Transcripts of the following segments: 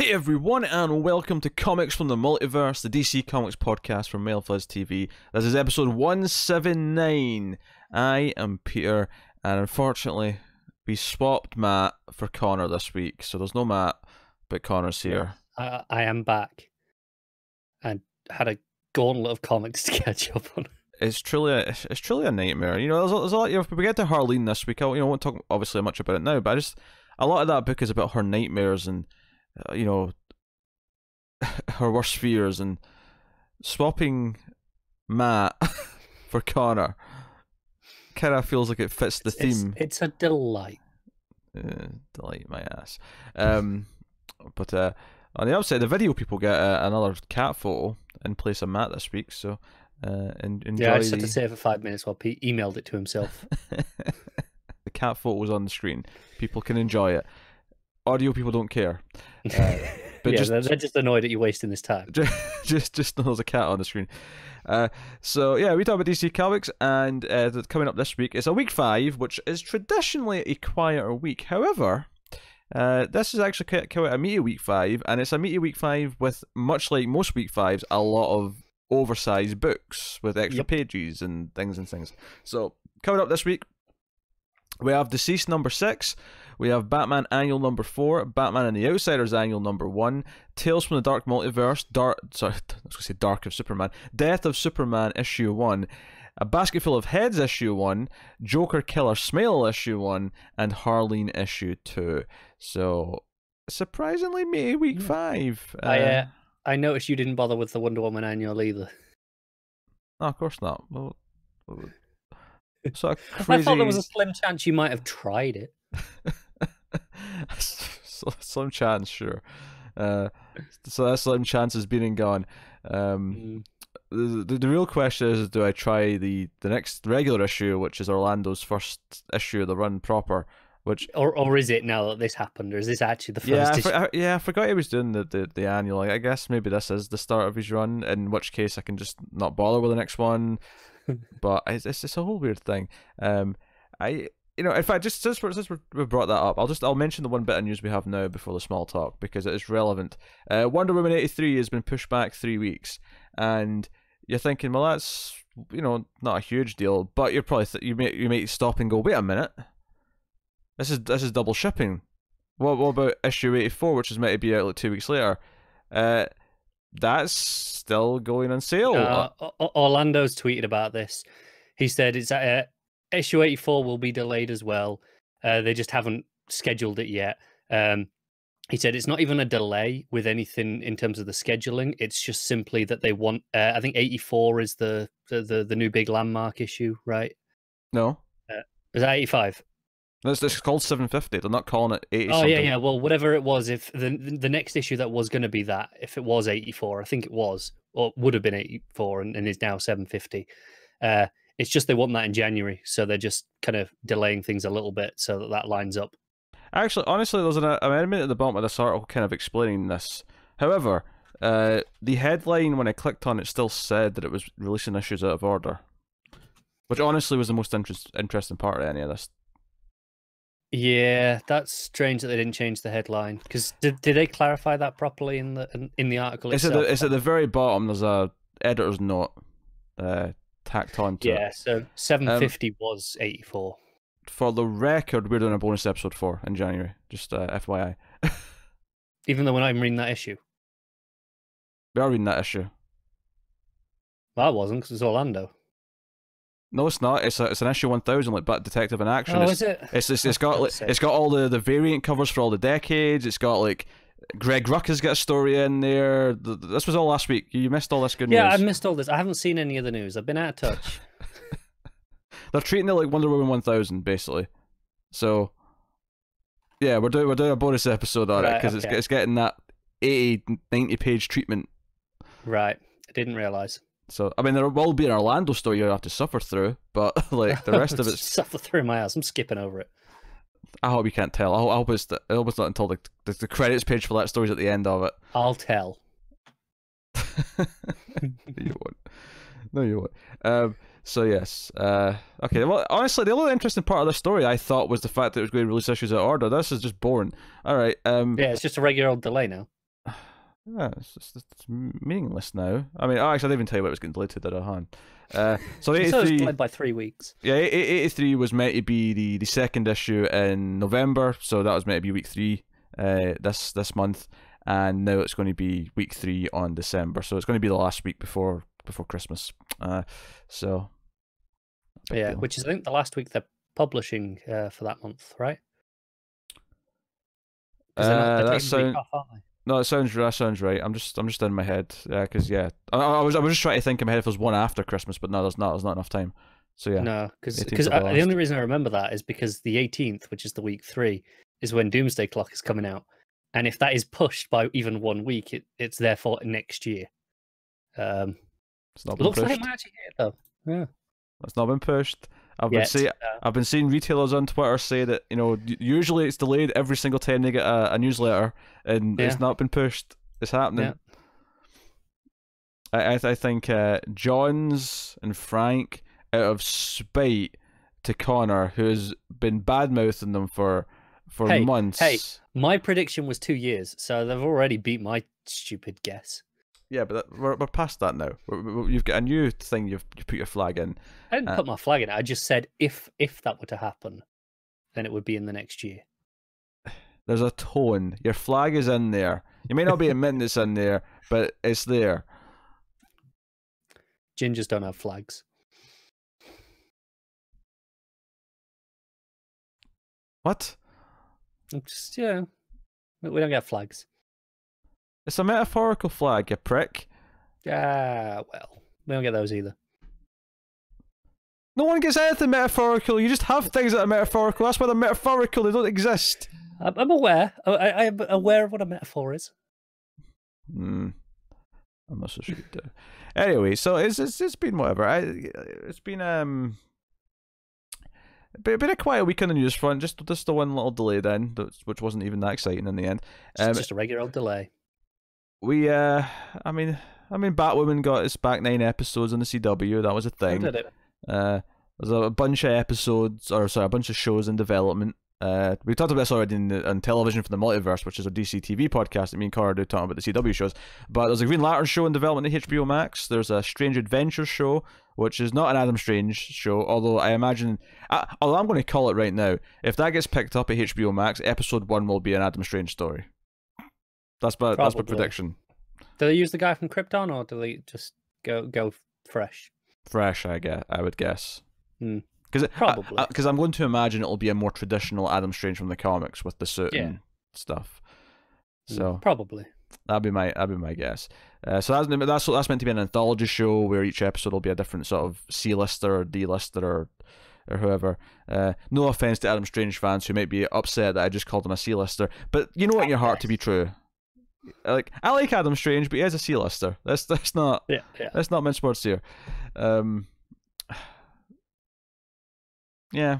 Hey everyone, and welcome to Comics from the Multiverse, the DC Comics podcast from MailFuzz TV. This is episode 179. I am Peter, and unfortunately, we swapped Matt for Connor this week, so there's no Matt, but Connor's here. I am back, and had a gauntlet of comics to catch up on. It's truly a nightmare. You know, there's a lot. You know, if we get to Harleen this week, I won't talk obviously much about it now, but a lot of that book is about her nightmares and her worst fears, and swapping Matt for Connor kind of feels like it fits the theme. It's a delight. Delight my ass. But on the upside, the video people get another cat photo in place of Matt this week, so enjoy. Yeah, I just had to say it for 5 minutes while Pete emailed it to himself. The cat photo was on the screen. People can enjoy it. Audio people don't care. But yeah, they're just annoyed at you wasting this time. Just know there's a cat on the screen. So yeah, we talk about DC Comics, and coming up this week is a week 5, which is traditionally a quieter week. However, this is actually quite a meaty week 5, and it's a meaty week 5 with, much like most week 5s, a lot of oversized books with extra pages and things. So coming up this week, we have Deceased number 6, we have Batman Annual number 4, Batman and the Outsiders Annual number 1, Tales from the Dark Multiverse, Dark of Superman, Death of Superman issue 1, A Basketful of Heads issue 1, Joker Killer Smile issue 1, and Harleen issue 2. So, surprisingly me, week 5. I noticed you didn't bother with the Wonder Woman Annual either. No, of course not. Well, so crazy... I thought there was a slim chance you might have tried it. Slim chance, sure. So that slim chance has been and gone. The real question is, do I try the next regular issue, which is Orlando's first issue of the run proper? Which or is it now that this happened, or is this actually the first issue? I forgot he was doing the annual. I guess maybe this is the start of his run, in which case I can just not bother with the next one. But it's a whole weird thing. In fact, just since we brought that up, I'll mention the one bit of news we have now before the small talk, because it is relevant. Wonder Woman 83 has been pushed back 3 weeks, and you're thinking, well, that's not a huge deal, but you're probably you might stop and go, wait a minute, this is double shipping. What about issue 84, which is meant to be out like 2 weeks later? That's still going on sale. Orlando's tweeted about this. He said it's issue 84 will be delayed as well. They just haven't scheduled it yet. He said it's not even a delay with anything in terms of the scheduling. It's just simply that they want. I think 84 is the new big landmark issue, right? No, is that 85? It's called 750. They're not calling it 80. Oh yeah. Well, whatever it was, if the next issue that was going to be that, if it was 84, I think it was, or would have been 84, and is now 750. It's just they want that in January, so they're just kind of delaying things a little bit so that lines up. Actually, honestly, there's an amendment at the bottom of this article kind of explaining this. However, the headline, when I clicked on it, still said that it was releasing issues out of order, which honestly was the most interesting part of any of this. Yeah, that's strange that they didn't change the headline, because did they clarify that properly in the article itself? It's at the very bottom. There's a editor's note tacked on to it. Yeah, so 750 was 84. For the record, we're doing a bonus episode 4 in January, just FYI. Even though we're not even reading that issue? We are reading that issue. Well, I wasn't, because it's Orlando. No, it's not. It's an issue 1000, like Bat Detective in Action. Oh, is it? It's got all the variant covers for all the decades. It's got like Greg Rucka's got a story in there. This was all last week. You missed all this good news. Yeah, I missed all this. I haven't seen any of the news. I've been out of touch. They're treating it like Wonder Woman 1000, basically. So, yeah, we're doing a bonus episode on it, because it's getting that 80, 90 page treatment. Right, I didn't realise. So, I mean, there will be an Orlando story you have to suffer through, but like the rest of it, suffer through my ass. I'm skipping over it. I hope you can't tell. I hope it's not until the credits page for that story's at the end of it. I'll tell. You won't. No, you won't. So yes. Okay. Well, honestly, the only interesting part of the story I thought was the fact that it was going to release issues out of order. This is just boring. All right. Yeah, it's just a regular old delay now. Yeah, it's meaningless now. I mean, actually, I didn't even tell you what was getting deleted at hand. So It's 83, delayed by 3 weeks. yeah, 83 was meant to be the second issue in November, so that was meant to be week 3 this month, and now it's going to be week 3 on December, so it's going to be the last week before Christmas. So Yeah, deal. which is I think the last week they're publishing for that month, right? 'Cause they're taking the week off, aren't they? No, that sounds right. I'm just in my head. Yeah, because I was just trying to think in my head if there's one after Christmas, but no, there's not. There's not enough time. So yeah, No, because 18th is the the last. only reason I remember that is because the 18th, which is the week 3, is when Doomsday Clock is coming out, and if that is pushed by even 1 week, it's therefore next year. It's not been Looks like pushed. it might actually hit though. Yeah, It's not been pushed. I've Yet, been seeing retailers on Twitter say that usually it's delayed every single time they get a newsletter, and it's not been pushed. It's happening. Yeah. I think Johns and Frank, out of spite to Connor, who's been bad mouthing them for months. Hey, my prediction was 2 years, so they've already beat my stupid guess. Yeah, but we're past that now. You've got a new thing. You've put your flag in. I didn't put my flag in it. I just said if that were to happen, then it would be in the next year. There's a tone. Your flag is in there. You may not be admitting it's in there, but it's there. Gingers don't have flags. What? Just, yeah, we don't get flags. It's a metaphorical flag, you prick. Well, we don't get those either. No one gets anything metaphorical. You just have things that are metaphorical. That's why they're metaphorical. They don't exist. I'm aware. I'm aware of what a metaphor is. I'm not so sure you do. Anyway, so it's been whatever. It's been been a quiet week on the news front. Just the one little delay then, which wasn't even that exciting in the end. Just a regular old delay. We I mean Batwoman got its back 9 episodes on the CW. That was a thing. How did it? There's a bunch of episodes, or sorry, a bunch of shows in development. We talked about this already on television for the Multiverse, which is a DC TV podcast that me and Cara do, talking about the CW shows. But there's a Green Lantern show in development at HBO Max. There's a Strange Adventures show, which is not an Adam Strange show, although I imagine, although I'm going to call it right now, if that gets picked up at HBO Max, episode 1 will be an Adam Strange story. That's my prediction. Do they use the guy from Krypton, or do they just go fresh? Fresh, I would guess. Probably. Because I'm going to imagine it'll be a more traditional Adam Strange from the comics with the suit and stuff. So probably that'd be my guess. So that's meant to be an anthology show where each episode will be a different sort of C-lister or D-lister or whoever. No offense to Adam Strange fans who might be upset that I just called him a C-lister, but you know what in your heart to be true. I like Adam Strange, but he is a C-lister. That's not that's not mince words here. Yeah.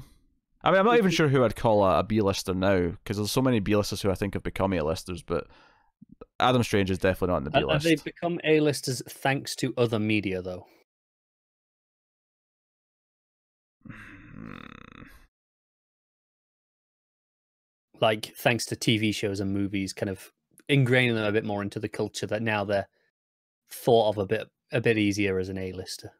I mean, I'm not even sure who I'd call a B-lister now, because there's so many B-listers who I think have become A-listers, but Adam Strange is definitely not in the B-list. Have they become A-listers thanks to other media, though? Like, thanks to TV shows and movies, kind of ingraining them a bit more into the culture, that now they're thought of a bit easier as an A-lister.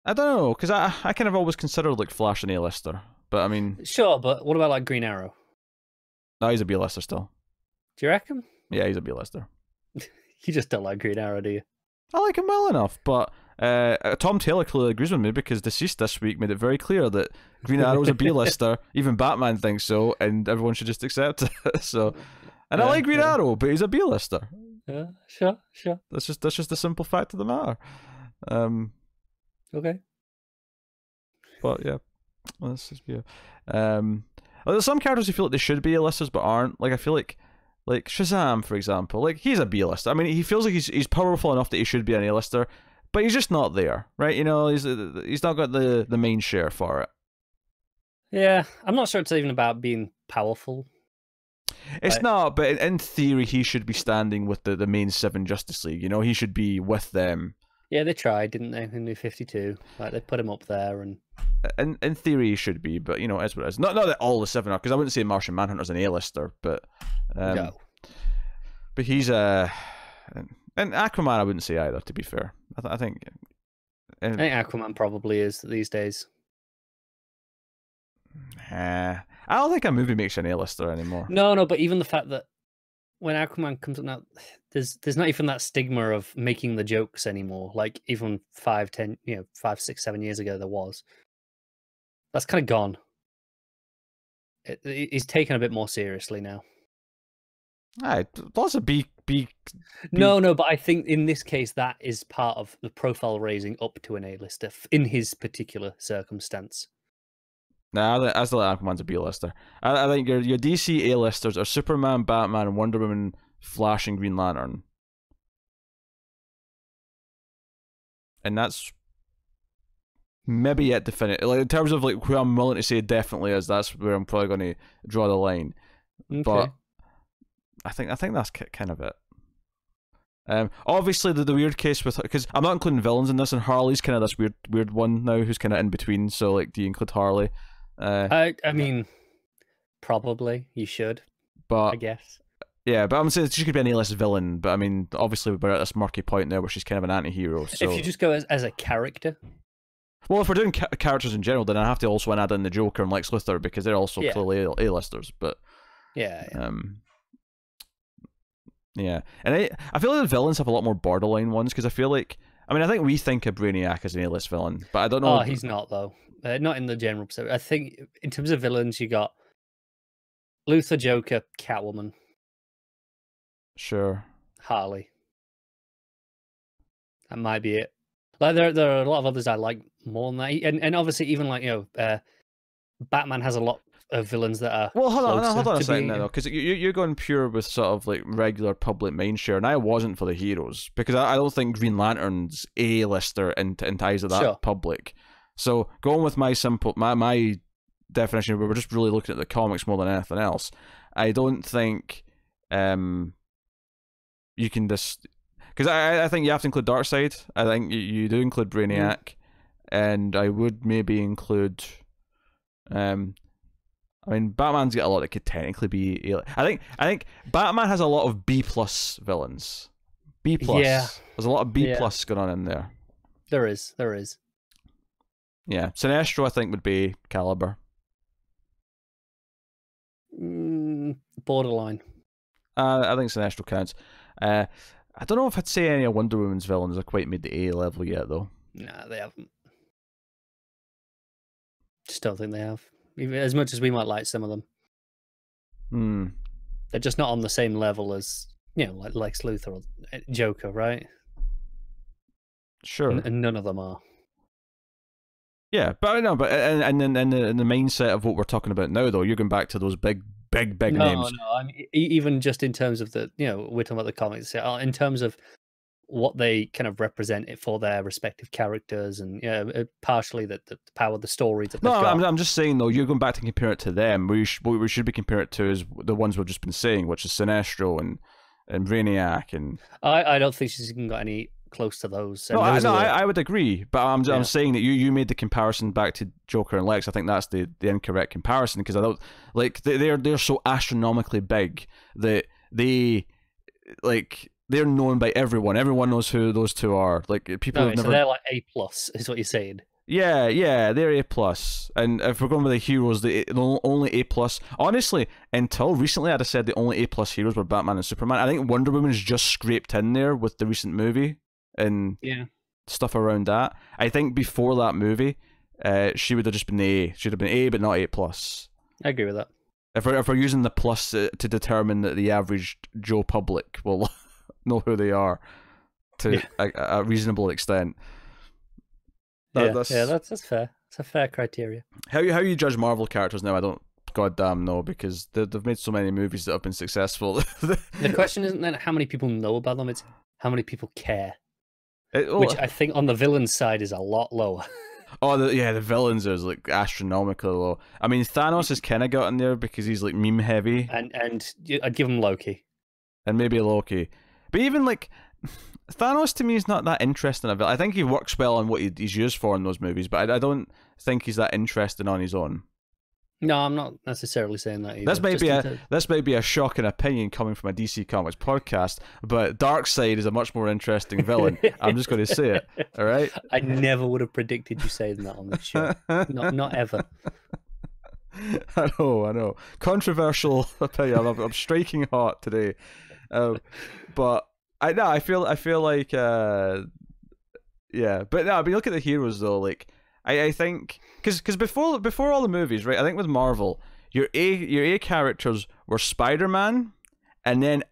I don't know, because I kind of always considered like Flash an A-lister, but I mean... Sure, but what about like Green Arrow? No, he's a B-lister still. Do you reckon? Yeah, he's a B-lister. You just don't like Green Arrow, do you? I like him well enough, but Tom Taylor clearly agrees with me, because Deceased this week made it very clear that Green Arrow's a B-lister, even Batman thinks so, and everyone should just accept it. So, and I like Green Arrow, but he's a B-lister. Yeah, sure. That's just the simple fact of the matter. Okay. But yeah, let's just be. There's some characters who feel like they should be A-listers but aren't. Like I feel like Shazam, for example. Like he's a B-lister. I mean, he feels like he's powerful enough that he should be an A-lister, but he's just not there, right? You know, he's not got the main share for it. Yeah, I'm not sure it's even about being powerful. It's not, but in theory, he should be standing with the main 7 Justice League. You know, he should be with them. Yeah, they tried, didn't they, in New 52? Like, they put him up there, and... In theory, he should be, but, you know, it's what it is. Not that all the 7 are, because I wouldn't say Martian Manhunter's an A-lister, but... no. But he's and Aquaman, I wouldn't say either. To be fair, I think Aquaman probably is these days. I don't think a movie makes you an A-lister anymore. No, but even the fact that when Aquaman comes out now, there's not even that stigma of making the jokes anymore. Like even 5, 6, 7 years ago there was. That's kind of gone. He's taken a bit more seriously now. Lots of B. No, but I think in this case that is part of the profile raising up to an A-lister in his particular circumstance. Nah, I still think Aquaman's a B-lister. I think your DC A-listers are Superman, Batman, Wonder Woman, Flash, and Green Lantern. And that's maybe yet definite. Like in terms of like who I'm willing to say definitely is, that's where I'm probably going to draw the line. Okay. But I think that's kind of it. Obviously the weird case with, because I'm not including villains in this, and Harley's kind of this weird one now who's kind of in between. So like, do you include Harley? I mean, probably you should, but I guess. Yeah, but I'm saying she could be an A-list villain. But I mean, obviously we're at this murky point now where she's kind of an anti-hero. So if you just go as a character. Well, if we're doing characters in general, then I have to also add in the Joker and Lex Luthor because they're also clearly A-listers. But yeah. Yeah, and I feel like the villains have a lot more borderline ones because I feel like, I mean, I think we think of Brainiac as an A-list villain, but I don't know. Oh, he's not though. Not in the general perspective. I think in terms of villains, you got Luthor, Joker, Catwoman. Sure. Harley. That might be it. Like there are a lot of others I like more than that, and obviously even like Batman has a lot of villains that are. Well, hold on a second now, though, because you're going pure with sort of like regular public mindshare, and I wasn't for the heroes because I don't think Green Lantern's A-lister in ties of that public. So going with my definition, where we're just really looking at the comics more than anything else, I don't think you can just, because I think you have to include Darkseid. I think you do include Brainiac, and I would maybe include I mean, Batman's got a lot that could technically be. I think Batman has a lot of B+ villains. B+. Yeah. There's a lot of B+ going on in there. There is. Yeah. Sinestro, I think, would be caliber. Borderline. I think Sinestro counts. I don't know if I'd say any of Wonder Woman's villains have quite made the A level yet, though. Nah, they haven't. Just don't think they have. Even as much as we might like some of them. They're just not on the same level as, like Lex Luthor or Joker, right? Sure. And none of them are. Yeah, but I know, but and in the mindset of what we're talking about now, though, you're going back to those big names. No, I mean, even just in terms of the, we're talking about the comics, in terms of what they kind of represent it for their respective characters, and partially the power of the stories that they've got. I'm just saying though, you're going back to compare it to them. What we should be comparing it to is the ones we've just been saying, which is Sinestro and Brainiac, and I don't think she's even got any close to those. I would agree, but I'm saying that you made the comparison back to Joker and Lex. I think that's the incorrect comparison, because I don't like they're so astronomically big that they're known by everyone. Everyone knows who those two are. Like people have never. So they're like A+, is what you're saying. Yeah, they're A+. And if we're going with the heroes, the only A+. Honestly, until recently, I'd have said the only A+ heroes were Batman and Superman. I think Wonder Woman's just scraped in there with the recent movie and stuff around that. I think before that movie, she would have just been A. She'd have been A, but not A+. I agree with that. If we're using the plus to determine that the average Joe public will know who they are to a reasonable extent. That's fair. It's a fair criteria. How you judge Marvel characters now, I don't goddamn know, because they've made so many movies that have been successful. The question isn't then how many people know about them, it's how many people care. Which I think on the villain side is a lot lower. The villains is like astronomically low. I mean, Thanos has kind of got in there because he's like meme heavy. And I'd give him Loki. And maybe Loki. But even like Thanos to me is not that interesting. I think he works well on what he's used for in those movies, but I don't think he's that interesting on his own. No, I'm not necessarily saying that either. This may be a shocking opinion coming from a DC Comics podcast, but Darkseid is a much more interesting villain. I'm just going to say it. All right. I never would have predicted you saying that on this show. Not ever. I know. Controversial opinion. I'm striking hot today, but I feel like yeah. But no, I mean, look at the heroes though. Like I think because before all the movies, right? I think with Marvel, your A characters were Spider-Man, and then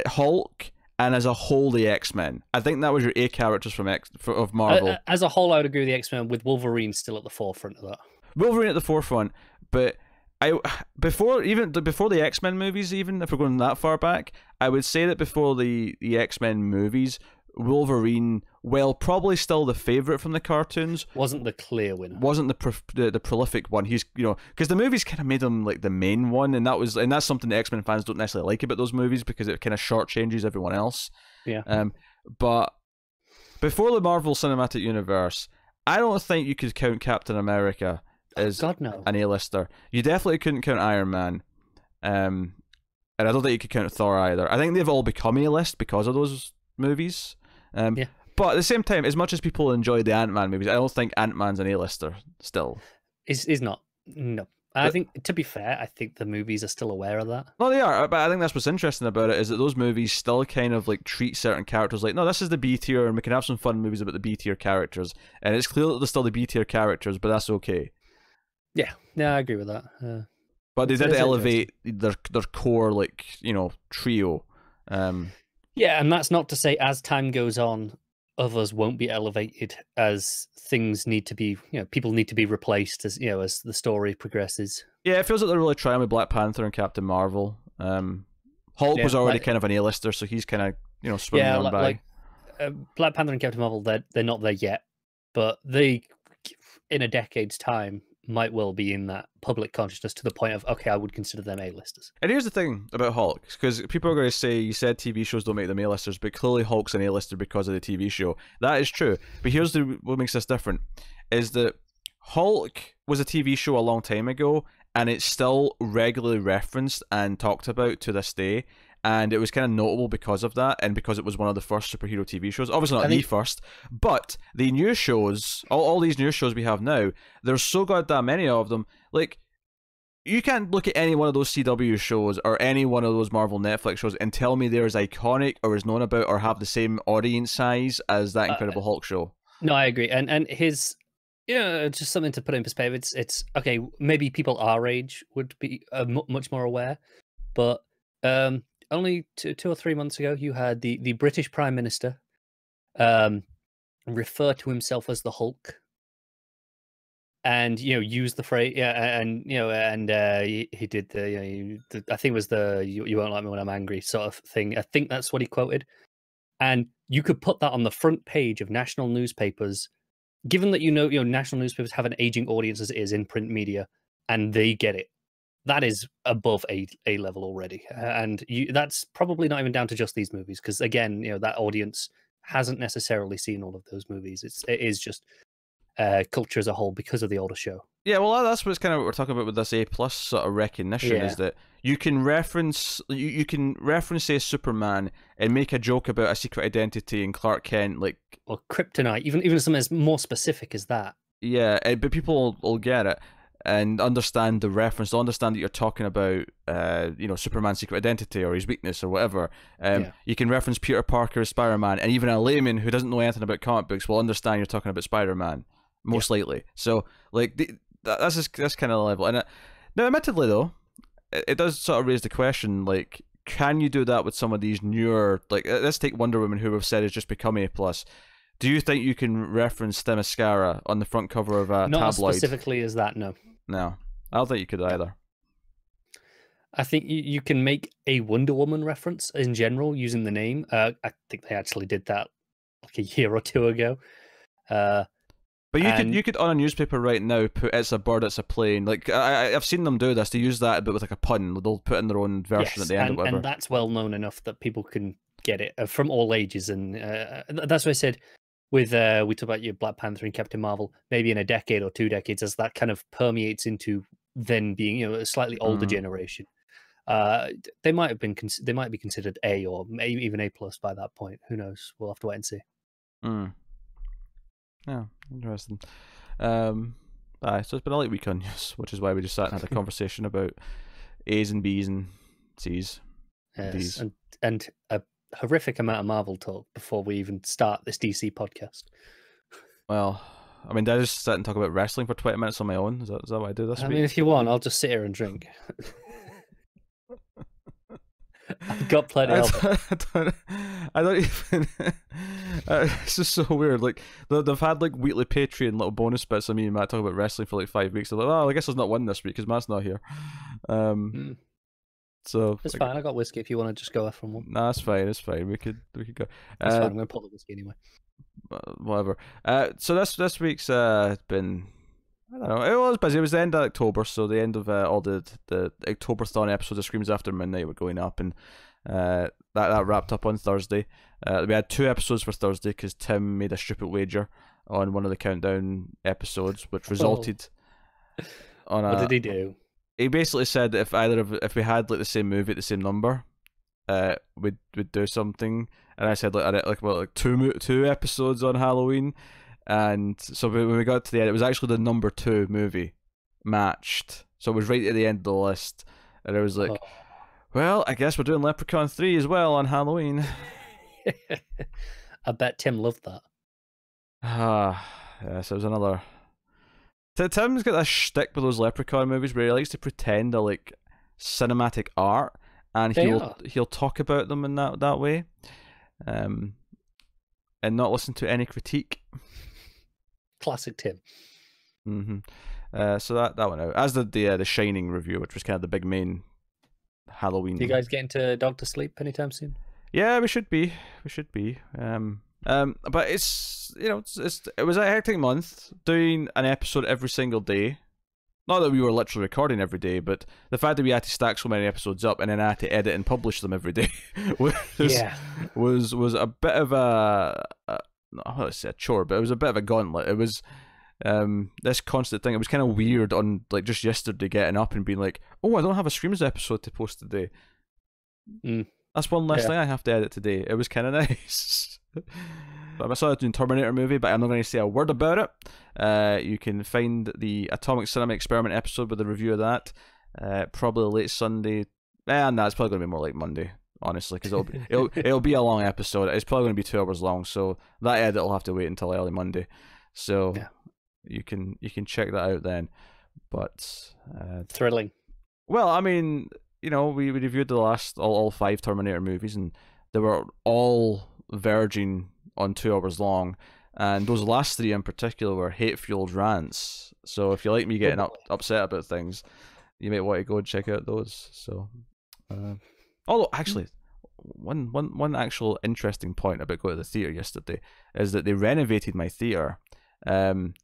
Hulk, and as a whole the X-Men. I think that was your A characters of Marvel. As a whole, I would agree with the X-Men, with Wolverine still at the forefront of that. Wolverine at the forefront, but before the X-Men movies, even if we're going that far back, I would say that before the X-Men movies, Wolverine, well, probably still the favorite from the cartoons, wasn't the clear winner, wasn't the prolific one. He's, you know, because the movies kind of made him like the main one, and that's something the X-Men fans don't necessarily like about those movies, because it kind of shortchanges everyone else. Yeah. But before the Marvel Cinematic Universe, I don't think you could count Captain America as an A-lister. You definitely couldn't count Iron Man, and I don't think you could count Thor either. I think they've all become A-list because of those movies. Yeah. But at the same time, as much as people enjoy the Ant-Man movies, I don't think Ant-Man's an A-lister still. Is not. No. I think, to be fair, I think the movies are still aware of that. No, they are, but I think that's what's interesting about it, is that those movies still kind of like treat certain characters like, no, this is the B tier, and we can have some fun movies about the B tier characters, and it's clear that they're still the B tier characters, but that's okay. Yeah, I agree with that. But they did elevate their core, like, you know, trio. Yeah, and that's not to say as time goes on, others won't be elevated, as things need to be, you know, people need to be replaced as, you know, as the story progresses. Yeah, it feels like they're really trying with Black Panther and Captain Marvel. Hulk was already kind of an A-lister, so he's kind of, you know, swimming on by. Like, Black Panther and Captain Marvel, they're not there yet, but they, in a decade's time, might well be in that public consciousness to the point of, okay, I would consider them A-listers. And here's the thing about Hulk, because people are going to say, you said TV shows don't make them A-listers, but clearly Hulk's an A-lister because of the TV show. That is true. But here's what makes this different, is that Hulk was a TV show a long time ago, and it's still regularly referenced and talked about to this day. And it was kind of notable because of that, and because it was one of the first superhero TV shows. Obviously not the first, but the new shows, all these new shows we have now, there's so goddamn many of them. Like, you can't look at any one of those CW shows or any one of those Marvel Netflix shows and tell me they're as iconic or as known about or have the same audience size as that Incredible Hulk show. No, I agree. And his, just something to put in perspective, it's okay, maybe people our age would be much more aware, but only 2 or 3 months ago, you had the British Prime Minister refer to himself as the Hulk, and use the phrase, he did the I think it was the you won't like me when I'm angry sort of thing. I think that's what he quoted, and you could put that on the front page of national newspapers, given that national newspapers have an aging audience as it is in print media, and they get it. That is above A level already, and that's probably not even down to just these movies, because again, that audience hasn't necessarily seen all of those movies. It is just culture as a whole because of the older show. Yeah, well, that's what's kind of what we're talking about with this A+ sort of recognition, is that you can reference say Superman and make a joke about a secret identity in Clark Kent, like, or kryptonite, even something as more specific as that. Yeah, but people will get it and understand the reference. They'll understand that you're talking about, Superman's secret identity or his weakness or whatever. You can reference Peter Parker as Spider-Man, and even a layman who doesn't know anything about comic books will understand you're talking about Spider-Man, most likely. So, like, that's kind of the level. And now, admittedly, though, it does sort of raise the question, like, can you do that with some of these newer, like, let's take Wonder Woman, who we've said has just become A+. Do you think you can reference Themyscira on the front cover of a tabloid? Not specifically as that, no. No, I don't think you could either. I think you can make a Wonder Woman reference in general using the name. I think they actually did that like a year or two ago. But you could on a newspaper right now put "It's a bird, it's a plane." Like I've seen them do this. They use that, but with like a pun. They'll put in their own version at the end. Or whatever. And that's well known enough that people can get it from all ages. And that's what I said. With we talk about your Black Panther and Captain Marvel, maybe in a decade or 2 decades, as that kind of permeates into then being a slightly older generation. They might have been they might be considered A or maybe even A+ by that point. Who knows? We'll have to wait and see. Yeah, interesting. So it's been a late week on news, which is why we just sat and had a conversation about A's and B's and C's. Yes, and D's. And a horrific amount of Marvel talk before we even start this DC podcast. Well, I mean, did I just sit and talk about wrestling for 20 minutes on my own? Is that what I do this week? I mean, if you want, I'll just sit here and drink. I've got plenty of it. I don't even. It's just so weird. Like they've had like weekly Patreon little bonus bits of me and Matt talking about wrestling for like 5 weeks. I'm like, well, I guess there's not one this week because Matt's not here. So it's fine. I got whiskey if you want to just go off from one. Nah, it's fine. It's fine. We could go. That's fine. I'm gonna pull the whiskey anyway. Whatever. So this week's been. I don't know. It was busy. It was the end of October, so the end of all the October-thon episodes of Screams After Midnight were going up, and that wrapped up on Thursday. We had 2 episodes for Thursday because Tim made a stupid wager on one of the countdown episodes, which resulted on a. What did he do? He basically said that if we had like the same movie at the same number, we'd do something, and I said like two episodes on Halloween. And so when we got to the end, it was actually the number 2 movie matched. So it was right at the end of the list. And I was like, well, I guess we're doing Leprechaun 3 as well on Halloween. I bet Tim loved that. Yes, it was another. Tim's got this shtick with those Leprechaun movies where he likes to pretend they're like cinematic art, and he'll talk about them in that way, and not listen to any critique. Classic Tim. So that went out, as did the Shining review, which was kind of the big main Halloween. Do you guys get into Doctor Sleep anytime soon? Yeah, we should be. But it's it was a hectic month doing an episode every single day. Not that we were literally recording every day, but the fact that we had to stack so many episodes up and then I had to edit and publish them every day was a bit of a not let's say a chore, but it was a bit of a gauntlet. It was this constant thing. It was kind of weird on like just yesterday getting up and being like, oh, I don't have a Screams episode to post today. That's one less thing I have to edit today. It was kind of nice. I saw a Terminator movie, but I'm not going to say a word about it. You can find the Atomic Cinema Experiment episode with a review of that probably late Sunday. No, it's probably going to be more like Monday, honestly, because it'll be a long episode. It's probably going to be 2 hours long, so that edit will have to wait until early Monday. So you can check that out then. But thrilling. Well, I mean, we reviewed the last all 5 Terminator movies, and they were all verging on 2 hours long, and those last 3 in particular were hate-fueled rants. So if you like me getting upset about things, you might want to go and check out those. So, although actually, one actual interesting point about going to the theater yesterday is that they renovated my theater, and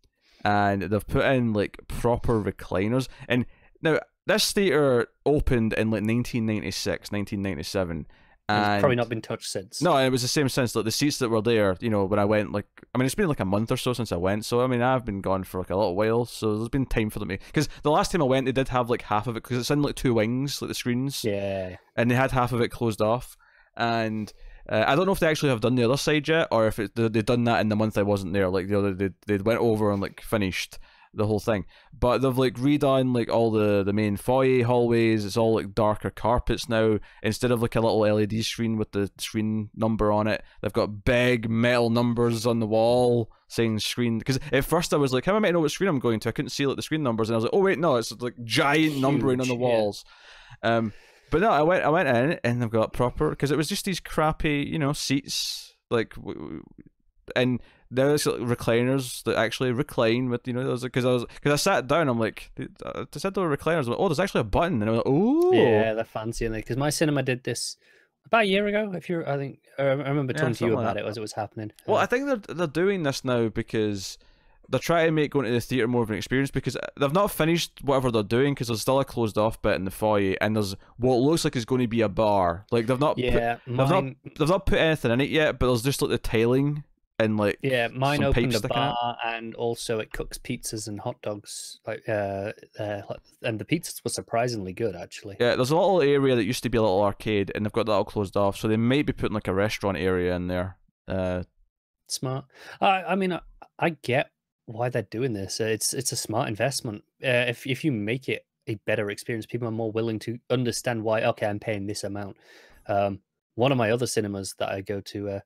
they've put in like proper recliners. And now this theater opened in like 1996, 1997. And it's probably not been touched since. No, it was the same since. Like the seats that were there, when I went, it's been like a month or so since I went. So I mean, I've been gone for like a little while. So there's been time for them because the last time I went, they did have like half of it because it's in like 2 wings, like the screens. Yeah. And they had half of it closed off, and I don't know if they actually have done the other side yet, or if they've done that in the month I wasn't there. Like they went over and like finished the whole thing, but they've like redone like all the main foyer hallways. It's all like darker carpets now. Instead of like a little LED screen with the screen number on it, they've got big metal numbers on the wall saying screen. Because at first I was like, how am I meant to know what screen I'm going to? I couldn't see like the screen numbers, and I was like, oh wait, no, it's like giant numbering on the walls. But no, I went in and they've got proper, because it was just these crappy seats and there's like recliners that actually recline with because I sat down, I'm like, they said there were recliners. I'm like, oh, there's actually a button, and I'm like, oh yeah, they're fancy, and because my cinema did this about a year ago. I remember talking to you about it as it was happening. Well, I think they're doing this now because they're trying to make going to the theater more of an experience, because they've not finished whatever they're doing, because there's still a closed off bit in the foyer, and there's what looks like is going to be a bar. Like they've not put anything in it yet, but there's just like the tiling and like mine some opened pipes a sticking out. bar, and also it cooks pizzas and hot dogs. And the pizzas were surprisingly good, actually. Yeah, there's a little area that used to be a little arcade, and they've got that all closed off, so they might be putting like a restaurant area in there. Smart. I mean, I get why they're doing this. It's a smart investment. If you make it a better experience, people are more willing to understand why. Okay, I'm paying this amount. One of my other cinemas that I go to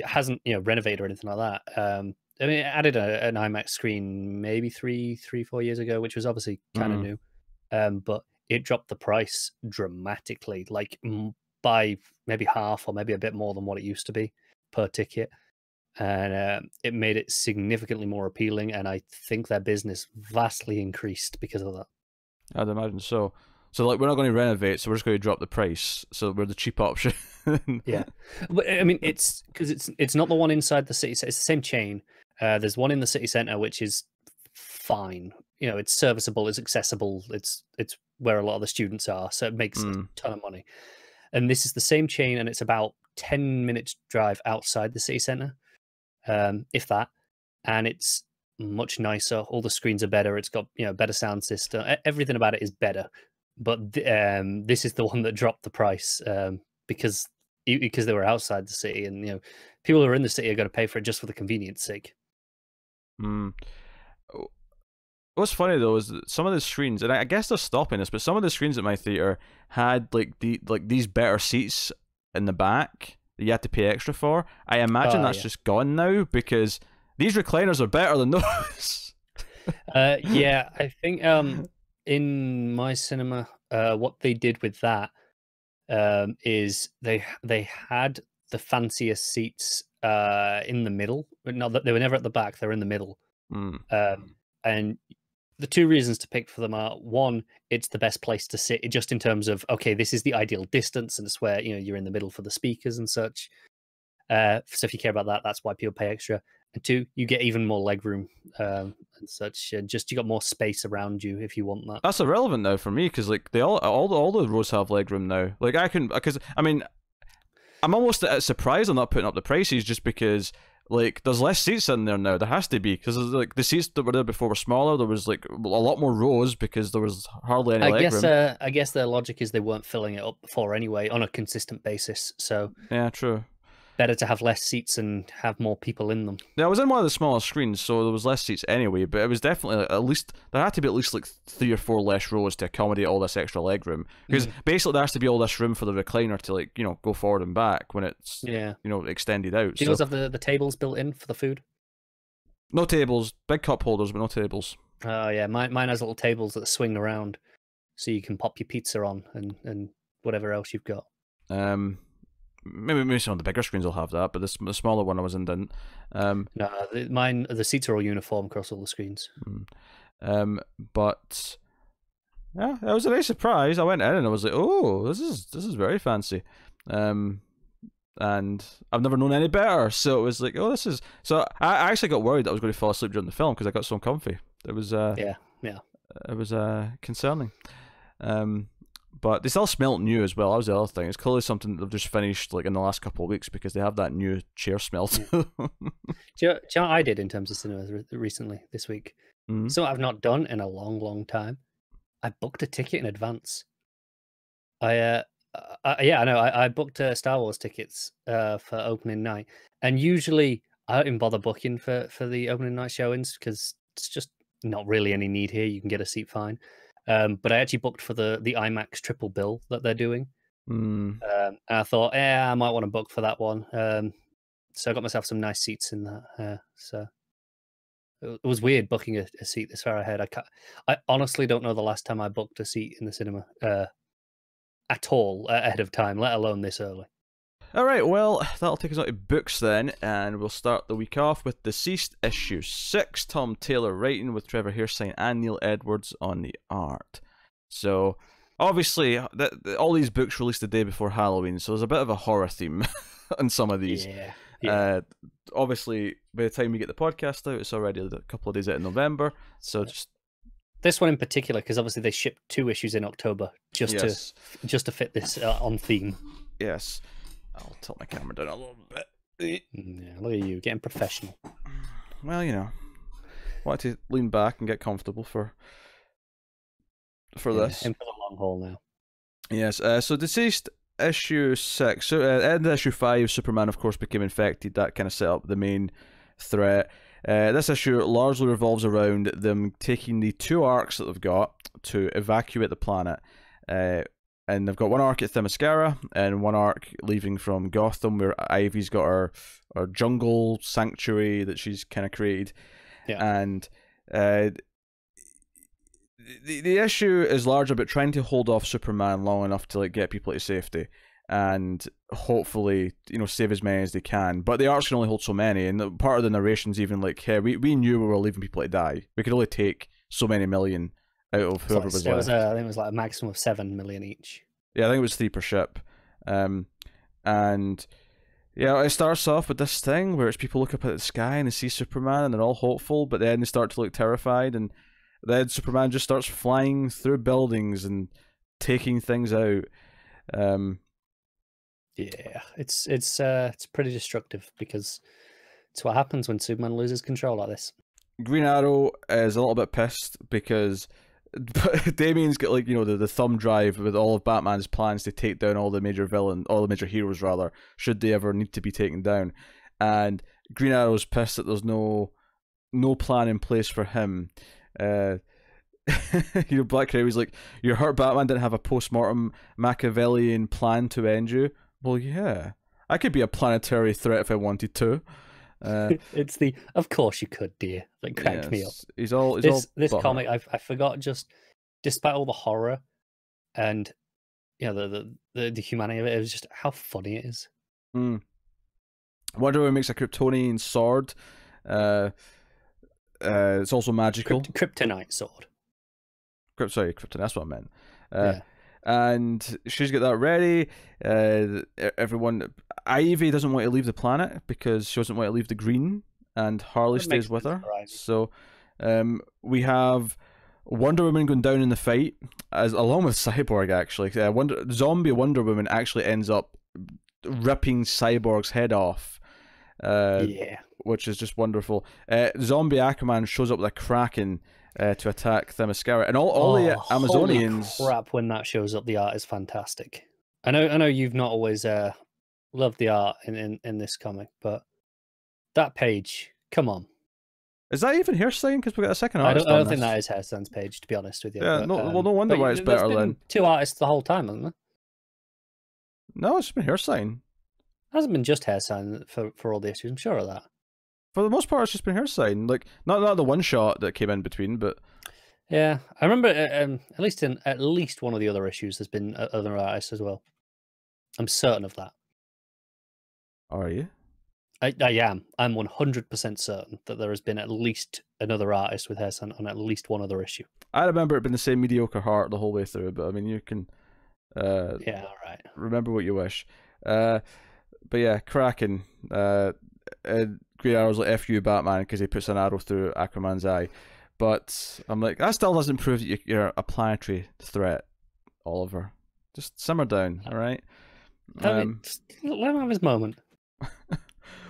hasn't renovated or anything like that. I mean, it added an IMAX screen maybe 4 years ago, which was obviously kind of new. But it dropped the price dramatically, like by maybe half or maybe a bit more than what it used to be per ticket. And it made it significantly more appealing, and I think their business vastly increased because of that. I'd imagine so. So like we're not going to renovate, so we're just going to drop the price. So we're the cheap option. Yeah, but I mean, it's because it's not the one inside the city. It's the same chain. There's one in the city center, which is fine. It's serviceable, it's accessible, it's where a lot of the students are, so it makes a ton of money. And this is the same chain, and it's about 10 minutes drive outside the city center, if that. And it's much nicer. All the screens are better. It's got better sound system. Everything about it is better. But this is the one that dropped the price because they were outside the city, and people who are in the city are going to pay for it just for the convenience sake. What's funny though is that some of the screens, and I guess they're stopping this, but some of the screens at my theater had these better seats in the back that you had to pay extra for. I imagine that's just gone now because these recliners are better than those. Yeah, I think in my cinema, what they did with that is they had the fanciest seats in the middle, but not that they were never at the back; they're in the middle. And the two reasons to pick for them are: one, it's the best place to sit, just in terms of this is the ideal distance, and it's where you're in the middle for the speakers and such. So if you care about that, that's why people pay extra. And two, you get even more legroom and such. Just you got more space around you if you want that. That's irrelevant now for me because like all the rows have legroom now. Like I mean, I'm almost surprised I'm not putting up the prices just because like there's less seats in there now. There has to be because like the seats that were there before were smaller. There was like a lot more rows because there was hardly any legroom. I guess their logic is they weren't filling it up before anyway on a consistent basis. So yeah, true. Better to have less seats and have more people in them. Yeah, I was in one of the smaller screens, so there was less seats anyway. But it was definitely at least there had to be at least like 3 or 4 less rows to accommodate all this extra leg room. Because basically there has to be all this room for the recliner to like go forward and back when it's extended out. Do you guys have the tables built in for the food? No tables, big cup holders, but no tables. Oh yeah, mine has little tables that swing around, so you can pop your pizza on and whatever else you've got. Maybe some of the bigger screens will have that, but the smaller one I was in didn't. No, the seats are all uniform across all the screens. But yeah, it was a nice surprise. I went in and I was like, oh, this is very fancy. And I've never known any better. So it was like, oh, this is. So I actually got worried that I was going to fall asleep during the film because I got so comfy. It was yeah. It was concerning. But they still smelt new as well. That was the other thing. It's clearly something that they've just finished like in the last couple of weeks because they have that new chair smell too. Do you know what I did in terms of cinemas recently this week? So I've not done in a long time. I booked a ticket in advance. I know. I booked Star Wars tickets for opening night, and usually I don't even bother booking for the opening night showings because it's just not really any need here. You can get a seat fine. But I actually booked for the IMAX triple bill that they're doing. And I thought, I might want to book for that one. So I got myself some nice seats in that. So it was weird booking a seat this far ahead. I honestly don't know the last time I booked a seat in the cinema at all ahead of time, let alone this early. All right, well, that'll take us on to books then, and we'll start the week off with Dceased issue 6. Tom Taylor writing with Trevor Hairsine and Neil Edwards on the art. So, obviously, all these books released the day before Halloween, so there's a bit of a horror theme on some of these. Yeah. Obviously, by the time we get the podcast out, it's already a couple of days out in November, so just... This one in particular, because obviously they shipped 2 issues in October just to fit this on theme. Yes. I'll tilt my camera down a little bit. Yeah, look at you getting professional. Well, you know, wanted to lean back and get comfortable for this. In for the long haul now. Yes. So Deceased issue 6. So end of issue 5, Superman of course became infected. That kind of set up the main threat. This issue largely revolves around them taking the 2 arcs that they've got to evacuate the planet. And they've got one arc at Themyscira and one arc leaving from Gotham, where Ivy's got her jungle sanctuary that she's kind of created. Yeah. And the issue is large about trying to hold off Superman long enough to like get people to safety and hopefully, you know, save as many as they can. But the arcs can only hold so many, and part of the narration's even like, hey, we knew we were leaving people to die. We could only take so many million out of whoever was left. I think it was like a maximum of 7 million each. Yeah, I think it was 3 per ship. And yeah, it starts off with this thing where it's people look up at the sky and they see Superman and they're all hopeful, but then they start to look terrified, and then Superman just starts flying through buildings and taking things out. Yeah, it's pretty destructive because it's what happens when Superman loses control like this. Green Arrow is a little bit pissed because Damian's got, like, you know, the thumb drive with all of Batman's plans to take down all the major heroes rather, should they ever need to be taken down. And Green Arrow's pissed that there's no plan in place for him. You know, Black Canary like, you're hurt Batman didn't have a post-mortem Machiavellian plan to end you. Well, yeah, I could be a planetary threat if I wanted to. It's the of course you could, dear, that cracked me up. This comic, I forgot, just despite all the horror and, you know, the humanity of it, it was just how funny it is. Wonder Woman makes a Kryptonian sword. It's also magical. Kryptonite sword. Kryptonite, that's what I meant. Yeah. And she's got that ready. Everyone, Ivy doesn't want to leave the planet because she doesn't want to leave the green, and Harley stays with her. So we have Wonder Woman going down in the fight, along with Cyborg, actually. Zombie Wonder Woman actually ends up ripping Cyborg's head off. Yeah. Which is just wonderful. Zombie Aquaman shows up with a Kraken to attack Themyscira, and all the Amazonians. Holy crap! When that shows up, the art is fantastic. I know you've not always loved the art in this comic, but that page, come on. Is that even Hairsine? Because we got a second artist. I don't think that is Hairsine's page, to be honest with you. Yeah, but, no wonder why it's better than 2 artists the whole time, hasn't there? No, it's been Hairsine. It hasn't been just Hairsine for all the issues. I'm sure of that. For the most part, it's just been Hairsine. Like, not the one shot that came in between, but yeah, I remember at least one of the other issues there's been other artists as well. I'm certain of that. Are you? I am. I'm 100% certain that there has been at least another artist with Hairsine on at least one other issue. I remember it being the same mediocre heart the whole way through, but I mean, you can yeah, all right. Remember what you wish. But yeah, Kraken. Green Arrow's like, F you, Batman, because he puts an arrow through Aquaman's eye. But I'm like, that still doesn't prove that you're a planetary threat, Oliver. Just simmer down, all right? Let him have his moment.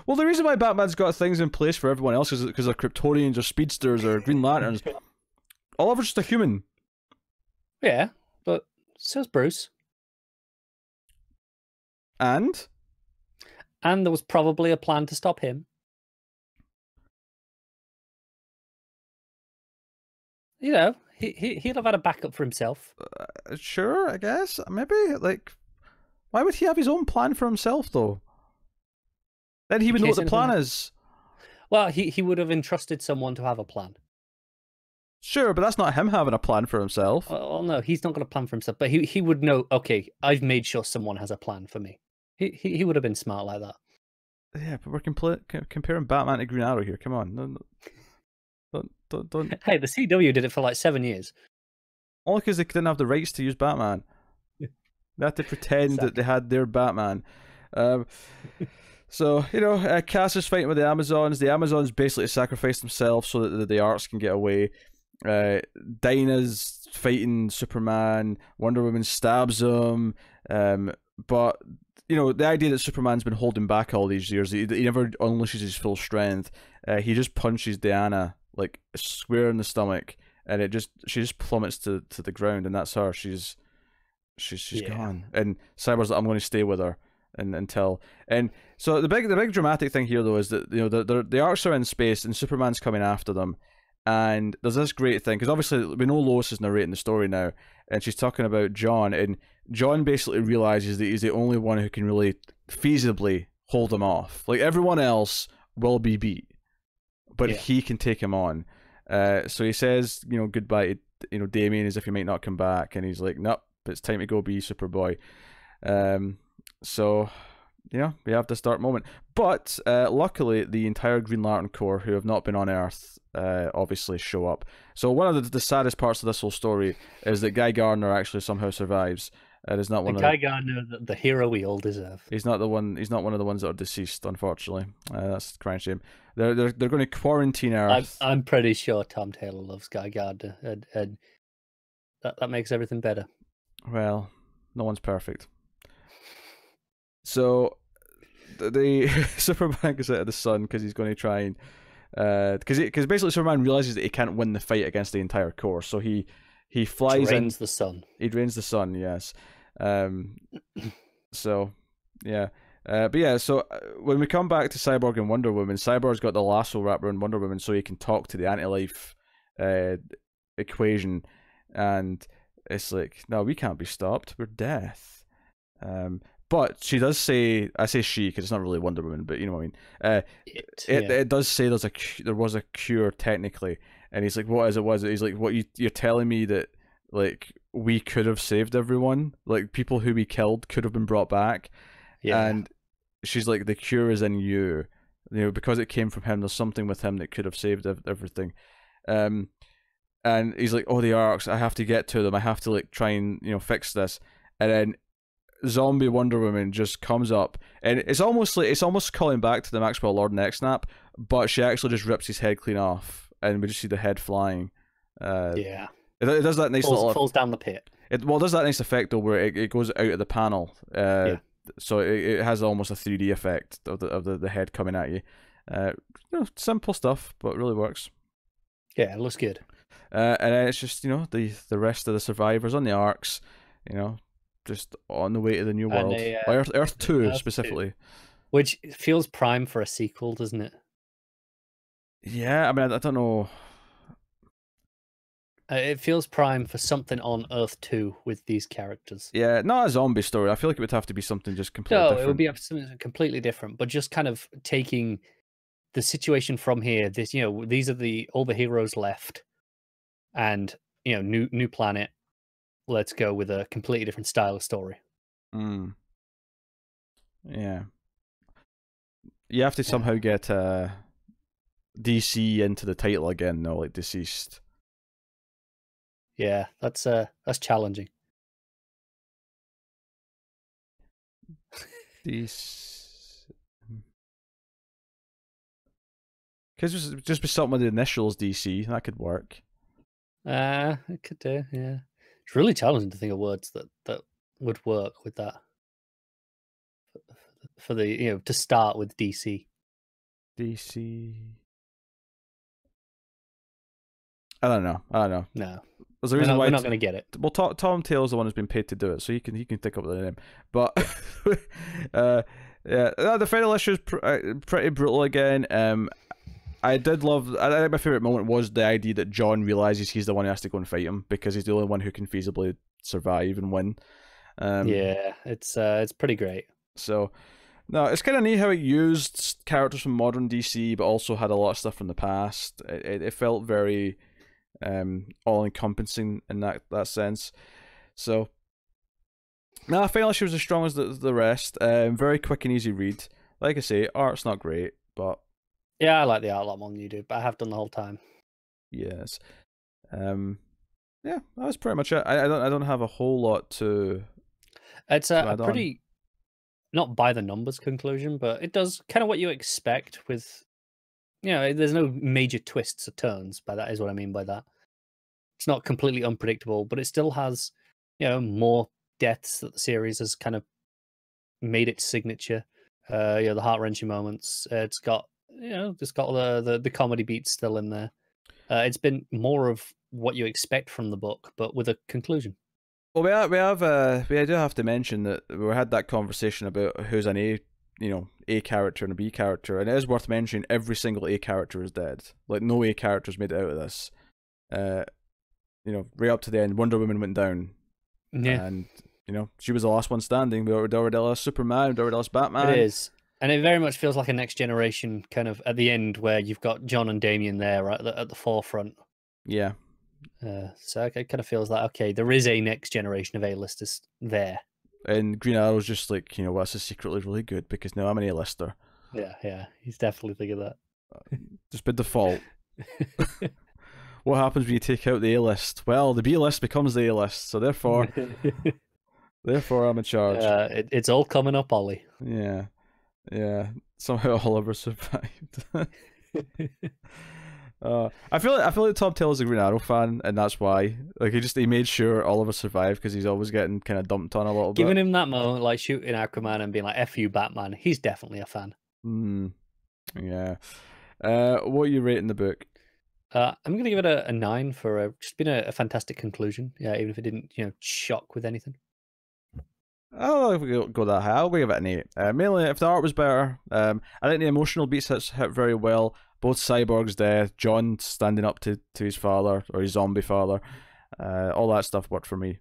Well, the reason why Batman's got things in place for everyone else is because they're Kryptonians or speedsters or Green Lanterns. Oliver's just a human. Yeah, but so's Bruce. And there was probably a plan to stop him. You know, he'd have had a backup for himself. Sure, I guess. Maybe, like, why would he have his own plan for himself, though? Then he would know what the plan is. Well, he would have entrusted someone to have a plan. Sure, but that's not him having a plan for himself. Well, no, he's not got a plan for himself. But he would know, okay, I've made sure someone has a plan for me. He would have been smart like that. Yeah, but we're comparing Batman to Green Arrow here. Come on. No, don't. Hey, the CW did it for like 7 years. Only because they didn't have the rights to use Batman. They had to pretend that they had their Batman. So, you know, Cass is fighting with the Amazons. The Amazons basically sacrifice themselves so that the arcs can get away. Dinah's fighting Superman. Wonder Woman stabs him. But the idea that Superman's been holding back all these years, he never unleashes his full strength. He just punches Diana like square in the stomach, and she just plummets to the ground, and that's her. She's gone. And Cyborg's like, I'm going to stay with her until. And so the big dramatic thing here though is that the arcs are in space and Superman's coming after them, and there's this great thing because obviously we know Lois is narrating the story now, and she's talking about John, and John basically realizes that he's the only one who can really feasibly hold him off. Like everyone else will be beat, but he can take him on. So he says, goodbye to Damien as if he might not come back, and he's like, nope, it's time to go be Superboy. So we have this dark moment, but luckily the entire Green Lantern Corps, who have not been on Earth, obviously show up. So one of the saddest parts of this whole story is that Guy Gardner actually somehow survives. Is not one of Guy Gardner, the hero we all deserve. He's not one of the ones that are deceased, unfortunately. That's a crying shame. They're going to quarantine Earth. I'm pretty sure Tom Taylor loves Guy Gardner, and that makes everything better. Well, no one's perfect. So the Superman goes out of the sun because he's going to try and because basically Superman realizes that he can't win the fight against the entire Corps, so he flies in. The sun. He drains the sun. Yes. So yeah. But yeah, so when we come back to Cyborg and Wonder Woman, Cyborg's got the lasso wrapped around Wonder Woman so he can talk to the anti-life equation, and it's like, no, we can't be stopped. We're death. But she does say, I say she because it's not really Wonder Woman, but you know what I mean. It does say there was a cure technically, and he's like, what is it? He's like, what you're telling me that like we could have saved everyone, like people who we killed could have been brought back, and she's like, the cure is in you, because it came from him. There's something with him that could have saved everything. And he's like, oh, the arcs, I have to get to them. I have to like try and fix this, and then zombie Wonder Woman just comes up, and it's almost calling back to the Maxwell Lord neck snap, but she actually just rips his head clean off, and we just see the head flying. It does that nice falls down the pit. It does that nice effect though, where it goes out of the panel. So it has almost a 3D effect of the head coming at you. Simple stuff, but really works. Yeah, it looks good. And then it's just the rest of the survivors on the arcs, just on the way to the new world, Earth 2 specifically, 2. Which feels prime for a sequel, doesn't it? Yeah, I mean, I don't know. It feels prime for something on Earth 2 with these characters. Yeah, not a zombie story. I feel like it would have to be something just completely different. No, it would be something completely different, but just kind of taking the situation from here. This, these are all the heroes left, and new planet. Let's go with a completely different style of story. Yeah. You have to somehow get DC into the title again, though, like Deceased. Yeah, that's challenging. Because just be something with the initials DC, that could work. It could do, yeah. It's really challenging to think of words that would work with that. For the to start with DC. DC. I don't know. No. There's a reason we're not going to get it. Well, Tom Taylor's the one who's been paid to do it, so he can think up the name. But the final issue is pretty brutal again. I think my favorite moment was the idea that John realizes he's the one who has to go and fight him because he's the only one who can feasibly survive and win. It's pretty great. So, no, it's kind of neat how it used characters from modern DC, but also had a lot of stuff from the past. It felt very all-encompassing in that sense. So, final issue was as strong as the rest. Very quick and easy read. Like I say, art's not great, but yeah, I like the art a lot more than you do, but I have done the whole time. Yes. That was pretty much it. I don't have a whole lot to. It's a pretty not by the numbers conclusion, but it does kind of what you expect with. There's no major twists or turns. By that is what I mean by that. It's not completely unpredictable, but it still has, more deaths that the series has kind of made its signature. The heart wrenching moments. It's got the comedy beats still in there. It's been more of what you expect from the book, but with a conclusion. Well, we do have to mention that we had that conversation about who's an A character and a B character, and it is worth mentioning every single A character is dead. Like, no A characters made it out of this. Right up to the end, Wonder Woman went down. Yeah. And, she was the last one standing. We already lost Superman, we already lost Batman. It is. And it very much feels like a next generation kind of at the end where you've got John and Damian there right at the forefront. Yeah. So it kind of feels like, okay, there is a next generation of A-listers there. And Green Arrow's just like, this is secretly really good because now I'm an A-lister. Yeah. He's definitely thinking that. Just by default. What happens when you take out the A-list? Well, the B-list becomes the A-list, so therefore I'm in charge. It's all coming up, Ollie. Yeah. Somehow Oliver survived. I feel like Tom Taylor's a Green Arrow fan, and that's why. Like, he made sure Oliver survived because he's always getting kind of dumped on a little bit. Giving him that moment, like shooting Aquaman and being like, "F you, Batman." He's definitely a fan. Yeah. What are you rating the book? I'm going to give it a 9 for just being a fantastic conclusion. Yeah, even if it didn't, shock with anything. Oh, if we go that high, I'll give it an 8. Mainly if the art was better. I think the emotional beats hit very well. Both Cyborg's death, John standing up to his father or his zombie father, all that stuff worked for me.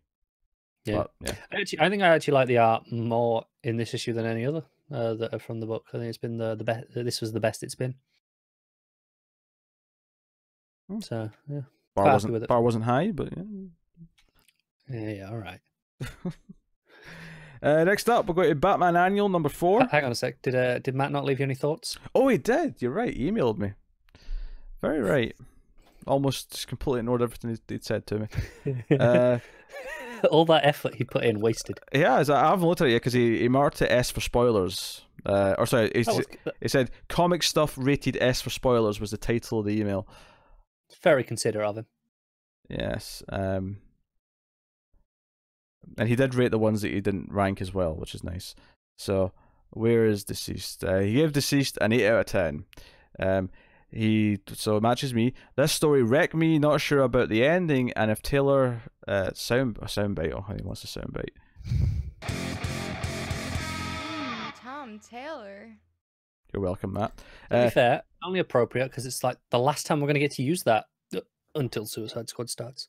Yeah, but, yeah. I think I actually like the art more in this issue than any other that are from the book. I think it's been the best. This was the best it's been. So yeah, bar wasn't high, but yeah, all right. Next up, we're going to Batman Annual number 4. Hang on a sec. Did Matt not leave you any thoughts? Oh, he did. You're right. He emailed me. Very right. Almost just completely ignored everything he'd said to me. All that effort he put in wasted. Yeah, I haven't looked at it yet because he marked it S for spoilers. He said comic stuff rated S for spoilers was the title of the email. Very considerate of him. Yes. And he did rate the ones that he didn't rank as well, which is nice. So, where is Deceased? He gave Deceased an 8 out of 10. So it matches me. This story wrecked me, not sure about the ending, and if Taylor soundbite. Oh, he wants a soundbite. Tom Taylor. You're welcome, Matt. To be fair, only appropriate because it's like the last time we're going to get to use that until Suicide Squad starts.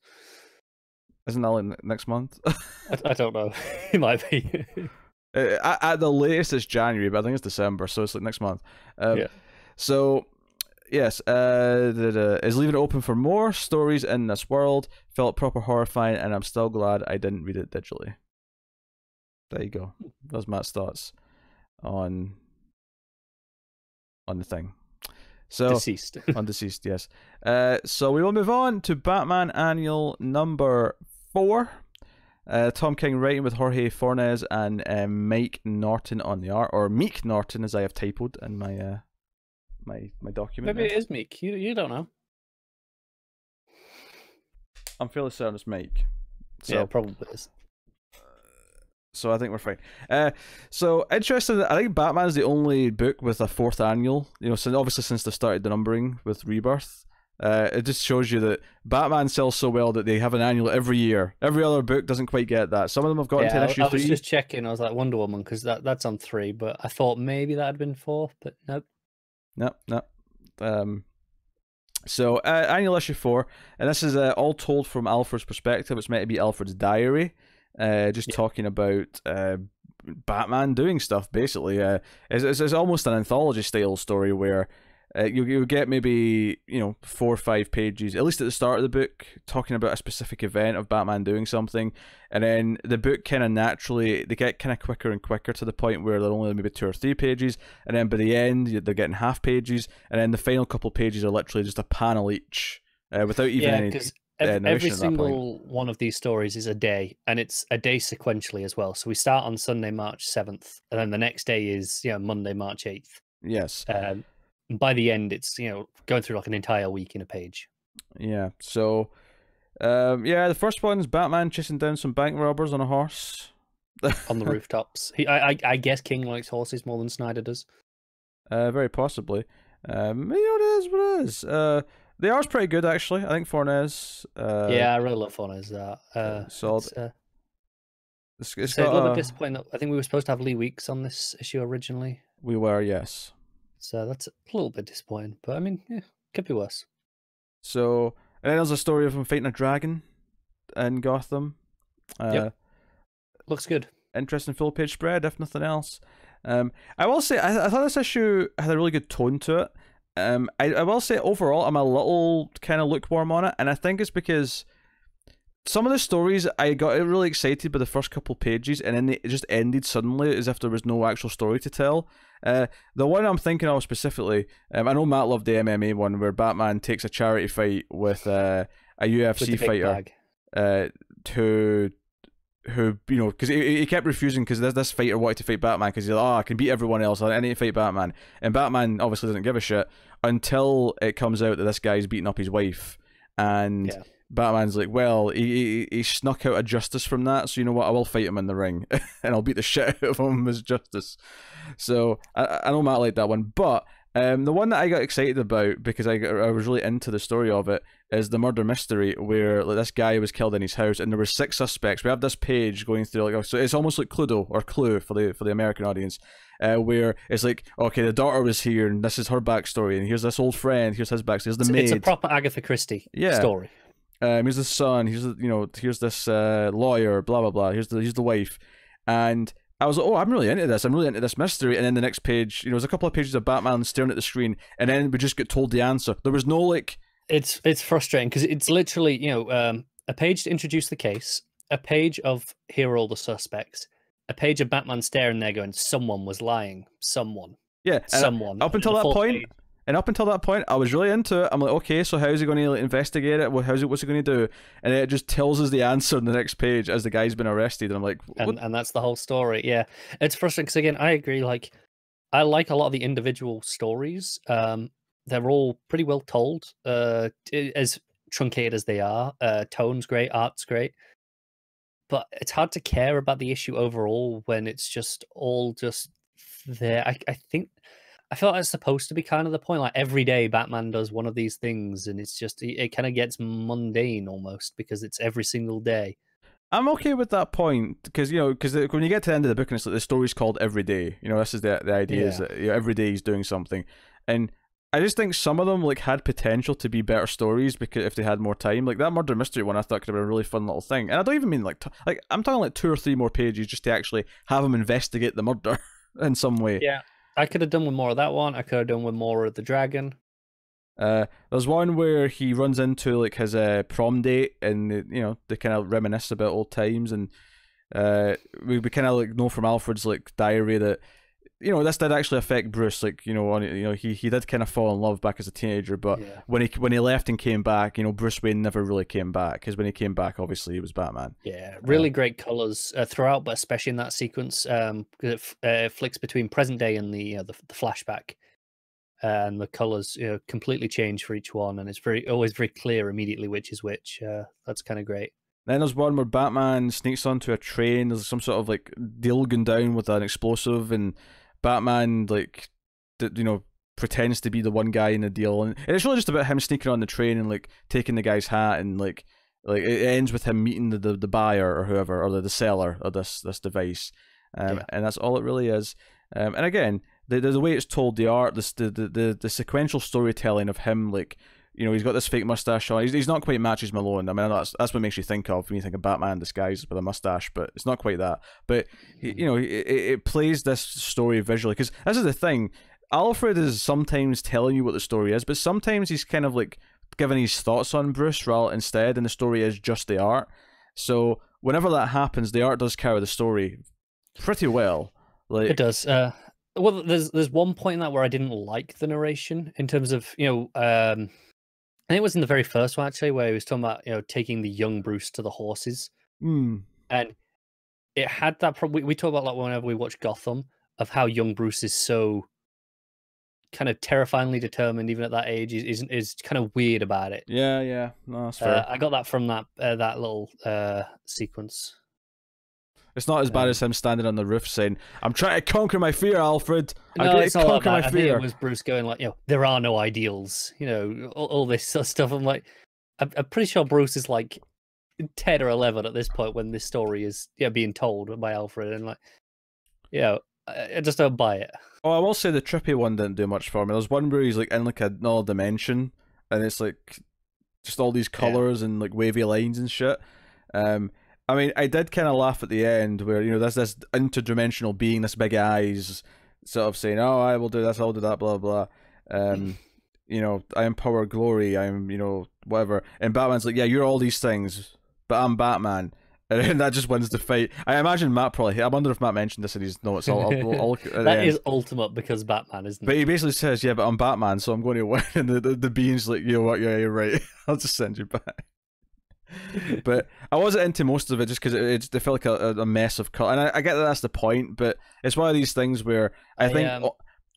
Isn't that like next month? I don't know. It might be. At the latest, it's January, but I think it's December, so it's like next month. Yeah. So, yes, is leaving it open for more stories in this world. Felt proper horrifying, and I'm still glad I didn't read it digitally. There you go. That's Matt's thoughts on the thing. So Deceased. On Deceased, yes. So we will move on to Batman Annual number 4. Tom King writing with Jorge Fornes and Mike Norton on the art, or Meek Norton as I have typoed in my my document. Maybe it is Meek. You don't know. I'm fairly certain it's Mike. So, yeah, probably is. So I think we're fine. So interesting. I think Batman's the only book with a 4th annual. Since they started the numbering with Rebirth. It just shows you that Batman sells so well that they have an annual every year. Every other book doesn't quite get that. Some of them have gotten to issue 3. I was just checking. I was like Wonder Woman because that's on 3, but I thought maybe that had been 4, but nope. Nope. So annual issue 4, and this is all told from Alfred's perspective. It's meant to be Alfred's diary. Talking about Batman doing stuff, basically. It's almost an anthology style story where you get maybe 4 or 5 pages, at least at the start of the book, talking about a specific event of Batman doing something, and then the book kind of naturally, they get kind of quicker and quicker to the point where they're only maybe 2 or 3 pages, and then by the end they're getting half pages, and then the final couple pages are literally just a panel each, without even any. Every single one of these stories is a day, and it's a day sequentially as well. So we start on Sunday, March 7th, and then the next day is Monday, March 8th. Yes. By the end, it's going through like an entire week in a page. Yeah. So Yeah, the first one's Batman chasing down some bank robbers on a horse. On the rooftops. I guess King likes horses more than Snyder does. Very possibly. It is what it is. The art's pretty good actually. I think Fornes. Yeah, I really love Fornes. Solid. It's A got little bit disappointing. That I think we were supposed to have Lee Weeks on this issue originally. We were, yes. So that's a little bit disappointing. But I mean, yeah, could be worse. So, and then there's a story of him fighting a dragon in Gotham. Yep. Looks good. Interesting full page spread, if nothing else. I will say, I thought this issue had a really good tone to it. I will say, overall, I'm a little kind of lukewarm on it, and I think it's because some of the stories I got really excited by the first couple pages, and then it just ended suddenly as if there was no actual story to tell. The one I'm thinking of specifically, I know Matt loved the MMA one where Batman takes a charity fight with a UFC fighter who you know, because he kept refusing because this fighter wanted to fight Batman because he's like, I can beat everyone else, I need to fight Batman, and Batman obviously doesn't give a shit until it comes out that this guy's beating up his wife, and Batman's like, well, he snuck out a justice from that, so you know what, I will fight him in the ring and I'll beat the shit out of him as justice. So I know Matt liked that one, but the one that I got excited about because I was really into the story of it is the murder mystery where like this guy was killed in his house and there were 6 suspects. We have this page going through like, so it's almost like Cluedo or Clue for the American audience, where it's like, okay, the daughter was here and this is her backstory, and here's this old friend, here's his backstory, here's the maid. It's a proper Agatha Christie story. Here's the son, here's this lawyer, blah blah blah. Here's the wife, and I was like, oh, I'm really into this mystery. And then the next page, there's a couple of pages of Batman staring at the screen, and then we just get told the answer. There was no like. It's frustrating because it's literally a page to introduce the case, a page of here are all the suspects, a page of Batman staring there going, someone was lying, someone. Yeah, someone. Up until that point. And up until that point, I was really into it. I'm like, okay, so how's he going to investigate it? What's he going to do? And it just tells us the answer on the next page as the guy's been arrested. And I'm like, and that's the whole story. Yeah, it's frustrating because again, I agree. Like, I like a lot of the individual stories. They're all pretty well told, as truncated as they are. Tone's great, art's great, but it's hard to care about the issue overall when it's just all just there. I feel like it's supposed to be kind of the point. Like every day, Batman does one of these things, and it's just it kind of gets mundane almost because it's every single day. I'm okay with that point because when you get to the end of the book and it's like the story's called Every Day. This is the idea is that every day he's doing something, and I just think some of them like had potential to be better stories because if they had more time, like that murder mystery one, I thought could have been a really fun little thing. And I don't even mean like I'm talking like 2 or 3 more pages just to actually have him investigate the murder in some way. Yeah. I could have done with more of that one. I could have done with more of the dragon. There's one where he runs into like his prom date, and they kind of reminisce about old times, and we kind of like know from Alfred's like diary that this did actually affect Bruce. Like he did kind of fall in love back as a teenager, but when he left and came back, Bruce Wayne never really came back because when he came back, obviously he was Batman. Yeah, really great colors throughout, but especially in that sequence, because it flicks between present day and the flashback, and the colors completely change for each one, and it's always very clear immediately which is which. That's kind of great. Then there's one where Batman sneaks onto a train. There's some sort of like deal going down with an explosive, and Batman like pretends to be the one guy in the deal, and it's really just about him sneaking on the train and like taking the guy's hat, and like it ends with him meeting the buyer or whoever, or the seller of this device, and that's all it really is. And again, the way it's told, the art, the sequential storytelling of him, like he's got this fake mustache on. He's not quite Matches Malone. I mean, that's what makes you think of when you think of Batman disguised with a mustache, but it's not quite that. But it plays this story visually, because this is the thing. Alfred is sometimes telling you what the story is, but sometimes he's kind of like giving his thoughts on Bruce instead, and the story is just the art. So whenever that happens, the art does carry the story pretty well. Like it does. Well, there's one point in that where I didn't like the narration in terms of I think it was in the very first one, actually, where he was talking about, taking the young Bruce to the horses. And it had that... We talk about, like, whenever we watch Gotham, of how young Bruce is so kind of terrifyingly determined, even at that age, is kind of weird about it. Yeah, no, that's fair. I got that from that little sequence. It's not as bad as him standing on the roof saying, "I'm trying to conquer my fear, Alfred. I'm No, going it's to not conquer that my bad. I fear." think it was Bruce going like, there are no ideals, all this sort of stuff. I'm like, I'm pretty sure Bruce is like 10 or 11 at this point when this story is being told by Alfred, and like, I just don't buy it. Oh, I will say the trippy one didn't do much for me. There's one where he's like in like another dimension, and it's like just all these colors and like wavy lines and shit. I mean, I did kind of laugh at the end where there's this interdimensional being, this big eyes, sort of saying, "Oh, I will do this, I'll do that, blah blah." I empower glory. I'm whatever. And Batman's like, "Yeah, you're all these things, but I'm Batman." And then that just wins the fight. I imagine Matt probably. I wonder if Matt mentioned this in his notes. I'll that is ultimate because Batman, isn't it? But he basically says, "Yeah, but I'm Batman, so I'm going to win." And the being's like, "You know what? Yeah, you're right. I'll just send you back." But I wasn't into most of it just because it felt like a mess of cut. And I get that that's the point, but it's one of these things where I think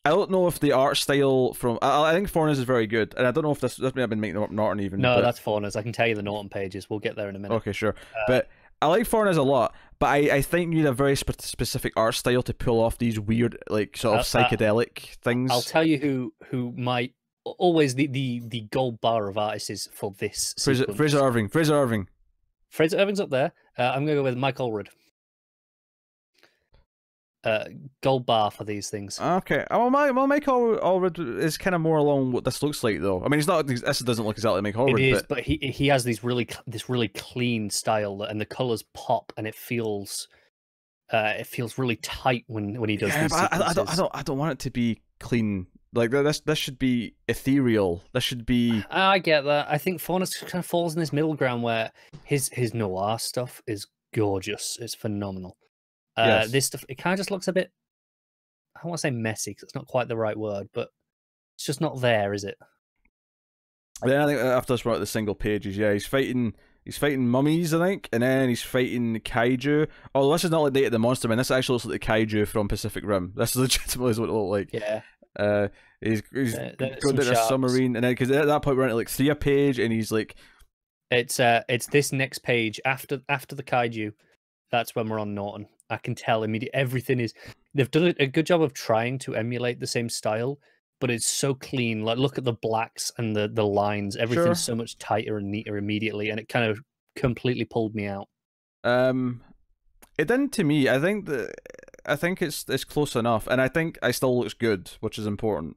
I don't know if the art style from I think Fornes is very good, and I don't know if this may have been making up Norton even. No, that's Fornes. I can tell you the Norton pages. We'll get there in a minute. Okay, sure, but. I like Fornes a lot, but I think you need a very specific art style to pull off these weird, like, sort of psychedelic things. I'll tell you who might always the gold bar of artists is for this. Fraser Irving. Fraser Irving's up there. I'm going to go with Mike Allred. Gold bar for these things. Okay. Well, Mike Allred is kind of more along what this looks like, though. I mean, it's not. This doesn't look exactly like Mike Allred. It is, but he has this really clean style, and the colors pop, and it feels really tight when he does. Yeah, these but I don't want it to be clean. Like this should be ethereal. This should be. I get that. I think Fornes kind of falls in this middle ground where his noir stuff is gorgeous. It's phenomenal. Yes. This stuff, it kind of just looks a bit, I don't want to say messy because it's not quite the right word, but it's just not there, is it? And then I think after this, we're at the single pages. Yeah, he's fighting mummies, I think, and then he's fighting kaiju. Oh, this is not like Night of the Monster Man. This actually looks like the kaiju from Pacific Rim. This is legitimately what it looked like. Yeah. He's going to a submarine, and then because at that point we're into like 3 a page, and he's like, it's this next page after the kaiju. That's when we're on Norton. I can tell immediately everything is. They've done a good job of trying to emulate the same style, but it's so clean. Like, look at the blacks and the lines. Everything's so much tighter and neater immediately, and it kind of completely pulled me out. It didn't to me. I think it's close enough, and I think it still looks good, which is important.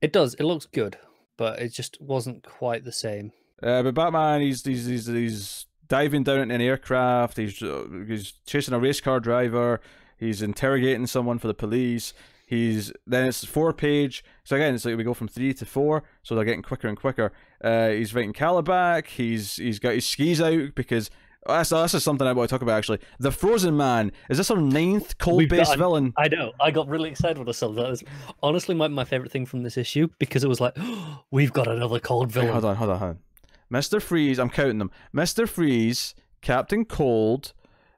It does. It looks good, but it just wasn't quite the same. But Batman, he's diving down into an aircraft. He's chasing a race car driver. He's interrogating someone for the police. Then it's 4-page. So again, it's like we go from 3 to 4. So they're getting quicker and quicker. He's fighting Calabac. He's got his skis out because this is something I want to talk about actually. The Frozen Man, is this our 9th cold-based villain? I know. I got really excited when I saw that. That was honestly my favorite thing from this issue because it was like, oh, we've got another cold villain. Hold on. Mr. Freeze, I'm counting them. Mr. Freeze, Captain Cold,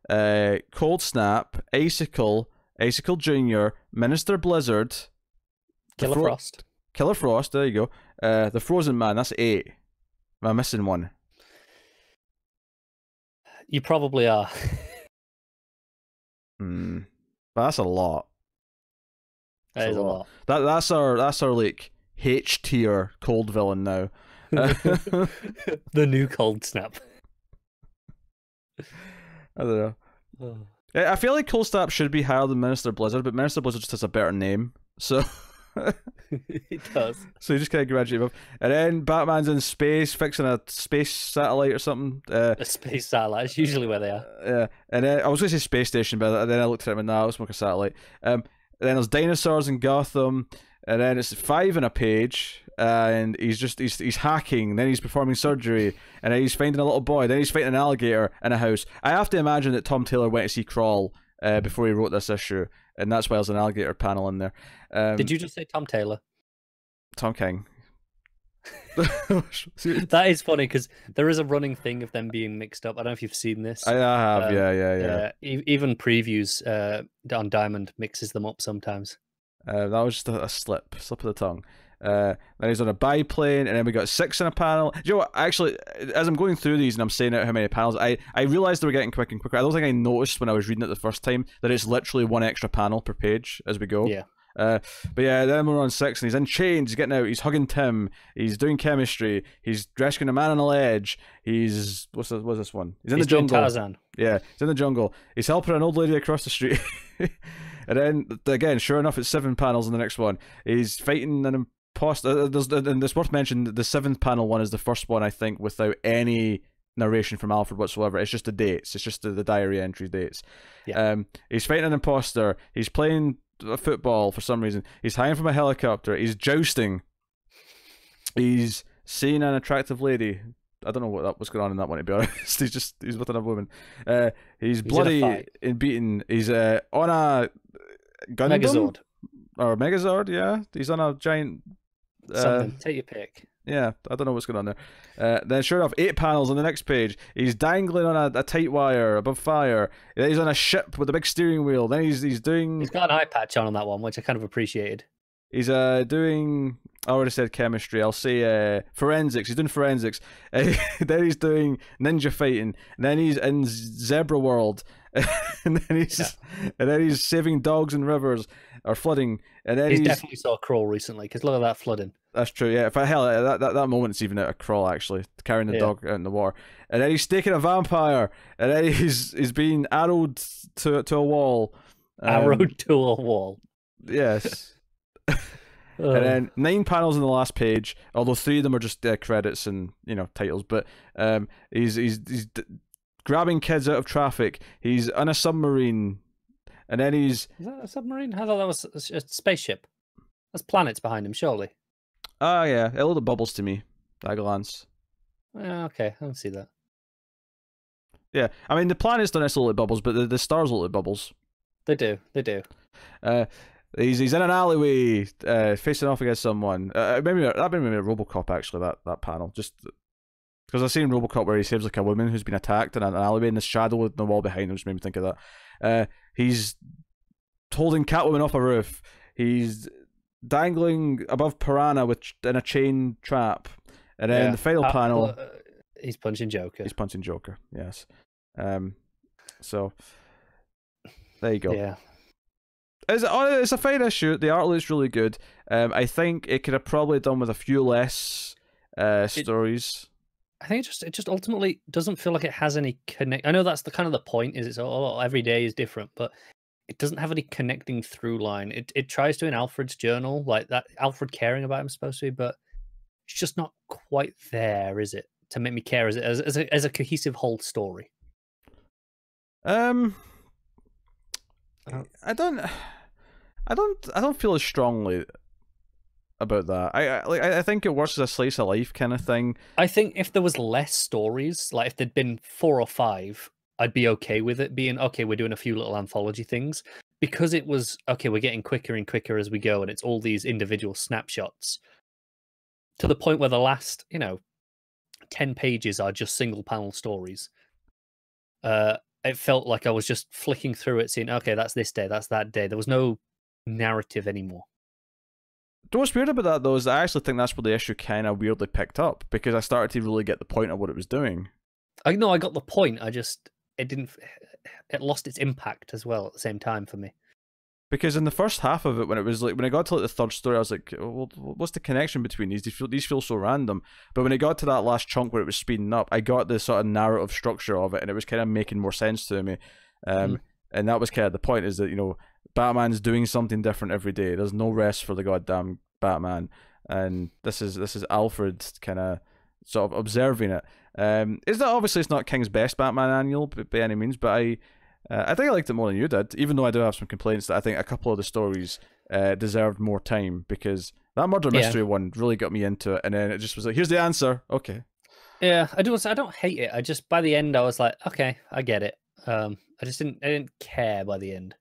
Cold Snap, Icicle Jr., Minister Blizzard, Killer Frost, there you go. The Frozen Man, that's 8. Am I missing one? You probably are. But that's a lot. That is a lot. That's our like H tier cold villain now. The new Cold Snap. I don't know. I feel like Cold Snap should be higher than Minister Blizzard, but Minister Blizzard just has a better name, so it does. So you just kind of graduate above. And then Batman's in space fixing a space satellite or something. A space satellite is usually where they are. Yeah, and then I was going to say space station, but then I looked at it and now it's more like a satellite. And then there's dinosaurs in Gotham, and then it's 5 in a page. And he's hacking, then he's performing surgery, and then he's finding a little boy, then he's fighting an alligator in a house. I have to imagine that Tom Taylor went to see Crawl before he wrote this issue, and that's why there's an alligator panel in there. Did you just say Tom Taylor? Tom King. That is funny because there is a running thing of them being mixed up. I don't know if you've seen this. I have, yeah. Even previews on Diamond mixes them up sometimes. That was just a slip of the tongue. Then he's on a biplane, and then we got 6 in a panel. Do you know what? Actually, as I'm going through these and I'm saying out how many panels, I realized they were getting quicker and quicker. I don't think I noticed when I was reading it the first time that it's literally 1 extra panel per page as we go. Yeah. But yeah, then we're on 6, and he's in chains. He's getting out. He's hugging Tim. He's doing chemistry. He's rescuing a man on a ledge. He's what's this one? He's in the jungle. Tarzan. Yeah, he's in the jungle. He's helping an old lady across the street. And then again, sure enough, it's 7 panels in the next one. He's fighting an imposter. And it's worth mentioning that the 7th panel one is the first one, I think, without any narration from Alfred whatsoever. It's just the dates. It's just the diary entry dates. Yeah. He's fighting an imposter. He's playing football for some reason. He's hiding from a helicopter. He's jousting. He's seeing an attractive lady. I don't know what's going on in that one, to be honest. He's with another woman. He's bloody and beaten. He's on a Gundam Megazord. Or Megazord, yeah. He's on a giant Something. Take your pick. Yeah, I don't know what's going on there. Then sure enough, 8 panels on the next page. He's dangling on a tight wire above fire. Then he's on a ship with a big steering wheel. Then he's doing... He's got an eye patch on that one, which I kind of appreciated. He's doing... I already said chemistry. I'll say forensics. He's doing forensics. Then he's doing ninja fighting. And then he's in Zebra World. And then he's saving dogs in rivers or flooding. And then he's definitely saw a crawl recently, because look at that flooding. That's true, yeah. That moment's even out of crawl, actually, carrying the dog out in the water. And then he's staking a vampire. And then he's being arrowed to a wall. Arrowed to a wall. Yes. And then 9 panels in the last page, although 3 of them are just credits and titles. But he's grabbing kids out of traffic. He's on a submarine, and then is that a submarine? I thought that was a spaceship. There's planets behind him, surely. Oh yeah, a little bubbles to me at a glance. Okay, I don't see that. Yeah, I mean the planets don't necessarily look like bubbles, but the stars look like bubbles. They do. He's in an alleyway, facing off against someone. Maybe that made me a RoboCop actually. That panel, just because I've seen RoboCop where he saves like a woman who's been attacked in an alleyway, and the shadow in the wall behind him just made me think of that. He's holding Catwoman off a roof. He's dangling above Piranha in a chain trap, and then the final panel. He's punching Joker. He's punching Joker. Yes. So there you go. Yeah. It's a fine issue. The art looks really good. I think it could have probably done with a few less stories. I think it just ultimately doesn't feel like it has any connect. I know that's the kind of the point. Is it's every day is different, but it doesn't have any connecting through line. It tries to in Alfred's journal, like that Alfred caring about him supposed to be, but it's just not quite there, is it? To make me care as a cohesive whole story. I don't feel as strongly about that. I think it works as a slice of life kind of thing. I think if there was less stories, like if there'd been 4 or 5, I'd be okay with it being okay. We're doing a few little anthology things, because it was okay. We're getting quicker and quicker as we go, and it's all these individual snapshots to the point where the last 10 pages are just single panel stories. It felt like I was just flicking through it, seeing, okay, that's this day, that's that day. There was no narrative anymore. What's weird about that, though, is I actually think that's where the issue kind of weirdly picked up, because I started to really get the point of what it was doing. I know I got the point. It lost its impact as well at the same time for me. Because in the first half of it, when I got to the third story, I was like, well, what's the connection between these? These feel so random. But when it got to that last chunk where it was speeding up, I got the sort of narrative structure of it, and it was kind of making more sense to me. And that was kind of the point, is that, Batman's doing something different every day. There's no rest for the goddamn Batman. And this is Alfred kind of sort of observing it. Obviously it's not King's best Batman annual by any means, but I think I liked it more than you did, even though I do have some complaints that I think a couple of the stories deserved more time, because that murder mystery one really got me into it, and then it just was like, here's the answer, okay. Yeah, I don't hate it. I just, by the end, I was like, okay, I get it. I didn't care by the end,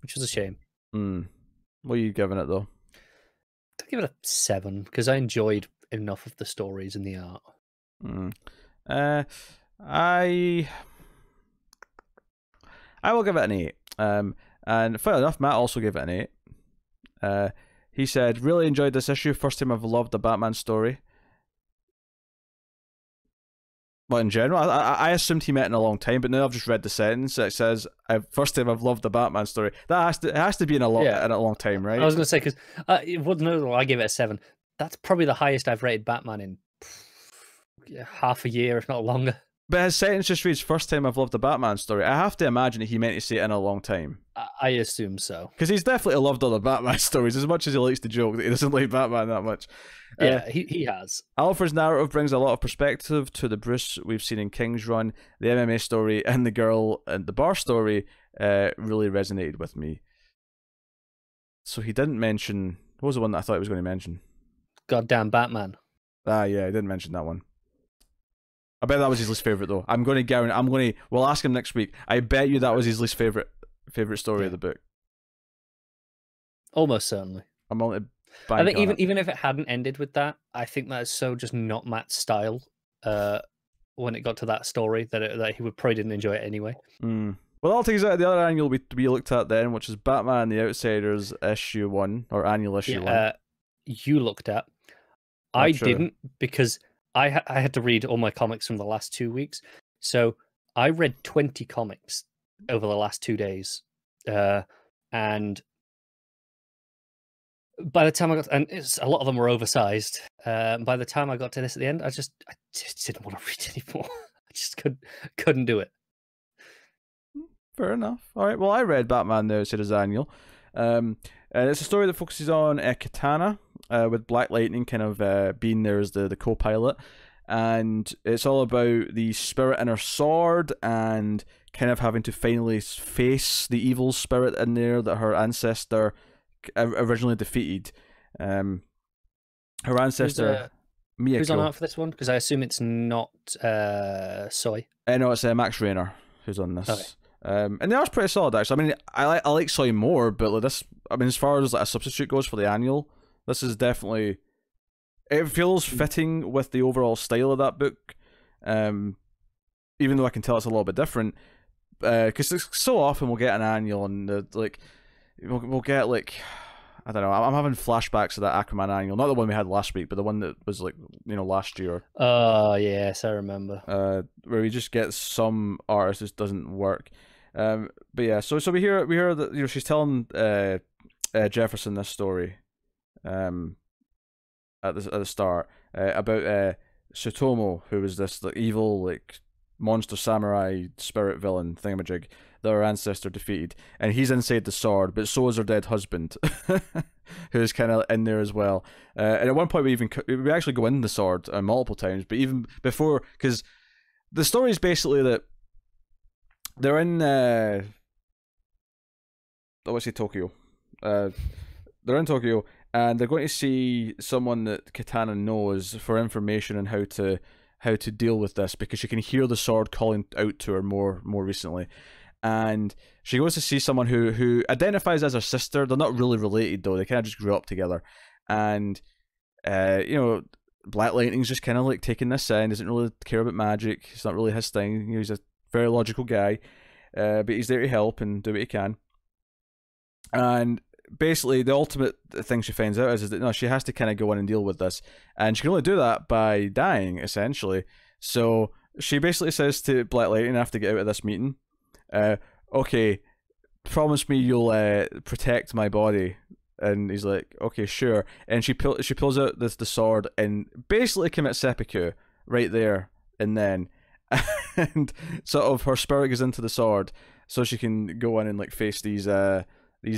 which was a shame. What are you giving it though? I'll give it a 7, because I enjoyed enough of the stories and the art. I will give it an 8. And fair enough, Matt also gave it an 8. He said, really enjoyed this issue. First time I've loved a Batman story. Well, in general, I assumed he meant in a long time, but now I've just read the sentence. It says, "First time I've loved a Batman story." It has to be in a long time, right? I was gonna say because I give it a 7. That's probably the highest I've rated Batman in half a year, if not longer. But his sentence just reads, "First time I've loved a Batman story." I have to imagine that he meant to say it in a long time. I assume so. Because he's definitely loved other Batman stories, as much as he likes to joke that he doesn't like Batman that much. Yeah, he has. Alfred's narrative brings a lot of perspective to the Bruce we've seen in King's Run. The MMA story and the girl and the bar story really resonated with me. So he didn't mention... What was the one that I thought he was going to mention? Goddamn Batman. Ah, yeah, he didn't mention that one. I bet that was his least favourite, though. We'll ask him next week. I bet you that was his least favourite story of the book. Almost certainly. I'm only... I think even if it hadn't ended with that, I think that is so just not Matt's style. When it got to that story, that he would probably didn't enjoy it anyway. Well, I'll take us out of the other annual we looked at then, which is Batman: The Outsiders issue 1 or annual issue 1. You looked at. I didn't because I had to read all my comics from the last 2 weeks, so I read 20 comics over the last 2 days, and. By the time I got, a lot of them were oversized. By the time I got to this at the end, I just didn't want to read anymore. I just couldn't do it. Fair enough. All right. Well, I read Batman: The Outsiders annual. And it's a story that focuses on Katana, with Black Lightning kind of being there as the co-pilot, and it's all about the spirit in her sword and kind of having to finally face the evil spirit in there that her ancestor originally defeated. Her ancestor Miyako. Who's on art for this one? Because I assume it's not Soy. No, it's Max Raynor who's on this. Okay. And the art's pretty solid, actually. I mean, I like Soy more, but like this, I mean, as far as like a substitute goes for the annual, this is definitely, it feels fitting with the overall style of that book. Even though I can tell it's a little bit different, because so often we'll get an annual and like. We'll get like, I don't know. I'm having flashbacks of that Aquaman annual, not the one we had last week, but the one that was like last year. Oh yes, I remember. Where we just get some artist that doesn't work. But yeah, so we hear that she's telling Jefferson this story, at the start, about Tsutomu, who was this like evil like monster samurai spirit villain thingamajig that her ancestor defeated, and he's inside the sword, but so is her dead husband, who's kind of in there as well. And at one point we actually go in the sword multiple times, but even before, because the story is basically that they're in Tokyo. They're in Tokyo, and they're going to see someone that Katana knows for information on how to deal with this, because she can hear the sword calling out to her more recently. And she goes to see someone who identifies as her sister. They're not really related, though. They kind of just grew up together. And, Black Lightning's just kind of like taking this in, doesn't really care about magic. It's not really his thing. He's a very logical guy. But he's there to help and do what he can. And basically, the ultimate thing she finds out is that no, she has to kind of go in and deal with this. And she can only do that by dying, essentially. So she basically says to Black Lightning after get out of this meeting, okay, promise me you'll protect my body. And he's like, okay, sure. And she pulls out the sword and basically commits seppuku right there and then. And sort of her spirit goes into the sword so she can go in and like face these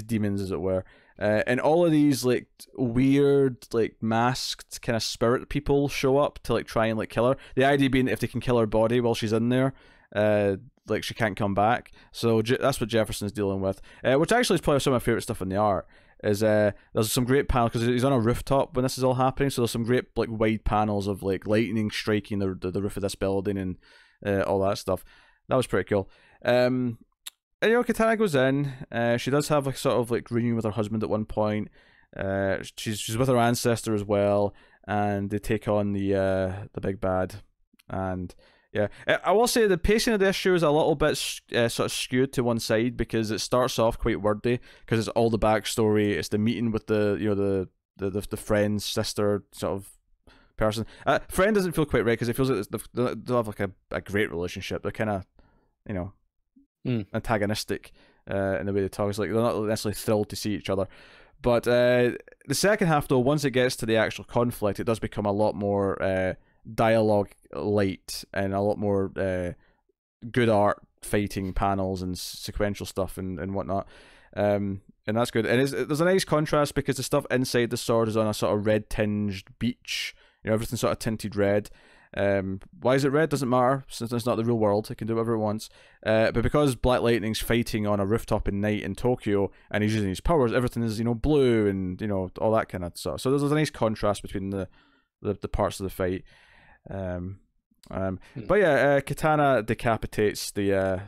demons, as it were. And all of these like weird like masked kind of spirit people show up to like try and like kill her. The idea being if they can kill her body while she's in there, like she can't come back. So that's what Jefferson's dealing with, which actually is probably some of my favorite stuff in the art. Is there's some great panels because he's on a rooftop when this is all happening, so there's some great like wide panels of like lightning striking the roof of this building and all that stuff. That was pretty cool. And Katana goes in. She does have a sort of like reunion with her husband at one point. She's with her ancestor as well, and they take on the big bad. And Yeah, I will say the pacing of the issue is a little bit sort of skewed to one side because it starts off quite wordy because it's all the backstory. It's the meeting with the friend's sister sort of person. Friend doesn't feel quite right because it feels like they have like a great relationship. They're kind of antagonistic in the way they talk. It's like they're not necessarily thrilled to see each other. But the second half, though, once it gets to the actual conflict, it does become a lot more dialogue light and a lot more good art fighting panels and sequential stuff and whatnot. And that's good. And there's a nice contrast because the stuff inside the sword is on a sort of red tinged beach. You know, everything's sort of tinted red. Why is it red? Doesn't matter, since it's not the real world. It can do whatever it wants. But because Black Lightning's fighting on a rooftop in night in Tokyo and he's using his powers, everything is, blue and, all that kind of stuff. So there's a nice contrast between the parts of the fight. But yeah, Katana decapitates the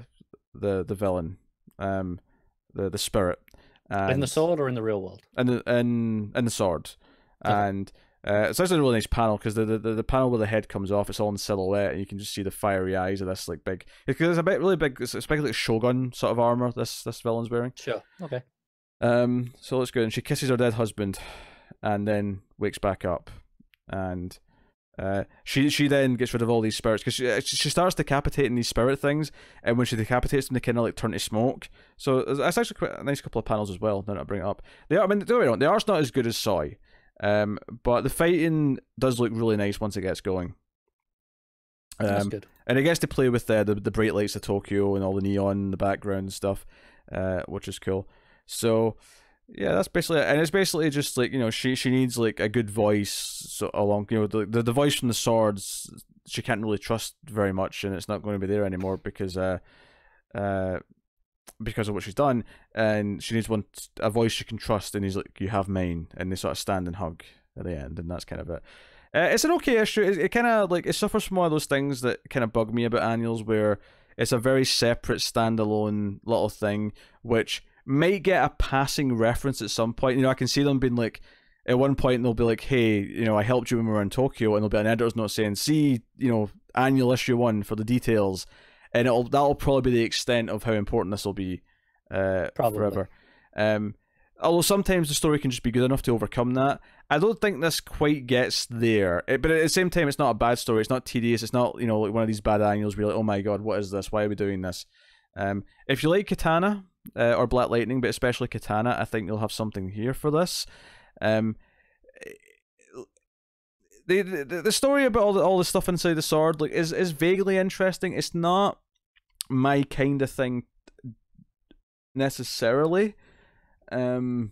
villain, the spirit. In the sword or in the real world? In the sword. Okay. And it's actually a really nice panel because the panel where the head comes off, it's all in silhouette, and you can just see the fiery eyes of this like big. Because it's a bit really big. It's basically like Shogun sort of armor this villain's wearing. Sure. Okay. So it's good, and she kisses her dead husband, and then wakes back up, and she then gets rid of all these spirits because she starts decapitating these spirit things, and when she decapitates them, they kind of like turn to smoke. So that's actually quite a nice couple of panels as well. Now that I bring it up, the art's not as good as Soy. But the fighting does look really nice once it gets going. That's good. And it gets to play with the bright lights of Tokyo and all the neon in the background and stuff, which is cool. So yeah, that's basically it. And it's basically just like, she needs like a good voice along, the voice from the swords she can't really trust very much, and it's not going to be there anymore because of what she's done, and she needs a voice she can trust, and he's like, you have mine, and they sort of stand and hug at the end, and that's kind of it. It's an okay issue. It kind of like, it suffers from one of those things that kind of bug me about annuals, where it's a very separate standalone little thing which might get a passing reference at some point. I can see them being like, at one point they'll be like, hey, I helped you when we were in Tokyo, and there'll be an editor's note saying, see, annual issue 1 for the details. And that'll probably be the extent of how important this will be forever. Although sometimes the story can just be good enough to overcome that. I don't think this quite gets there. But at the same time, it's not a bad story. It's not tedious. It's not, like one of these bad annuals where you're like, oh my god, what is this? Why are we doing this? If you like Katana or Black Lightning, but especially Katana, I think you'll have something here for this. The story about all the stuff inside the sword is vaguely interesting. It's not my kind of thing necessarily. There's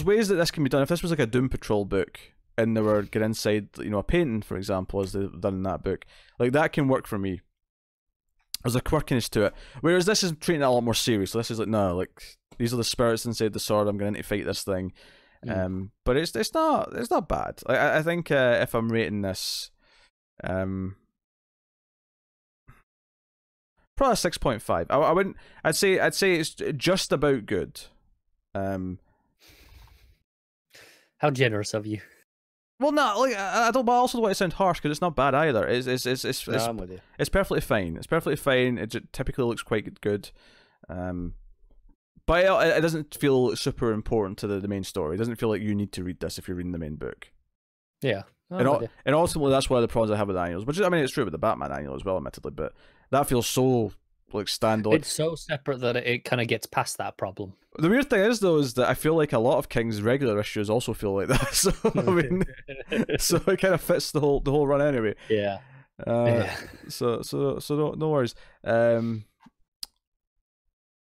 ways that this can be done. If this was like a Doom Patrol book and they were get inside, a painting, for example, as they've done in that book, like that can work for me. There's a quirkiness to it. Whereas this is treating it a lot more serious. So this is like, no, like these are the spirits inside the sword. I'm going to fight this thing. But it's not bad. I think if I'm rating this, probably 6.5. I wouldn't. I'd say it's just about good. How generous of you. Well, no, like I don't. But I also don't want to sound harsh because it's not bad either. It's I'm with you. It's perfectly fine. It's perfectly fine. It typically looks quite good. But it doesn't feel super important to the main story. It doesn't feel like you need to read this if you're reading the main book. Yeah. And ultimately, that's one of the problems I have with annuals. Which it's true with the Batman annual as well, admittedly. But that feels so like standalone. It's so separate that it kind of gets past that problem. The weird thing is, though, is that I feel like a lot of King's regular issues also feel like that. So so it kind of fits the whole run anyway. Yeah. So no worries.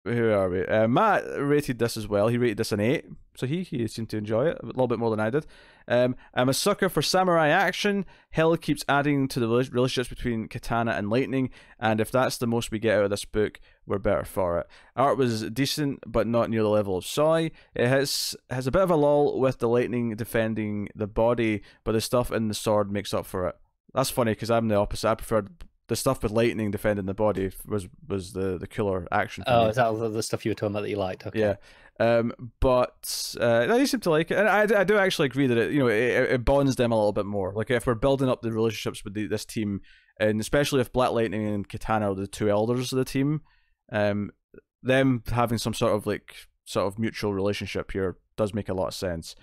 Where are we? Matt rated this as well. He rated this an 8, so he seemed to enjoy it a little bit more than I did. I'm a sucker for samurai action. Hell keeps adding to the relationships between Katana and Lightning, and if that's the most we get out of this book, we're better for it. Art was decent, but not near the level of Soy. It has a bit of a lull with the Lightning defending the body, but the stuff in the sword makes up for it. That's funny because I'm the opposite. I preferred the stuff with Lightning defending the body was the cooler action. Oh, is that the stuff you were talking about that you liked? Okay. Yeah. But they seem to like it, and I do actually agree that it bonds them a little bit more. Like if we're building up the relationships with this team, and especially if Black Lightning and Katana are the two elders of the team, them having some sort of mutual relationship here does make a lot of sense.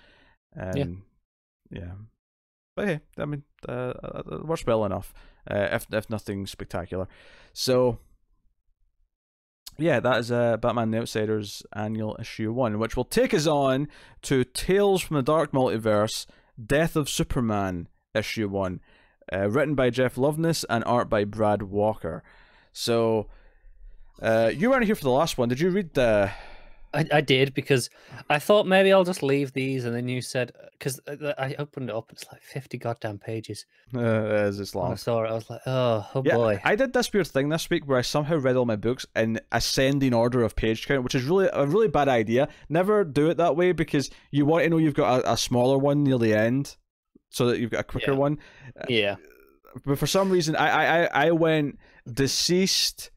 Yeah. But hey, I mean, it works well enough, if nothing spectacular. So, yeah, that is Batman the Outsiders Annual Issue 1, which will take us on to Tales from the Dark Multiverse, Death of Superman Issue 1, written by Jeff Loveness and art by Brad Walker. So, you weren't here for the last one. Did you read the... I did, because I thought maybe I'll just leave these, and then you said, because I opened it up, it's like 50 goddamn pages. It's long. When I saw it, I was like, oh boy. I did this weird thing this week where I somehow read all my books in ascending order of page count, which is really a really bad idea. Never do it that way, because you want to know you've got a smaller one near the end, so that you've got a quicker one. Yeah. But for some reason, I went Deceased,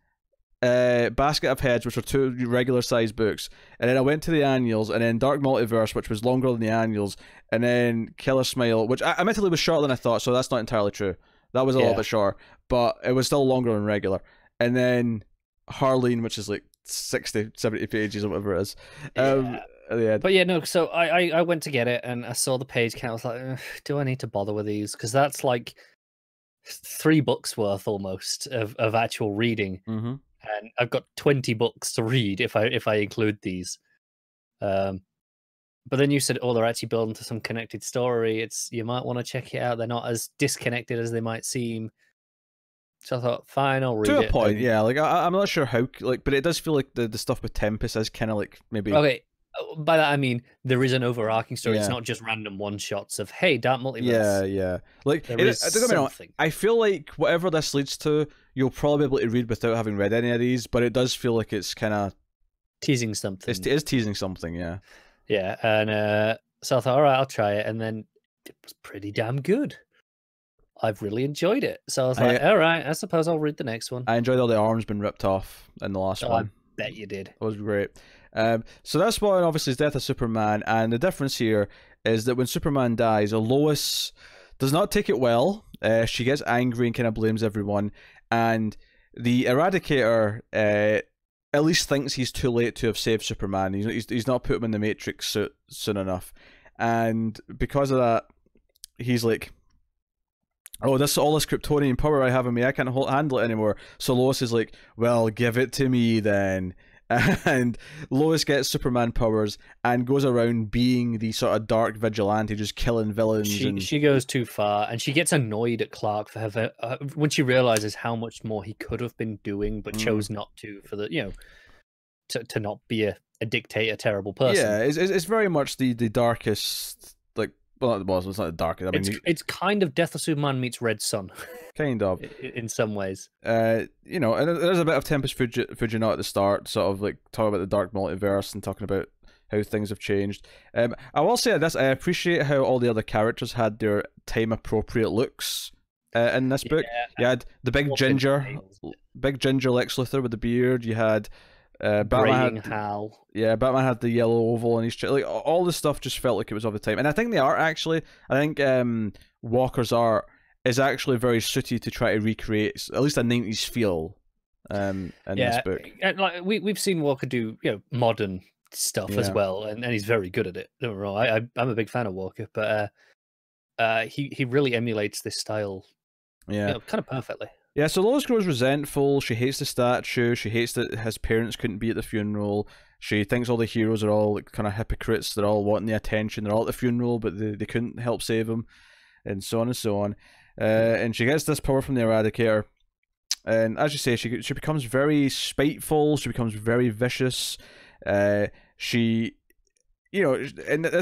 Basket of Heads, which are two regular sized books, and then I went to the annuals, and then Dark Multiverse, which was longer than the annuals, and then Killer Smile, which admittedly was shorter than I thought, so that's not entirely true. That was a little bit short, but it was still longer than regular. And then Harleen, which is like 60, 70 pages or whatever it is. But yeah, no, so I went to get it, and I saw the page count. I was like, do I need to bother with these? Because that's like 3 books worth almost of actual reading. Mm-hmm. And I've got 20 books to read if I include these. But then you said, they're actually building to some connected story. You might want to check it out. They're not as disconnected as they might seem. So I thought, fine, I'll read it. To a point, yeah. Like I'm not sure how, but it does feel like the stuff with Tempest is kind of like maybe. Okay, by that I mean there is an overarching story. It's not just random one shots of Dark Multiverse. Yeah. Like there is something. I feel like whatever this leads to, you'll probably be able to read without having read any of these. But it does feel like it's kind of teasing something. It is teasing something, yeah. Yeah, and so I thought, all right, I'll try it, and then it was pretty damn good. I've really enjoyed it. So I was like, all right, I suppose I'll read the next one. I enjoyed all the arms being ripped off in the last one. I bet you did. It was great. So this one obviously is Death of Superman, and the difference here is that when Superman dies, Lois does not take it well. She gets angry and kind of blames everyone, and the Eradicator at least thinks he's too late to have saved Superman. He's not put him in the Matrix soon enough, and because of that, he's like, oh, this Kryptonian power I have in me, I can't handle it anymore. So Lois is like, well, give it to me then. And Lois gets Superman powers and goes around being the sort of dark vigilante, just killing villains. She goes too far, and she gets annoyed at Clark for her when she realizes how much more he could have been doing, but chose not to for the to not be a dictator, terrible person. Yeah, it's very much the darkest. Well, it's not the darkest. I mean, it's kind of Death of Superman meets Red Sun. Kind of. In some ways. And there's a bit of Tempest Fujinot at the start, sort of like talking about the Dark Multiverse and talking about how things have changed. I will say this, I appreciate how all the other characters had their time-appropriate looks in this book. You had the big ginger Lex Luthor with the beard. You had Batman had Hal. Yeah, Batman had the yellow oval on his chest. Like all the stuff just felt like it was of the time. And I think the art actually, Walker's art is actually very suited to try to recreate at least a 90s feel in this book. Like we've seen Walker do modern stuff as well, and he's very good at it. Don't get me wrong, I'm a big fan of Walker, but he really emulates this style kind of perfectly. Yeah, so Lois grows resentful. She hates the statue. She hates that his parents couldn't be at the funeral. She thinks all the heroes are all like kind of hypocrites. They're all wanting the attention. They're all at the funeral, but they couldn't help save him, and so on and so on. And she gets this power from the Eradicator. And as you say, she becomes very spiteful. She becomes very vicious. And this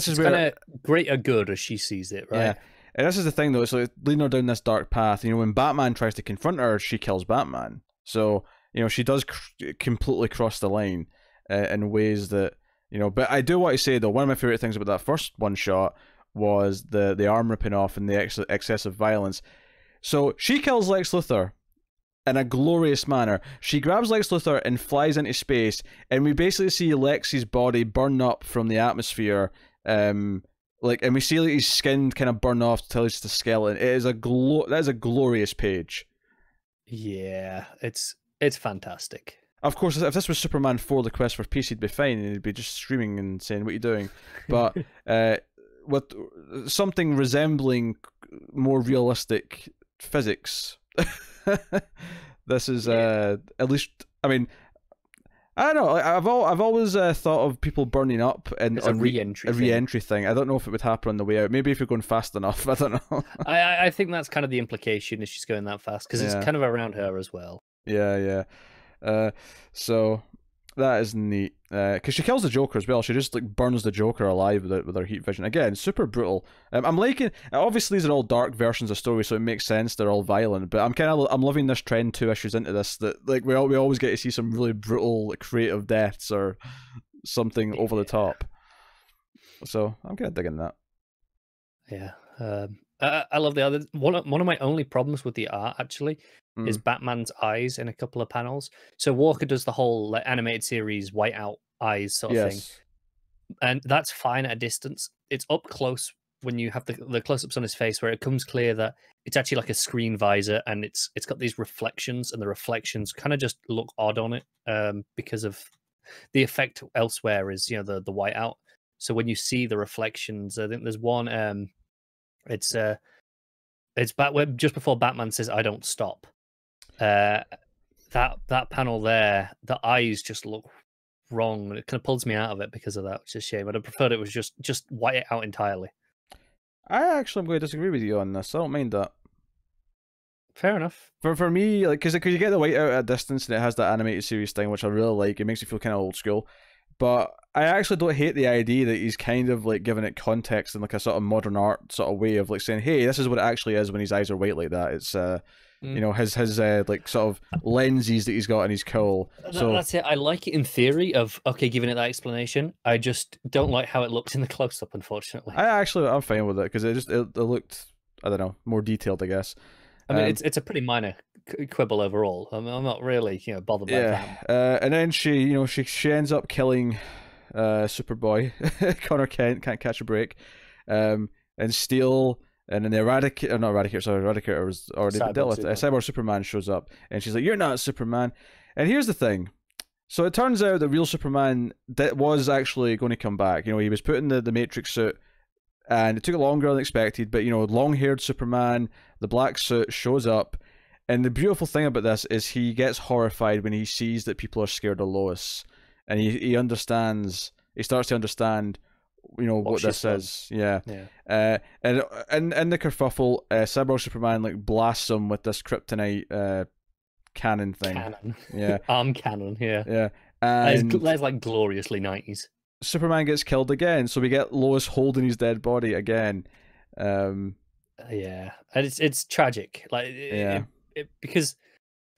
is where kind of greater good as she sees it, right? Yeah. And this is the thing, though. It's like leading her down this dark path. When Batman tries to confront her, she kills Batman. So, she does completely cross the line in ways that, But I do want to say, though, one of my favorite things about that first one shot was the arm ripping off and the excessive violence. So she kills Lex Luthor, in a glorious manner. She grabs Lex Luthor and flies into space, and we basically see Lex's body burn up from the atmosphere. And we see like his skin kind of burn off until it's just a skeleton. It is that is a glorious page. Yeah, it's fantastic. Of course, if this was Superman 4: The Quest for Peace, he'd be fine and he'd be just screaming and saying, "What are you doing?" But with something resembling more realistic physics, this is at least. I mean, I don't know. I've always thought of people burning up and It's a re-entry thing. I don't know if it would happen on the way out. Maybe if you're going fast enough. I don't know. I think that's kind of the implication, is she's going that fast, because it's kind of around her as well. Yeah. So that is neat. Because she kills the Joker as well. She just like burns the Joker alive with her heat vision. Again, super brutal. I'm liking. Obviously, these are all dark versions of stories, so it makes sense. They're all violent. But I'm loving this trend 2 issues into this, that like we always get to see some really brutal, like, creative deaths or something over the top. So I'm kind of digging that. Yeah. I love the other one. One of my only problems with the art actually is Batman's eyes in a couple of panels. So Walker does the whole like animated series whiteout eyes sort of thing, and that's fine at a distance. It's up close when you have the close-ups on his face where it becomes clear that it's actually like a screen visor, and it's got these reflections, and the reflections kind of just look odd on it because of the effect elsewhere is the whiteout. So when you see the reflections, I think there's one. It's just before Batman says, "I don't stop." That panel there, the eyes just look wrong, and it kind of pulls me out of it because of that, which is a shame. I'd have preferred it was just white it out entirely. I actually am going to disagree with you on this. I don't mind that. Fair enough. For me, like, because you get the white out at a distance, and it has that animated series thing, which I really like. It makes you feel kind of old school. But I actually don't hate the idea that he's kind of like giving it context in like a sort of modern art sort of way of like saying, "Hey, this is what it actually is when his eyes are white like that." It's his like sort of lenses that he's got in his cowl. So that's it. I like it in theory of giving it that explanation. I just don't like how it looks in the close up, unfortunately. I'm fine with it because it looked, I don't know, more detailed, I guess. I mean, it's a pretty minor quibble overall. I'm not really bothered by that. And then she ends up killing Superboy. Connor Kent can't catch a break. And Steel, and then the Eradicator was already been dealt with. Cyborg Superman shows up, and she's like, "You're not Superman." And here's the thing. So it turns out the real Superman that was actually going to come back. He was put in the Matrix suit, and it took longer than expected. But long-haired Superman, the black suit, shows up. And the beautiful thing about this is he gets horrified when he sees that people are scared of Lois, and he understands. He starts to understand, what this is. Yeah. And in the kerfuffle, Cyborg Superman like blasts him with this kryptonite cannon thing. Yeah. Arm cannon. Yeah. Yeah. And that's like gloriously 90s. Superman gets killed again, so we get Lois holding his dead body again. Yeah, and it's tragic. Because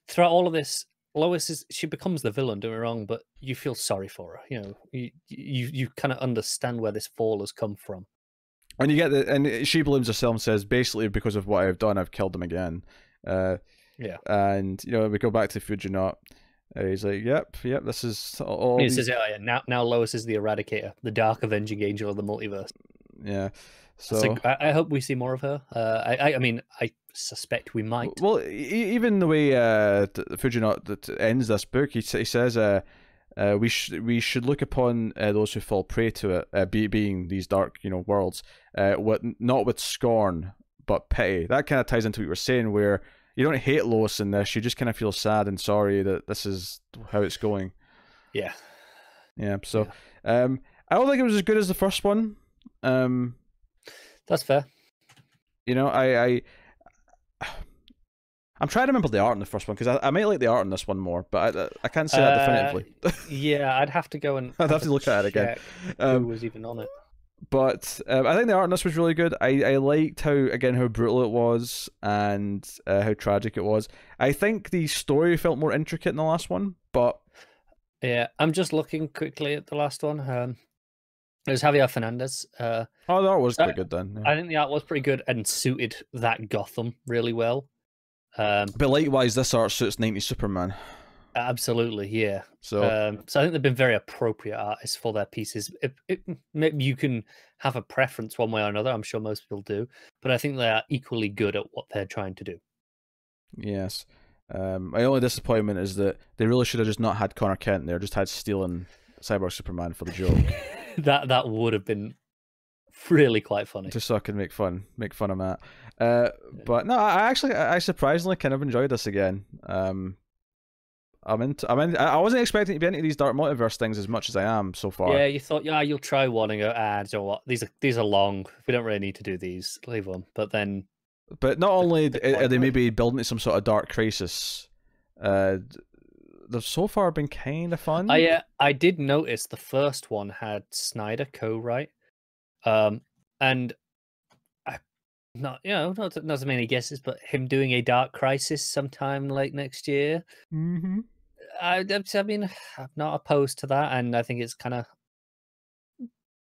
throughout all of this, Lois she becomes the villain. Don't get me wrong, but you feel sorry for her. You kind of understand where this fall has come from. And you get and she blames herself and says, basically, because of what I've done, I've killed him again. Yeah. And we go back to Fujinot. He's like, yep, this is all. He says, now Lois is the Eradicator, the dark avenging angel of the multiverse. Yeah. So I hope we see more of her. I mean, I suspect we might. Well, even the way Fujinot ends this book, he says, we should look upon those who fall prey to it, being these dark, worlds, not with scorn but pity. That kind of ties into what you were saying, where you don't hate Lois in this, you just kind of feel sad and sorry that this is how it's going. Yeah. Yeah. So, I don't think it was as good as the first one. That's fair. I'm trying to remember the art in the first one, because I might like the art in this one more, but I can't say that definitively. Yeah, I'd have to go and I'd have to look at it again. Who was even on it? But I think the art in this was really good. I liked how brutal it was, and how tragic it was. I think the story felt more intricate in the last one, but yeah, I'm just looking quickly at the last one. It was Javier Fernandez. The art was pretty good then. Yeah. I think the art was pretty good and suited that Gotham really well. But likewise, this art suits 90s Superman. Absolutely, yeah. So I think they've been very appropriate artists for their pieces. Maybe you can have a preference one way or another. I'm sure most people do, but I think they are equally good at what they're trying to do. yes. My only disappointment is that they really should have just not had Connor Kent there, just had Steel and Cyborg Superman for the joke. that would have been really quite funny. Just so I could make fun of Matt. But no, I surprisingly kind of enjoyed this again. I wasn't expecting to be into these Dark Multiverse things as much as I am so far. Yeah, you thought, yeah, you'll try one and go, do you know what? These are long. We don't really need to do these. Leave them. But not only are they maybe building to some sort of Dark Crisis, they've so far been kind of fun. I did notice the first one had Snyder co-write, and not as many guesses, but him doing a Dark Crisis sometime late next year. Mm-hmm. I mean, I'm not opposed to that, and I think it's kind of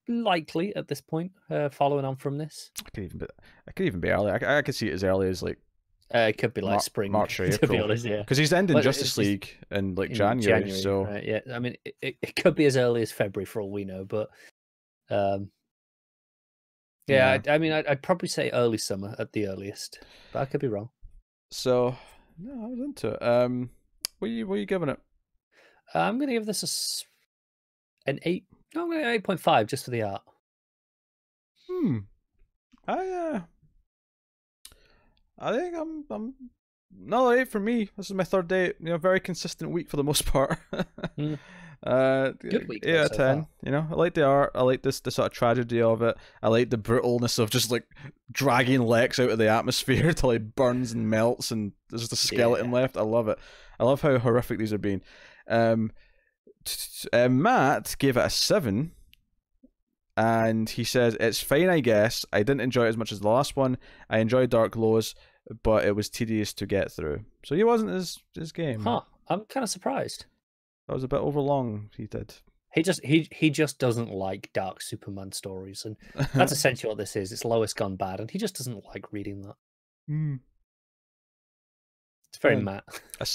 likely at this point, following on from this. It could even be early. I could see it as early as like. It could be like spring, March or April. To be honest, yeah. Because he's ending Justice League in like January, so right, yeah. I mean, it could be as early as February for all we know, but yeah. I mean, I'd probably say early summer at the earliest, but I could be wrong. So no, I was into it. What are you giving it? I'm going to give this an 8. No, I'm going to 8.5 just for the art. I think I'm another 8 for me. This is my third day. Very consistent week for the most part. Good week. 8 out of 10. Far. I like the art. I like the sort of tragedy of it. I like the brutalness of just like dragging Lex out of the atmosphere till he burns and melts and there's just a skeleton left. I love it. I love how horrific these are being. Matt gave it a 7. And he says, it's fine, I guess. I didn't enjoy it as much as the last one. I enjoyed Dark Glows, but it was tedious to get through. So he wasn't his game. Huh. I'm kind of surprised. That was a bit overlong, he did. He just doesn't like dark Superman stories. And that's essentially what this is. It's Lois gone bad, and he just doesn't like reading that. It's very Matt. A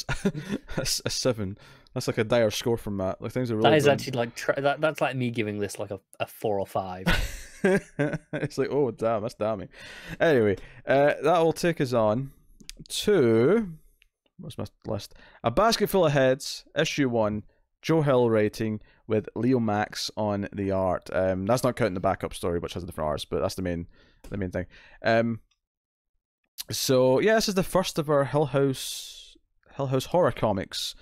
7. That's like a dire score from Matt. Like things are really. That is actually like that's like me giving this like a 4 or 5. It's like, oh damn, that's damning. Anyway, that will take us on to what's my list? A Basket Full of Heads, issue 1, Joe Hill writing with Leomacs on the art. That's not counting the backup story, which has different arts, but that's the main thing. So yeah, this is the first of our Hill House horror comics.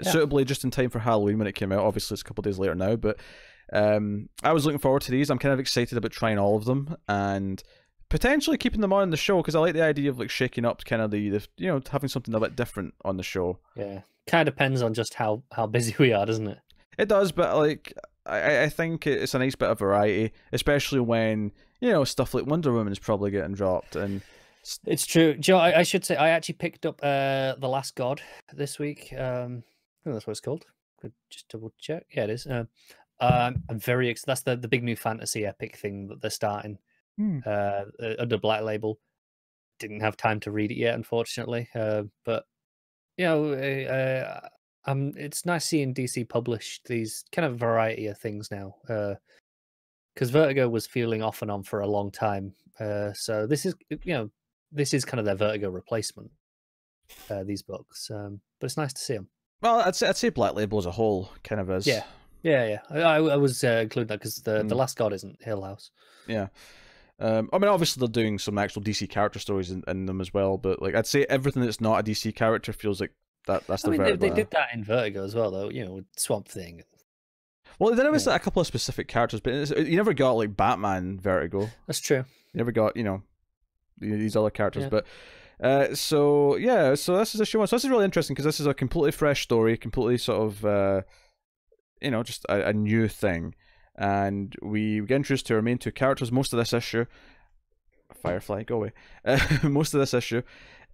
Suitably just in time for Halloween when it came out. Obviously it's a couple of days later now, but I was looking forward to these. I'm kind of excited about trying all of them and potentially keeping them on the show because I like the idea of like shaking up kind of the having something a bit different on the show. Yeah, kind of depends on just how busy we are, doesn't it? It does, but like I think it's a nice bit of variety, especially when stuff like Wonder Woman is probably getting dropped. And it's true, Joe. I should say I actually picked up The Last God this week. I think that's what it's called. Could just double check. Yeah, it is. I'm very excited. That's the big new fantasy epic thing that they're starting under Black Label. Didn't have time to read it yet, unfortunately. But it's nice seeing DC publish these kind of variety of things now. Because Vertigo was feeling off and on for a long time. So this is kind of their Vertigo replacement. These books, but it's nice to see them. Well, I'd say Black Label as a whole kind of is. Yeah. I was including that because the Last God isn't Hill House. Yeah. I mean, obviously they're doing some actual DC character stories in them as well, but like I'd say everything that's not a DC character feels like that's the Vertigo. They did that in Vertigo as well, though. With Swamp Thing. Well, then it was a couple of specific characters, but you never got like Batman Vertigo. That's true. You never got these other characters, but. So this is issue 1. So this is really interesting because this is a completely fresh story, completely sort of just a new thing, and we get introduced to our main 2 characters. Most of this issue, Firefly, go away. Most of this issue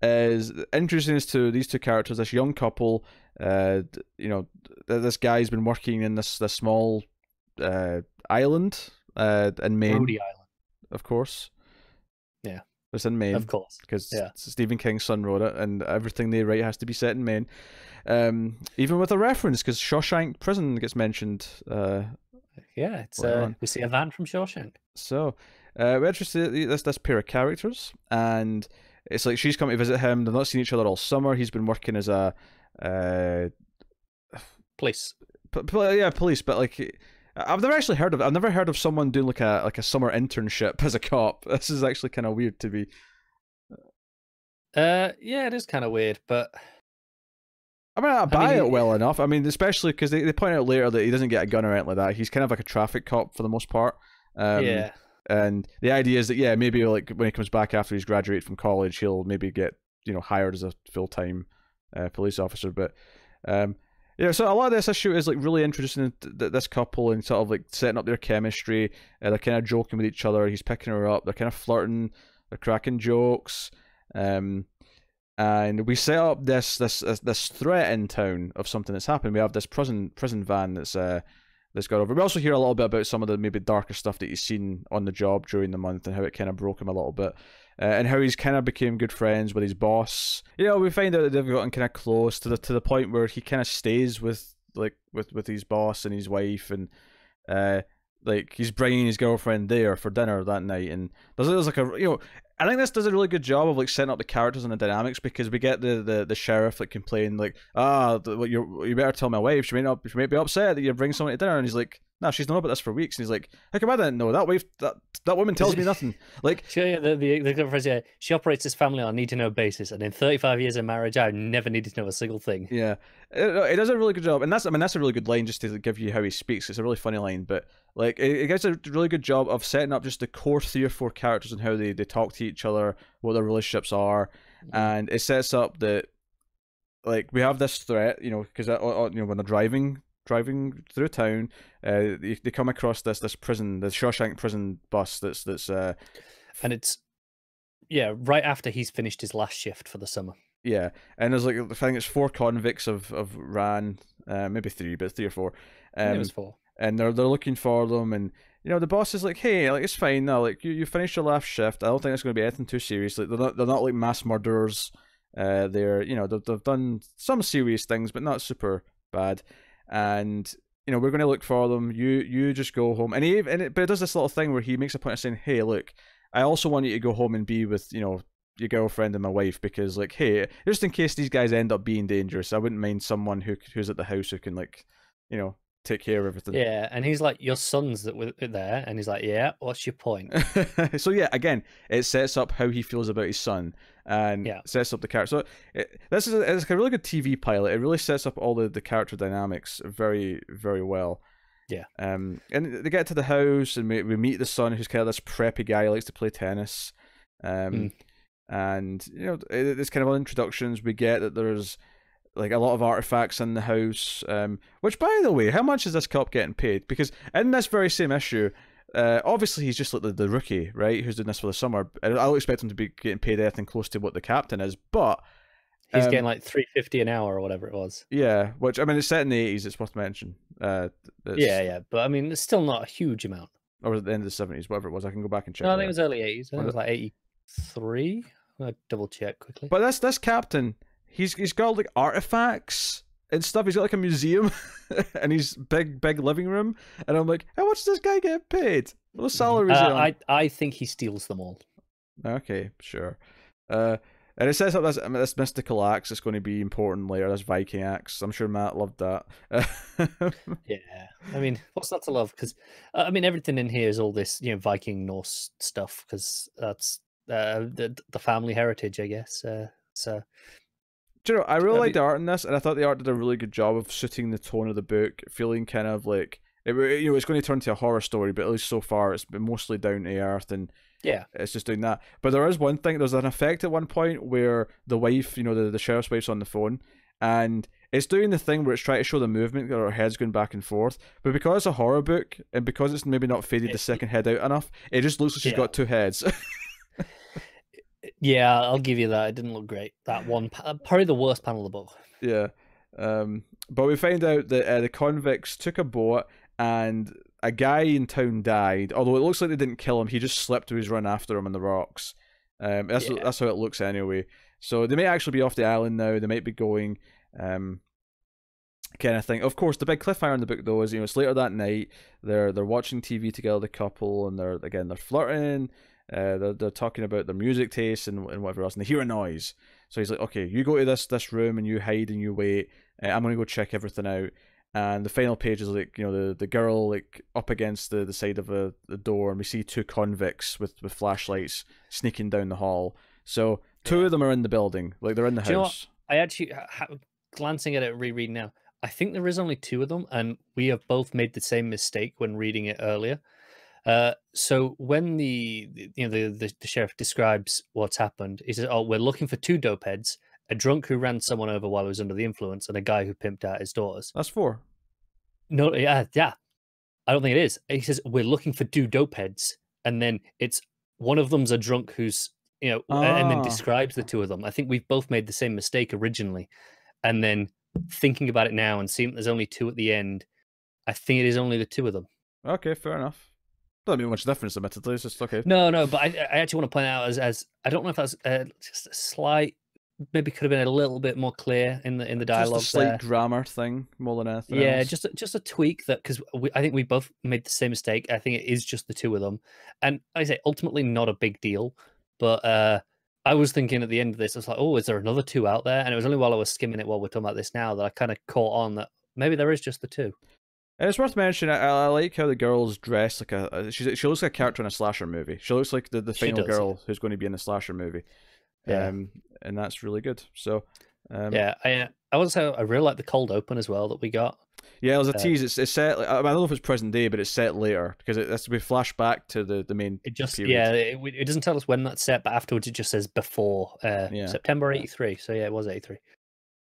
is introducing us to these 2 characters, this young couple. This guy's been working in this small island in Maine. Brody Island, of course. Yeah. It's in Maine. Of course. Because Yeah. Stephen King's son wrote it, and everything they write has to be set in Maine. Even with a reference, because Shawshank Prison gets mentioned. Yeah, it's we see a van from Shawshank. So, we're interested in this pair of characters, and it's like she's come to visit him. They've not seen each other all summer. He's been working as a Police. Police. But like, I've never heard of someone doing like a summer internship as a cop. This is actually kind of weird to be. Yeah, it is kind of weird, but I mean, I buy it well enough. I mean, especially because they point out later that he doesn't get a gun or anything like that. He's kind of like a traffic cop for the most part. Yeah. And the idea is that, yeah, maybe like when he comes back after he's graduated from college, he'll maybe get, hired as a full-time police officer. But, so a lot of this issue is like really introducing this couple and sort of like setting up their chemistry. They're kind of joking with each other. He's picking her up. They're kind of flirting. They're cracking jokes. And we set up this threat in town of something that's happened. We have this prison van that's got over. We also hear a little bit about some of the maybe darker stuff that he's seen on the job during the month and how it kind of broke him a little bit, and how he's kind of became good friends with his boss. We find out that they've gotten kind of close to the point where he kind of stays with his boss and his wife, and like he's bringing his girlfriend there for dinner that night. And there's like I think this does a really good job of like setting up the characters and the dynamics, because we get the sheriff like complain like, you better tell my wife, she may be upset that you bring someone to dinner, and he's like, no, she's known about this for weeks. And he's like, how come I didn't know? That woman tells me nothing. Like, sure, the phrase, yeah, she operates this family on a need to know basis, and in 35 years of marriage, I've never needed to know a single thing. Yeah, it does a really good job, and that's a really good line just to give you how he speaks. It's a really funny line, but like it gets a really good job of setting up just the core 3 or 4 characters and how they talk to each other, what their relationships are, and it sets up that like we have this threat, because when they're driving through town, they come across this prison, the Shawshank prison bus that's and it's right after he's finished his last shift for the summer. Yeah, and there's like I think it's 4 convicts of Ran, maybe 3, but 3 or 4. It was 4. And they're looking for them, and the boss is like, hey, like it's fine now, like you finished your last shift. I don't think it's going to be anything too serious. Like they're not like mass murderers. They've done some serious things, but not super bad. And we're going to look for them. You just go home. But it does this little thing where he makes a point of saying, hey, look, I also want you to go home and be with your girlfriend and my wife, because like, hey, just in case these guys end up being dangerous, I wouldn't mind someone who's at the house who can like take care of everything. Yeah, and he's like, your son's there, and he's like, yeah, what's your point? So yeah, again, it sets up how he feels about his son, and sets up the character. So it's a really good TV pilot. It really sets up all the character dynamics very, very well. Yeah. And they get to the house, and we meet the son, who's kind of this preppy guy who likes to play tennis. And it's kind of introductions. We get that there's like a lot of artifacts in the house, which, by the way, how much is this cop getting paid? Because in this very same issue, obviously he's just like the rookie, right, who's doing this for the summer. I don't expect him to be getting paid anything close to what the captain is, but he's getting like $3.50 an hour or whatever it was. Yeah, which I mean, it's set in the 80s. It's worth mentioning. But I mean, it's still not a huge amount. Or was it the end of the 70s, whatever it was. I can go back and check. No, I think it was early 80s. I think it was like 83. I'll double check quickly. But this captain, he's got like artifacts and stuff. He's got like a museum and he's big living room. And I'm like, how much does this guy get paid? What salary is he on? I think he steals them all. Okay, sure. And it sets up this mystical axe that's going to be important later, this Viking axe. I'm sure Matt loved that. Yeah. I mean, what's not to love? Because, I mean, everything in here is all this, Viking Norse stuff, because that's the family heritage, I guess. So, do you know, I really liked the art in this, and I thought the art did a really good job of suiting the tone of the book, feeling kind of like, it's going to turn into a horror story, but at least so far it's been mostly down to earth, and yeah, it's just doing that. But there is one thing, there's an effect at one point where the wife, the sheriff's wife's on the phone, and it's doing the thing where it's trying to show the movement, that her head's going back and forth, but because it's a horror book, and because it's maybe not faded the second head out enough, it just looks like she's got 2 heads. Yeah, I'll give you that. It didn't look great. That one, probably the worst panel of the book. Yeah. But we find out that the convicts took a boat, and a guy in town died, although it looks like they didn't kill him. He just slipped to his run after him on the rocks. That's how it looks anyway. So they may actually be off the island now. They might be going, kind of thing. Of course, the big cliffhanger in the book though is it's later that night. They're watching TV together, the couple, and they're flirting. They're talking about their music tastes and whatever else, and they hear a noise. So he's like, okay, you go to this room and you hide and you wait. I'm gonna go check everything out. And the final page is like, the girl like up against the side of the door, and we see two convicts with flashlights sneaking down the hall. So two of them are in the building, like they're in the house. I actually, glancing at it, rereading now, I think there is only two of them, and we have both made the same mistake when reading it earlier. So when the sheriff describes what's happened, he says, "Oh, we're looking for two dope heads, a drunk who ran someone over while he was under the influence, and a guy who pimped out his daughters." That's four. No, yeah. I don't think it is. He says we're looking for two dope heads, and then it's one of them's a drunk who's and then describes the two of them. I think we've both made the same mistake originally, and then thinking about it now and seeing there's only two at the end, I think it is only the two of them. Okay, fair enough. Doesn't make much difference, admittedly. It's just okay. No, but I actually want to point out as I don't know if that's just a slight, maybe could have been a little bit more clear in the dialogue. Just a slight grammar thing more than anything. Yeah, else. just a tweak that, because I think we both made the same mistake. I think it is just the two of them, and like I say, ultimately not a big deal. But I was thinking at the end of this, I was like, oh, is there another two out there? And it was only while I was skimming it while we're talking about this now that I kind of caught on that maybe there is just the two. It's worth mentioning. I like how the girl's dressed like she looks like a character in a slasher movie. She looks like the final girl who's going to be in the slasher movie. Yeah. And that's really good. So yeah, I really like the cold open as well that we got. Yeah, there's a tease. It's set. I don't know if it's present day, but it's set later because it has to be flashed back to the main. It just period. it doesn't tell us when that's set, but afterwards it just says before September '83. So yeah, it was '83.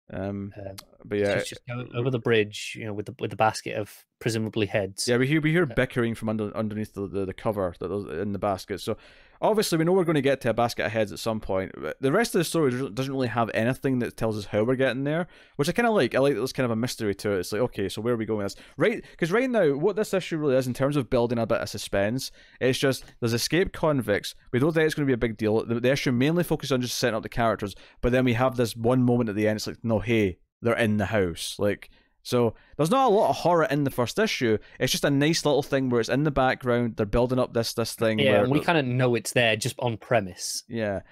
But yeah, just going over the bridge, with the basket of presumably heads. Yeah, we hear bickering from underneath the cover that was in the basket. So obviously we know we're going to get to a basket of heads at some point. The rest of the story doesn't really have anything that tells us how we're getting there, which I kind of like. I like that there's kind of a mystery to it. It's like, okay, so where are we going with this? Right, because right now what this issue really is in terms of building a bit of suspense, it's just there's escaped convicts. We don't think it's going to be a big deal. The issue mainly focuses on just setting up the characters, but then we have this one moment at the end. It's like, no, hey, they're in the house, like. So there's not a lot of horror in the first issue. It's just a nice little thing where it's in the background. They're building up this thing. Yeah, and we kind of know it's there just on premise. Yeah,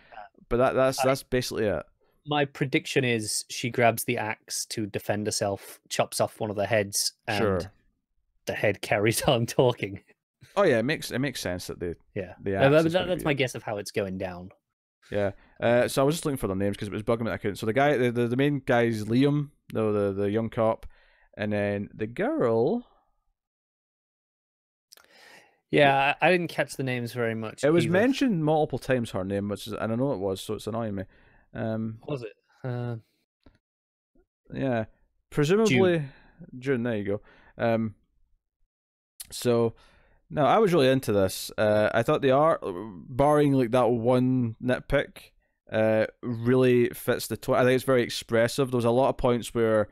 but that's basically it. My prediction is she grabs the axe to defend herself, chops off one of the heads, and the head carries on talking. Oh yeah, it makes sense that that's my guess of how it's going down. Yeah. So I was just looking for their names because it was bugging me that I couldn't. So the guy, the main guy is Liam, the young cop. And then the girl. Yeah, I didn't catch the names very much. It was mentioned multiple times, her name, and I know it was, so it's annoying me. Was it? Yeah, presumably June. There you go. So, no, I was really into this. I thought the art, barring like that one nitpick, really fits the tone. I think it's very expressive. There was a lot of points where.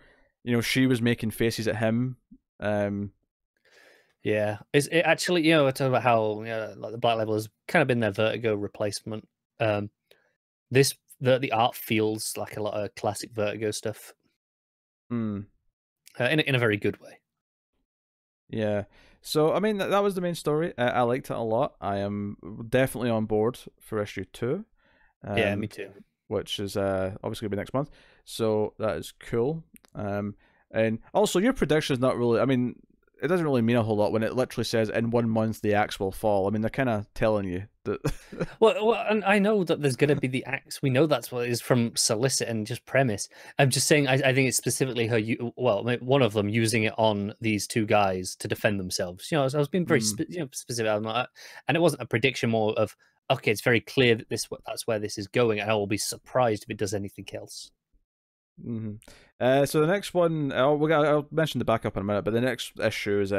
She was making faces at him. Yeah, it actually, we're talking about how like the Black Label has kind of been their Vertigo replacement. The art feels like a lot of classic Vertigo stuff. In a very good way. Yeah. So I mean that was the main story. I liked it a lot. I am definitely on board for issue 2. Yeah, me too. Which is obviously gonna be next month. So that is cool. And also your prediction is not really, I mean, it doesn't really mean a whole lot when it literally says in 1 month the axe will fall. I mean, they're kind of telling you that. well, and I know that there's going to be the axe. We know that's what it is from solicit and just premise. I'm just saying, I think it's specifically her. One of them using it on these two guys to defend themselves. I was being very specific, and it wasn't a prediction, more of okay, it's very clear that that's where this is going, and I will be surprised if it does anything else. So the next one, I'll mention the backup in a minute, but the next issue is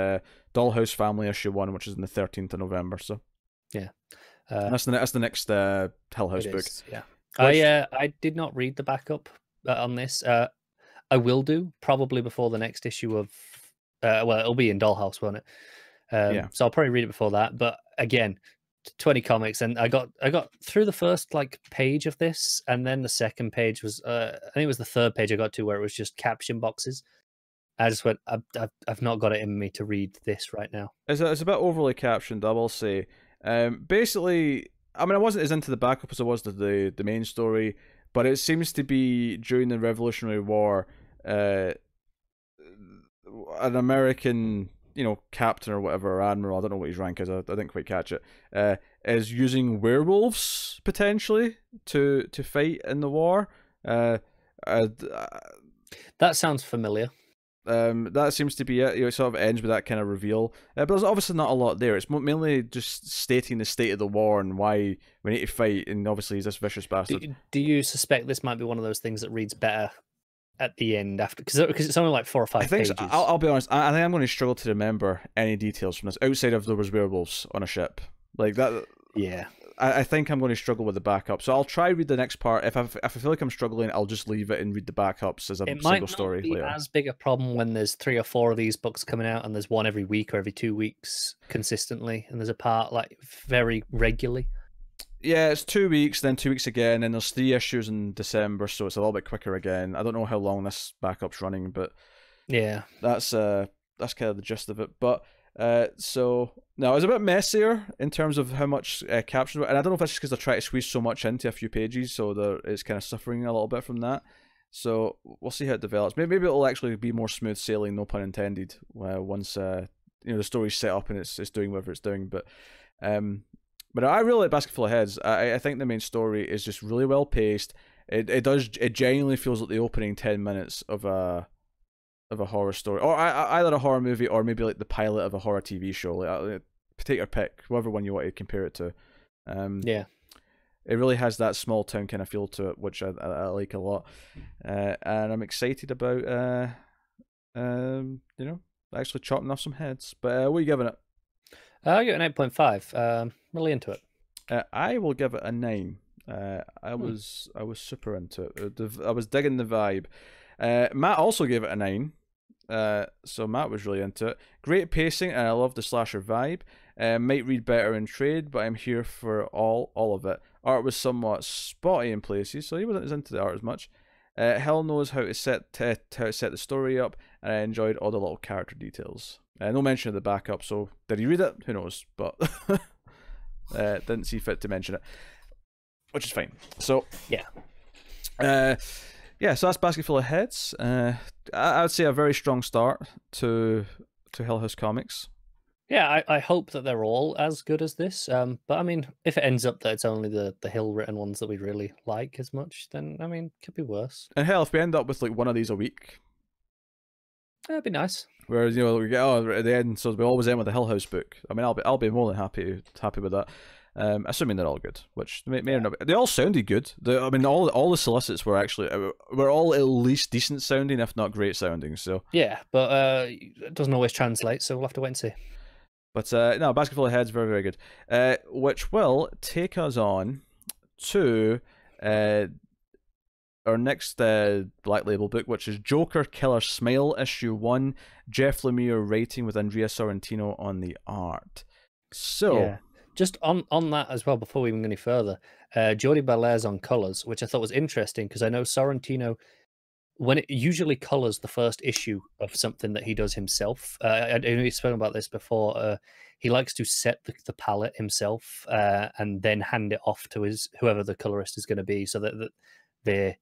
Dollhouse Family issue 1, which is on the 13th of November. So yeah, that's the next Hill House book. Yeah, I did not read the backup on this. I will do probably before the next issue of. Well, it'll be in Dollhouse, won't it? Yeah. So I'll probably read it before that. But again, 20 comics, and I got through the first like page of this, and then the second page was I think it was the third page I got to where it was just caption boxes. I just went, I've not got it in me to read this right now. It's a bit overly captioned, I will say. Basically, I mean, I wasn't as into the backup as I was the main story, but it seems to be during the Revolutionary War, an American, captain or whatever, or admiral, I don't know what his rank is, I didn't quite catch it, is using werewolves, potentially, to fight in the war. That sounds familiar. That seems to be it. It sort of ends with that kind of reveal. But there's obviously not a lot there. It's mainly just stating the state of the war and why we need to fight, and obviously he's this vicious bastard. Do you suspect this might be one of those things that reads better at the end after, because it's only like 4 or 5 pages? I'll be honest, I think I'm going to struggle to remember any details from this outside of there was werewolves on a ship like that. Yeah, I think I'm going to struggle with the backup, so I'll try read the next part. If I feel like I'm struggling, I'll just leave it and read the backups as a single story. It might not be as big a problem when there's 3 or 4 of these books coming out, and there's one every week or every 2 weeks consistently, and there's a part like very regularly. Yeah, it's 2 weeks, then 2 weeks again, and there's 3 issues in December, so it's a little bit quicker again. I don't know how long this backup's running, but yeah, that's kind of the gist of it. But so no, it was a bit messier in terms of how much captions, and I don't know if that's just because they're trying to squeeze so much into a few pages, so it's kind of suffering a little bit from that. So we'll see how it develops. Maybe it'll actually be more smooth sailing, no pun intended, once the story's set up and it's doing whatever it's doing. But I really like Basketful of Heads. I think the main story is just really well paced. It genuinely feels like the opening 10 minutes of a horror story, or either a horror movie or maybe like the pilot of a horror TV show. Like, take your pick, whatever one you want to compare it to. Yeah, it really has that small town kind of feel to it, which I like a lot, and I'm excited about actually chopping off some heads. But what are you giving it? I give it an 8.5. Really into it. I will give it a 9. I was super into it. I was digging the vibe. Matt also gave it a 9. So Matt was really into it. Great pacing, and I love the slasher vibe. Might read better in trade, but I'm here for all of it. Art was somewhat spotty in places, so he wasn't as into the art as much. Hell knows how to set the story up, and I enjoyed all the little character details. No mention of the backup, so did he read it? Who knows, but didn't see fit to mention it, which is fine. So yeah. So that's Basketful of Heads. I would say a very strong start to Hill House Comics. Yeah, I hope that they're all as good as this. But I mean, if it ends up that it's only the Hill written ones that we really like as much, then I mean, it could be worse. And hell, if we end up with like one of these a week, that'd be nice. Whereas we get at the end, so we always end with a Hill House book. I mean, I'll be more than happy with that. Assuming they're all good, which may or not be. They all sounded good. I mean, all the solicits were actually were all at least decent sounding, if not great sounding. So yeah, but it doesn't always translate, so we'll have to wait and see. But no, Basketful of Heads, very, very good. Which will take us on to our next Black Label book, which is Joker Killer Smile, issue 1. Jeff Lemire writing with Andrea Sorrentino on the art. So yeah. Just on that as well, before we even go any further, Jordi Belair's on colours, which I thought was interesting because I know Sorrentino, when it usually colours the first issue of something that he does himself. I know he's spoken about this before. He likes to set the palette himself and then hand it off to whoever the colorist is going to be, so that they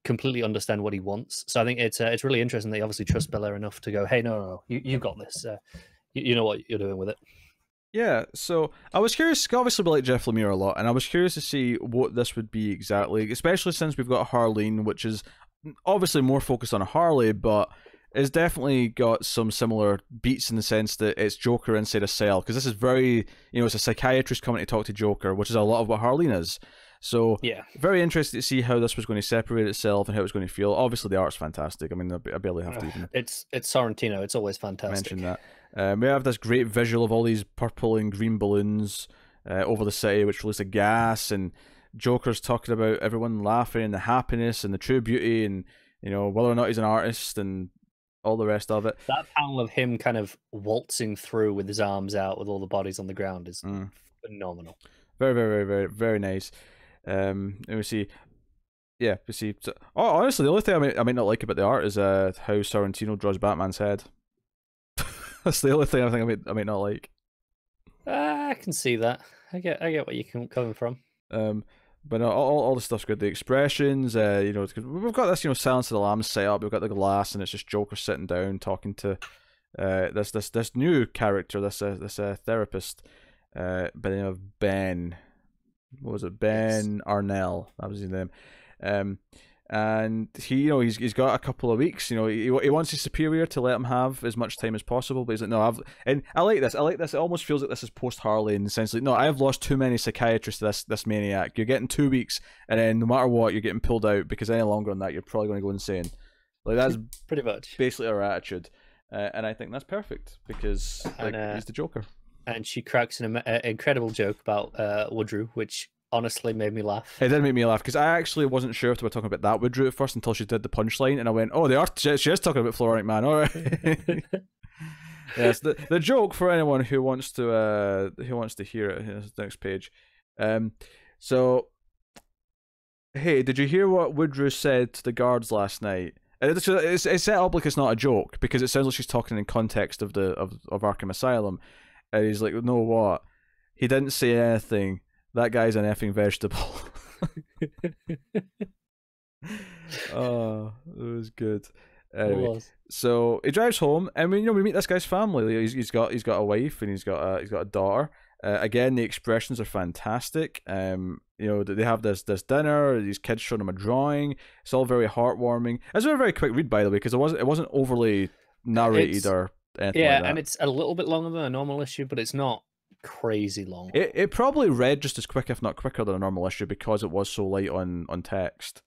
completely understand what he wants. So I think it's really interesting that he obviously trusts Belair enough to go, hey, no, you got this. You know what you're doing with it. Yeah, so I was curious, obviously we like Jeff Lemire a lot, and I was curious to see what this would be exactly, especially since we've got Harleen, which is obviously more focused on Harley, but it's definitely got some similar beats in the sense that it's Joker inside a cell, because this is very, it's a psychiatrist coming to talk to Joker, which is a lot of what Harleen is. So yeah, very interested to see how this was going to separate itself and how it was going to feel. Obviously, the art's fantastic. I mean, I barely have to even. It's Sorrentino. It's always fantastic. Mention that. We have this great visual of all these purple and green balloons over the city, which release a gas, and Joker's talking about everyone laughing and the happiness and the true beauty, and whether or not he's an artist and all the rest of it. That panel of him kind of waltzing through with his arms out with all the bodies on the ground is phenomenal. Very, very, very, very, very nice. And we see, yeah, we see. So, honestly, the only thing I might not like about the art is how Sorrentino draws Batman's head. That's the only thing I think I might not like. I can see that. I get what you're coming from. But no, all the stuff's good. The expressions, you know, we've got this, you know, Silence of the Lambs set up. We've got the glass, and it's just Joker sitting down talking to this new character, this therapist, by the name of Ben. What was it? Ben Arnell. That was his name. And he, you know, he's got a couple of weeks. You know, he wants his superior to let him have as much time as possible. But he's like, no, and I like this. It almost feels like this is post Harley in the sense like, no, I've lost too many psychiatrists to this maniac. You're getting 2 weeks, and then no matter what, you're getting pulled out because any longer than that, you're probably going to go insane. Like that's pretty much basically our attitude, and I think that's perfect because he's the Joker. And she cracks an incredible joke about Woodrow, which honestly made me laugh. It did make me laugh because I actually wasn't sure if they were talking about that Woodrow at first until she did the punchline, and I went, "Oh, they are. She is talking about Floronic Man." All right. Yes, the joke for anyone who wants to hear it. Here's the next page. So, hey, did you hear what Woodrow said to the guards last night? It's set up like it's not a joke because it sounds like she's talking in context of Arkham Asylum, and he's like, "No, what? He didn't say anything. That guy's an effing vegetable." Oh, it was good. Anyway, so he drives home, and we meet this guy's family. He's got a wife, and he's got a daughter. Again, the expressions are fantastic. You know, they have this dinner. These kids showing him a drawing. It's all very heartwarming. It's a very quick read, by the way, because it wasn't overly narrated or anything like that. And it's a little bit longer than a normal issue, but it's not crazy long. It probably read just as quick, if not quicker, than a normal issue because it was so light on text.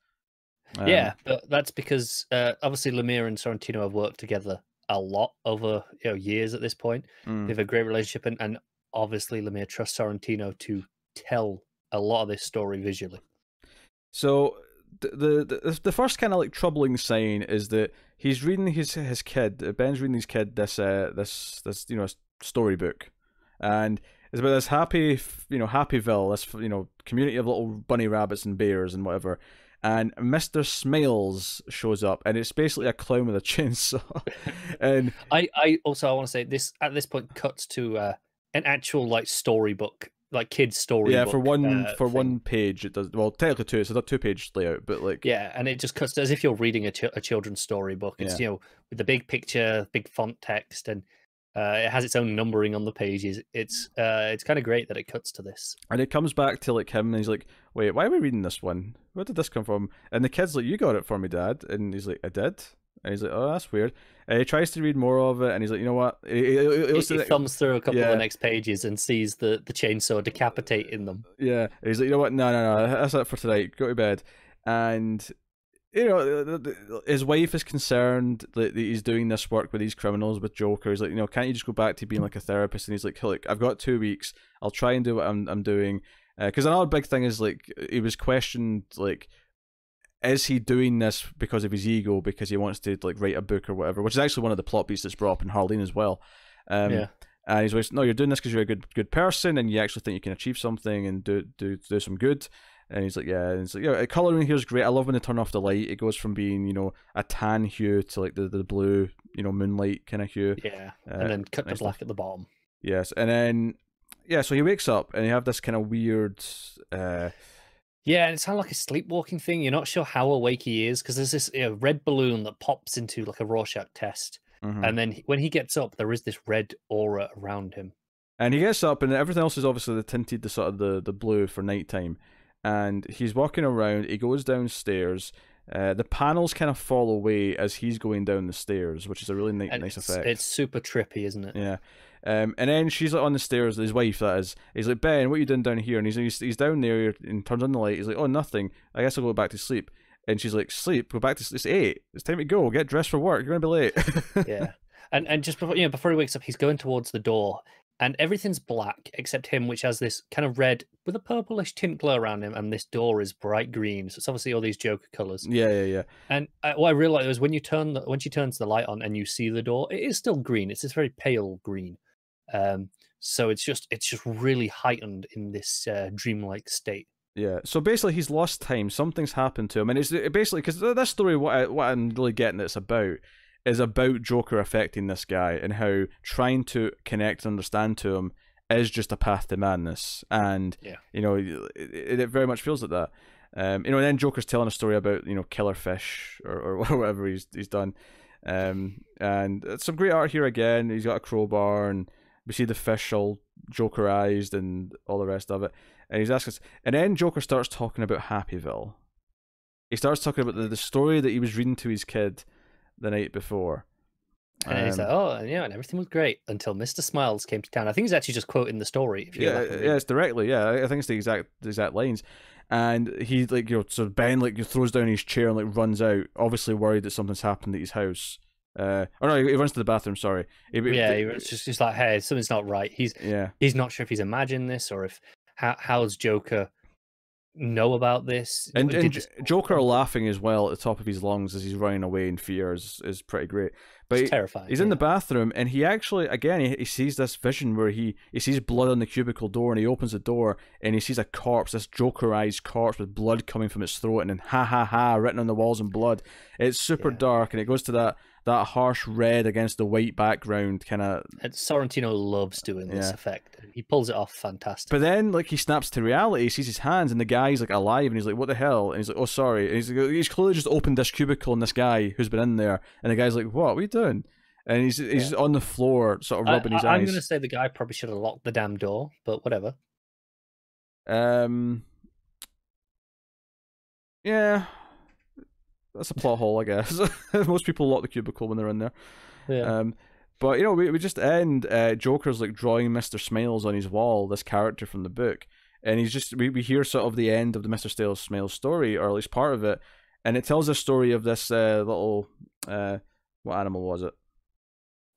Yeah, but that's because obviously Lemire and Sorrentino have worked together a lot over years at this point. They have a great relationship, and obviously Lemire trusts Sorrentino to tell a lot of this story visually. So the first kind of like troubling sign is that he's reading his kid. Ben's reading his kid this storybook, and it's about this Happyville, this community of little bunny rabbits and bears and whatever. And Mr. Smiles shows up, and it's basically a clown with a chainsaw. And I want to say this at this point cuts to an actual like storybook, like kids storybook. Yeah, for one page it does. Well, technically two. It's a 2-page layout, but like and it just cuts to as if you're reading a children's storybook. It's with the big picture, big font text, and it has its own numbering on the pages. It's kind of great that it cuts to this. And it comes back to like him, and he's like, "Wait, why are we reading this one? Where did this come from?" And the kid's like, "You got it for me, Dad." And he's like, "I did." And he's like, "Oh, that's weird." And he tries to read more of it, and he's like, "You know what?" He thumbs through a couple of the next pages and sees the chainsaw decapitating them. Yeah, and he's like, "You know what? No, that's it for tonight. Go to bed." And his wife is concerned that he's doing this work with these criminals, with Joker. He's like, can't you just go back to being like a therapist? And he's like, look, I've got 2 weeks. I'll try and do what I'm doing. Because another big thing is like he was questioned like, is he doing this because of his ego, because he wants to like write a book or whatever, which is actually one of the plot beats that's brought up in Harleen as well. And he's like, no, you're doing this because you're a good person and you actually think you can achieve something and do some good. And he's like, yeah. And it's like, coloring here is great. I love when they turn off the light. It goes from being, a tan hue to like the blue, moonlight kind of hue. Yeah. And then cut to black at the bottom. Yes. And then, so he wakes up and you have this kind of weird. Yeah, and it's kind of like a sleepwalking thing. You're not sure how awake he is because there's this red balloon that pops into like a Rorschach test. Mm-hmm. And then when he gets up, there is this red aura around him. And he gets up and everything else is obviously tinted the sort of the blue for nighttime. And he's walking around, he goes downstairs, the panels kind of fall away as he's going down the stairs, which is a really nice effect. It's super trippy, isn't it? Yeah. And then she's like on the stairs, his wife that is, he's like, Ben, what are you doing down here? And he's down there and turns on the light, he's like, oh, nothing, I guess I'll go back to sleep. And she's like, sleep? Go back to sleep? It's 8, it's time to go, get dressed for work, you're going to be late. Yeah. And just before he wakes up, he's going towards the door. And everything's black except him, which has this kind of red with a purplish tint glow around him, and this door is bright green. So it's obviously all these Joker colors. Yeah. And what I realized was when she turns the light on and you see the door, it is still green. It's this very pale green. So it's just really heightened in this dreamlike state. Yeah, so basically he's lost time. Something's happened to him, and it's basically because this story, what I'm really getting it's about is about Joker affecting this guy and how trying to connect and understand to him is just a path to madness, and you know it very much feels like that. You know, and then Joker's telling a story about killer fish or whatever he's done, and it's some great art here again. He's got a crowbar, and we see the fish all Jokerized and all the rest of it. And he's asking us, and then Joker starts talking about Happyville. He starts talking about the story that he was reading to his kid the night before. And he's like, oh, and everything was great until Mr. Smiles came to town. I think he's actually just quoting the story. If you it's directly. Yeah, I think it's the exact lines. And he so Ben throws down his chair and runs out, obviously worried that something's happened at his house. Or no, he runs to the bathroom. Sorry. He was just like, hey, something's not right. He's not sure if he's imagined this or if how's Joker know about this. And Joker laughing as well at the top of his lungs as he's running away in fear is pretty great. But it's terrifying. He's in the bathroom and he actually he sees this vision where he sees blood on the cubicle door, and he opens the door and he sees a corpse, this Jokerized corpse with blood coming from its throat, and then ha ha ha written on the walls in blood. It's super dark, and it goes to that harsh red against the white background kind of. Sorrentino loves doing this effect. He pulls it off fantastic. But then he snaps to reality, he sees his hands, and the guy's alive, and he's like, what the hell? And he's like, oh, sorry. And he's clearly just opened this cubicle on this guy who's been in there, and the guy's like, what are you doing? And he's on the floor sort of rubbing his eyes. I'm going to say the guy probably should have locked the damn door, but whatever. Yeah. That's a plot hole, I guess. Most people lock the cubicle when they're in there. Yeah. But we just end. Joker's drawing Mr. Smiles on his wall, this character from the book, and he's just we hear sort of the end of the Mr. Smiles story, or at least part of it, and it tells a story of this little what animal was it?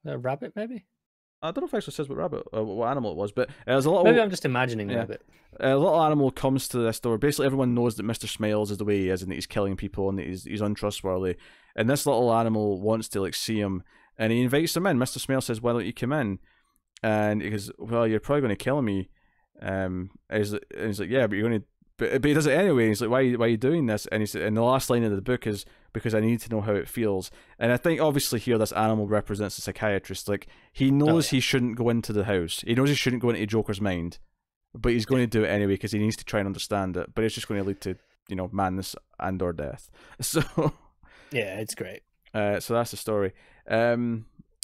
A rabbit, maybe. I don't know if it actually says what animal it was, but there's a little. Maybe I'm just imagining rabbit. A little animal comes to this door. Basically, everyone knows that Mr. Smiles is the way he is, and that he's killing people, and that he's untrustworthy. And this little animal wants to see him, and he invites him in. Mr. Smiles says, "Why don't you come in?" And he goes, "Well, you're probably going to kill me." And he's like, "Yeah, but you're going to." But he does it anyway. He's like, "Why are you doing this?" And he said, and the last line of the book is, "Because I need to know how it feels." And I think obviously here this animal represents a psychiatrist. He knows he shouldn't go into the house. He knows he shouldn't go into Joker's mind, but he's going to do it anyway because he needs to try and understand it. But it's just going to lead to madness and or death. So yeah, it's great. So that's the story.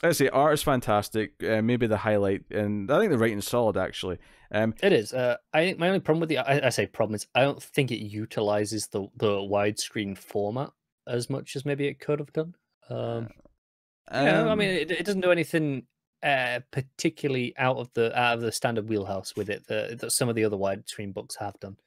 Let's say art is fantastic. Maybe the highlight, and I think the writing's solid actually. It is. I think my only problem with I say problem is I don't think it utilizes the widescreen format as much as maybe it could have done. I mean, it doesn't do anything particularly out of the standard wheelhouse with it that some of the other widescreen books have done.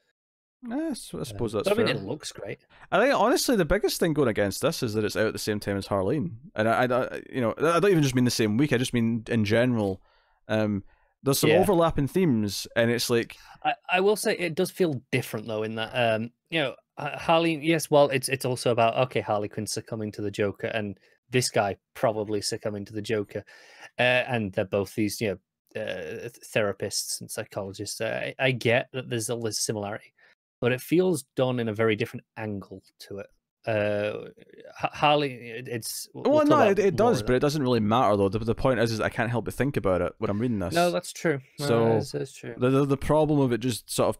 I suppose that's. But fair. I mean, it looks great. I think honestly, the biggest thing going against this is that it's out at the same time as Harleen, and I don't even just mean the same week. I just mean in general. There's some overlapping themes, and it's like I will say it does feel different though in that Harleen. Yes, well, it's also about Harley Quinn succumbing to the Joker, and this guy probably succumbing to the Joker, and they're both these therapists and psychologists. I get that there's all this similarity, but it feels done in a very different angle to it. Harley, it does, but it doesn't really matter though. The point is I can't help but think about it when I'm reading this. No, that's true. That's true. The problem of it just sort of,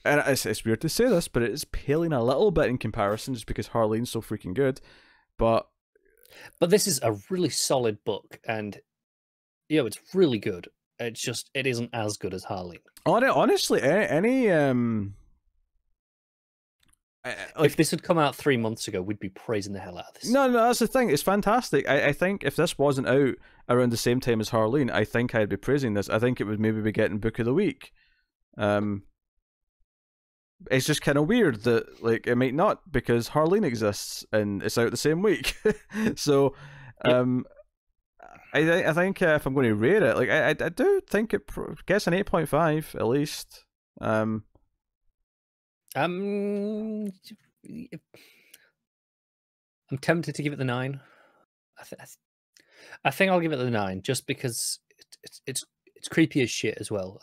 and it's weird to say this, but it is paling a little bit in comparison, just because Harleen's so freaking good. But this is a really solid book, and it's really good. It's just it isn't as good as Harleen. Honestly, if this had come out 3 months ago, we'd be praising the hell out of this. No, that's the thing. It's fantastic. I think if this wasn't out around the same time as Harleen, I think I'd be praising this. I think it would maybe be getting Book of the Week. It's just kind of weird that it might not, because Harleen exists and it's out the same week. So, I think if I'm going to rate it, I do think it gets an 8.5 at least. I'm tempted to give it the 9. I think I'll give it the 9 just because it's creepy as shit as well.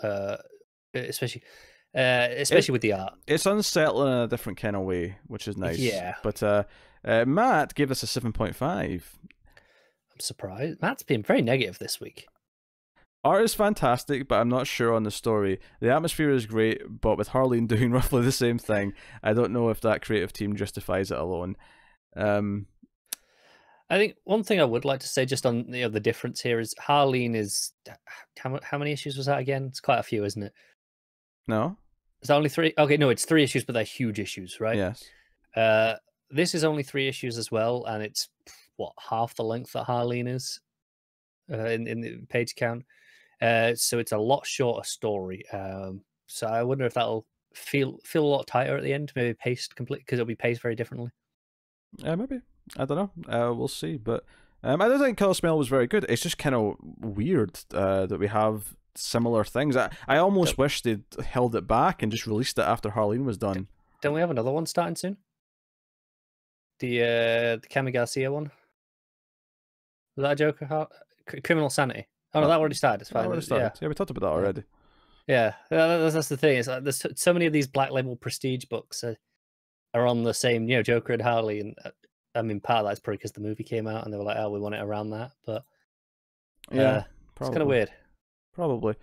Especially with the art. It's unsettling in a different kind of way, which is nice. Yeah. But Matt gave us a 7.5. I'm surprised. Matt's been very negative this week. Art is fantastic, but I'm not sure on the story. The atmosphere is great, but with Harleen doing roughly the same thing, I don't know if that creative team justifies it alone. I think one thing I would like to say just on the difference here is Harleen is how many issues was that again? It's quite a few, isn't it? No? Is that only 3? Okay, no, it's 3 issues, but they're huge issues, right? Yes. This is only 3 issues as well, and it's what, half the length that Harleen is in the page count. So it's a lot shorter story. So I wonder if that'll feel a lot tighter at the end, maybe paced complete, because it'll be paced very differently. Maybe. I don't know. We'll see. But I don't think Color Smell was very good. It's just kind of weird that we have similar things. I almost wish they'd held it back and just released it after Harleen was done. Don't we have another one starting soon? The Cami Garcia one? Was that a Joker? Criminal Sanity. Oh, no, that already started. It's fine. Yeah, we talked about that already. Yeah, that's the thing. It's like there's so many of these Black Label prestige books are on the same, Joker and Harley, and I mean, part of that's probably because the movie came out and they were like, "Oh, we want it around that." But yeah, it's kind of weird. Probably.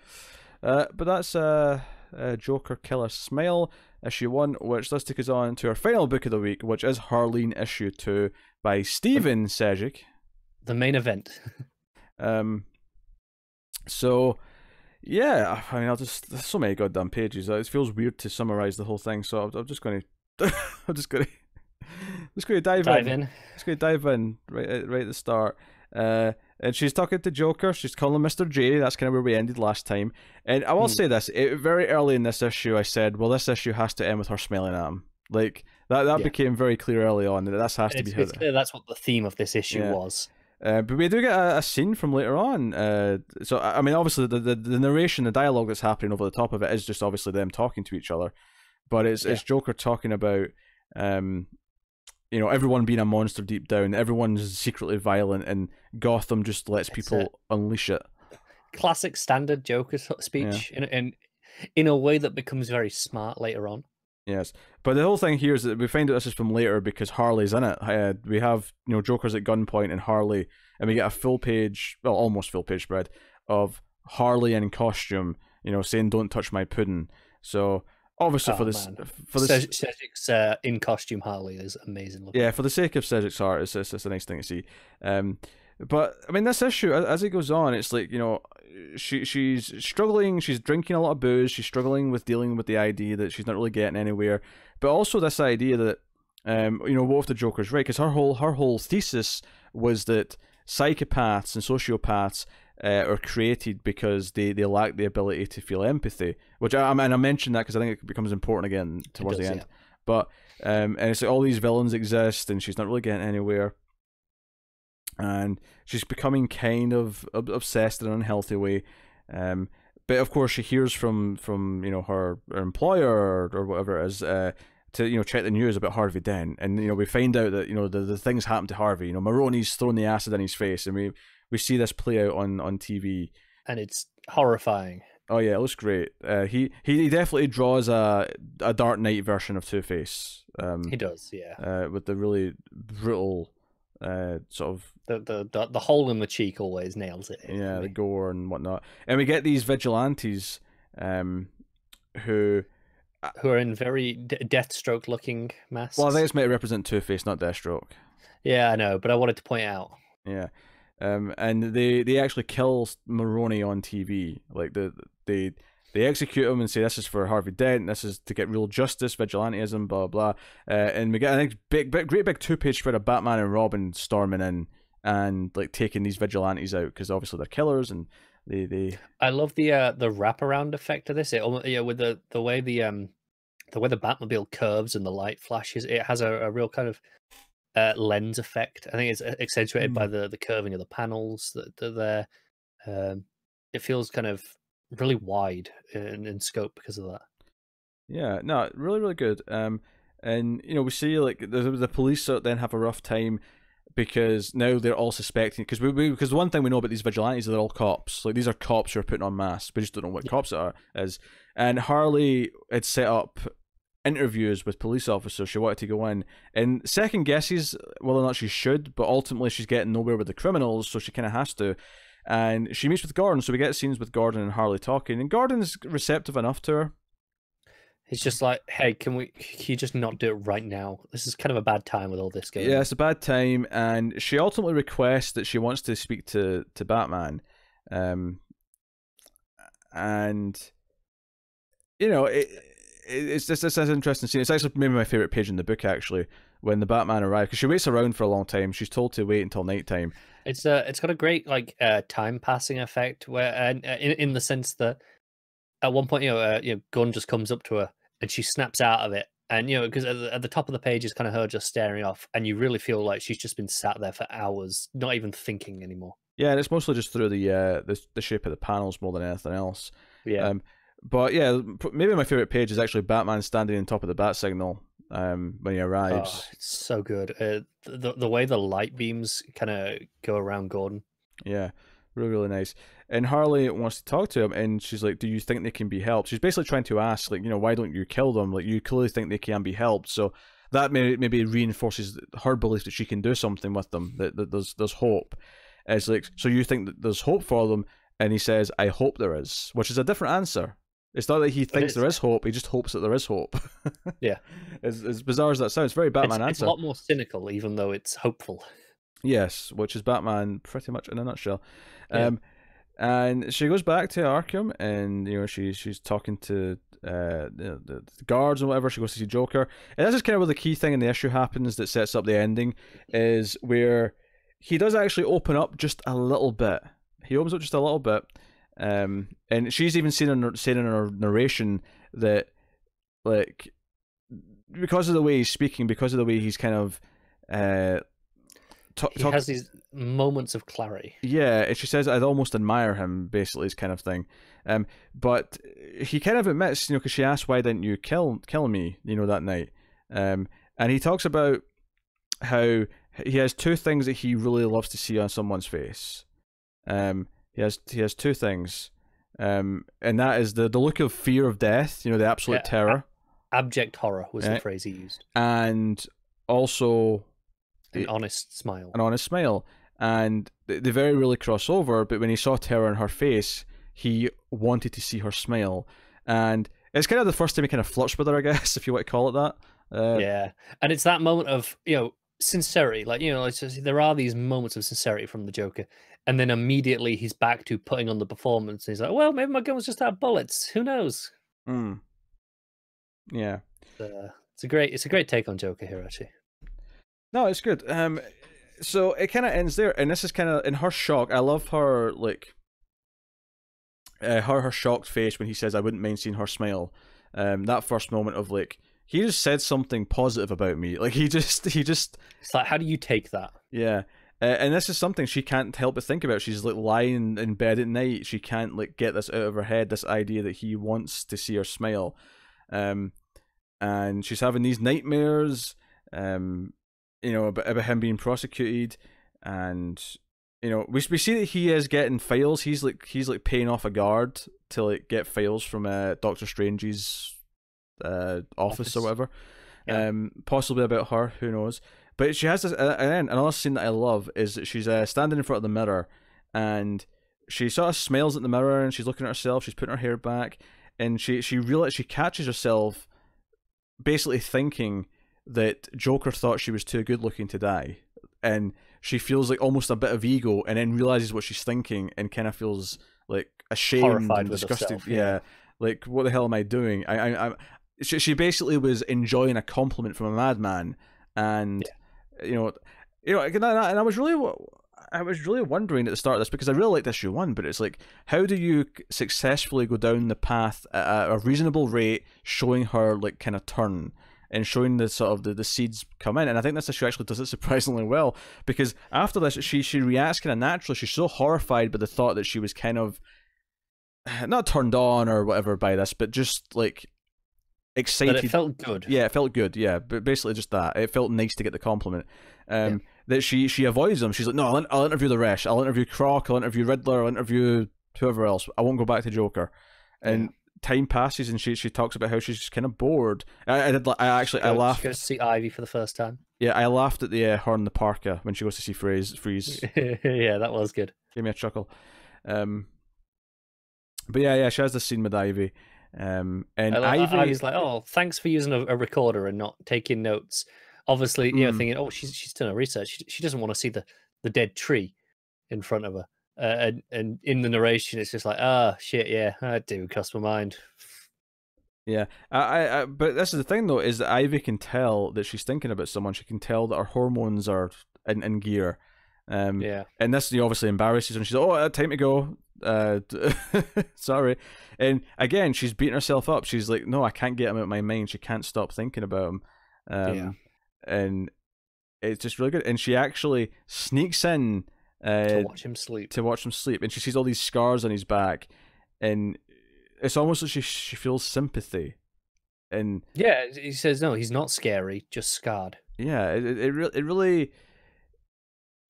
But that's Joker Killer Smile issue 1, which does take us on to our final book of the week, which is Harleen issue 2 by Stephen Sejic. The main event. So, yeah, I mean, there's so many goddamn pages. It feels weird to summarize the whole thing, so I'm just going to, dive in. Just going to dive in right at the start. And she's talking to Joker. She's calling him Mr. J. That's kind of where we ended last time. And I will say this: very early in this issue, I said, "Well, this issue has to end with her smelling at him." Like that became very clear early on. That has to be her. It's clear that's what the theme of this issue was. But we do get a scene from later on. So I mean, obviously the narration, the dialogue that's happening over the top of it is just obviously them talking to each other. But it's Joker talking about everyone being a monster deep down. Everyone's secretly violent, and Gotham just lets people unleash it. Classic standard Joker speech in a way that becomes very smart later on. Yes, but the whole thing here is that we find out this is from later because Harley's in it. We have Joker's at gunpoint and Harley, and we get a full page, well, almost full page spread of Harley in costume, saying "Don't touch my pudding." So obviously for this Sejic's in costume Harley is amazing looking. Yeah, for the sake of Sejic's art, it's a nice thing to see. But I mean, this issue as it goes on, it's like she's struggling. She's drinking a lot of booze. She's struggling with dealing with the idea that she's not really getting anywhere. But also this idea that what if the Joker's right? Because her whole thesis was that psychopaths and sociopaths are created because they lack the ability to feel empathy. Which I mentioned that because I think it becomes important again towards the end. Yeah. But and it's like all these villains exist, and she's not really getting anywhere. And she's becoming kind of obsessed in an unhealthy way. But of course she hears from her employer or whatever it is to check the news about Harvey Dent, and we find out that the things happen to Harvey. Maroni's throwing the acid in his face, and we see this play out on TV, and it's horrifying. Oh yeah, it looks great. He definitely draws a Dark Knight version of Two-Face. He does, yeah. With the really brutal sort of the hole in the cheek always nails it. Yeah, the gore and whatnot, and we get these vigilantes who are in very Deathstroke looking masks. Well, I think it's meant to represent Two-Face, not Deathstroke. Yeah, I know, but I wanted to point out. Yeah, and they actually kill Maroni on TV. Like they execute him and say this is for Harvey Dent. This is to get real justice, vigilantism, blah blah. And we get a great big 2-page spread of Batman and Robin storming in and like taking these vigilantes out because obviously they're killers and they. I love the wraparound effect of this. It with the way the Batmobile curves and the light flashes, it has a real kind of lens effect. I think it's accentuated by the curving of the panels that are there. It feels kind of really wide in scope because of that. Yeah, no, really, really good. And we see like the police then have a rough time, because now they're all suspecting, because because one thing we know about these vigilantes is they're all cops. Like, these are cops who are putting on masks. We just don't know what cops it is. And Harley had set up interviews with police officers. She wanted to go in and second guesses whether or not she should, but ultimately she's getting nowhere with the criminals, so she kind of has to. And she meets with Gordon, so we get scenes with Gordon and Harley talking, and Gordon's receptive enough to her. It's just like, hey, can you just not do it right now? This is kind of a bad time with all this going on. Yeah, it's a bad time, and she ultimately requests that she wants to speak to Batman. And, you know, it's just this interesting scene. It's actually maybe my favourite page in the book, actually, when the Batman arrives, because she waits around for a long time. She's told to wait until nighttime. It's got a great, like, time passing effect, where in the sense that at one point, Gunn just comes up to her and she snaps out of it. And, because at the top of the page is kind of her just staring off, and you really feel like she's just been sat there for hours, not even thinking anymore. Yeah, and it's mostly just through the shape of the panels more than anything else. Yeah. But yeah, maybe my favorite page is actually Batman standing on top of the bat signal when he arrives. Oh, it's so good. The way the light beams kind of go around Gordon. Yeah, really, really nice. And Harley wants to talk to him, and she's like, do you think they can be helped? She's basically trying to ask, like, why don't you kill them? Like, you clearly think they can be helped. So that maybe reinforces her belief that she can do something with them, that there's hope. It's like, so you think that there's hope for them? And he says, I hope there is, which is a different answer. It's not that he thinks there is hope, he just hopes that there is hope. Yeah. As bizarre as that sounds, very Batman answer. It's a lot more cynical, even though it's hopeful. Yes, which is Batman pretty much in a nutshell. Yeah. And she goes back to Arkham, and she's talking to the guards and whatever. She goes to see Joker, and this is kind of where the key thing in the issue happens that sets up the ending, is where he does actually open up just a little bit. He opens up just a little bit, and she's even saying in her narration that, like, because of the way he's speaking, because of the way he's kind of he has these moments of clarity. Yeah, and she says, I'd almost admire him, basically, this kind of thing. But he kind of admits, because she asks, why didn't you kill me, that night? And he talks about how he has two things that he really loves to see on someone's face. He has two things, and that is the look of fear of death, the absolute terror. Abject horror was the phrase he used. And also an honest smile. An honest smile. And they very rarely cross over, but when he saw terror in her face, he wanted to see her smile. And it's kind of the first time he kind of flirts with her, I guess, if you want to call it that. Yeah. And it's that moment of, sincerity. Like, it's just, there are these moments of sincerity from the Joker. And then immediately he's back to putting on the performance. He's like, well, maybe my gun was just out of bullets. Who knows? Yeah. It's a great take on Joker here, actually. No, it's good. So it kind of ends there, and this is kind of in her shock. I love her, like, her shocked face when he says, "I wouldn't mind seeing her smile." That first moment of, like, he just said something positive about me. Like, he just. It's like, how do you take that? Yeah, and this is something she can't help but think about. She's like lying in bed at night. She can't, like, get this out of her head. This idea that he wants to see her smile, and she's having these nightmares. About him being prosecuted, and we see that he is getting files. He's like paying off a guard to, like, get files from Doctor Strange's office or whatever. Yeah. Possibly about her, who knows? But she has this. And another scene that I love is that she's standing in front of the mirror, and she sort of smiles at the mirror, and she's looking at herself. She's putting her hair back, and she catches herself basically thinking that Joker thought she was too good looking to die, and she feels like almost a bit of ego, and then realizes what she's thinking, and kind of feels like ashamed, horrified, and disgusted. Herself, yeah, like, what the hell am I doing? She basically was enjoying a compliment from a madman, and and I was really wondering at the start of this, because I really liked issue 1, but it's like, how do you successfully go down the path at a reasonable rate, showing her, like, kind of turn, and showing the sort of the seeds come in? And I think this issue actually does it surprisingly well, because after this she reacts kind of naturally. She's so horrified by the thought that she was kind of not turned on or whatever by this, but just, like, excited. But it felt good. Yeah, it felt good. Yeah, but basically just that. It felt nice to get the compliment. that she avoids them. She's like, no, I'll interview the rest. I'll interview Croc. I'll interview Riddler. I'll interview whoever else. I won't go back to Joker. And time passes, and she talks about how she's just kind of bored. I laughed. She goes to see Ivy for the first time. Yeah, I laughed at the her in the parka when she goes to see Freeze. Yeah, that was good. Gave me a chuckle. But yeah, she has this scene with Ivy. And Ivy's like, oh, thanks for using a recorder and not taking notes. Obviously, thinking, oh, she's done her research. She doesn't want to see the dead tree in front of her. And in the narration, it's just like, shit, yeah, I do cross my mind. Yeah, but this is the thing though, is that Ivy can tell that she's thinking about someone. She can tell that her hormones are in gear. And this obviously embarrasses her. And she's like, oh, time to go. Sorry. And again, she's beating herself up. She's like, no, I can't get him out of my mind. She can't stop thinking about him. And it's just really good. And she actually sneaks in to watch him sleep. And she sees all these scars on his back, and it's almost like she feels sympathy. And yeah, he says, no, he's not scary, just scarred. Yeah, it really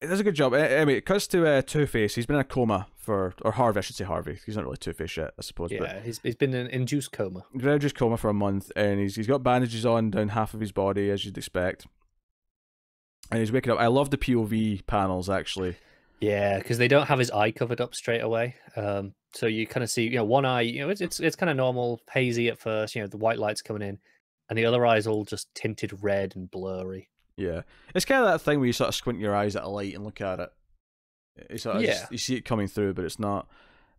it does a good job. Anyway, it cuts to Two-Face. He's been in a coma or Harvey, I should say Harvey. He's not really Two-Face yet, I suppose. Yeah, but he's been in induced coma. Induced coma for a month, and he's got bandages on down half of his body, as you'd expect. And he's waking up. I love the POV panels, actually. Yeah, because they don't have his eye covered up straight away. So you kind of see, one eye, it's kind of normal, hazy at first, the white light's coming in, and the other eye's all just tinted red and blurry. Yeah, it's kind of that thing where you sort of squint your eyes at a light and look at it. You sort of you see it coming through, but it's not,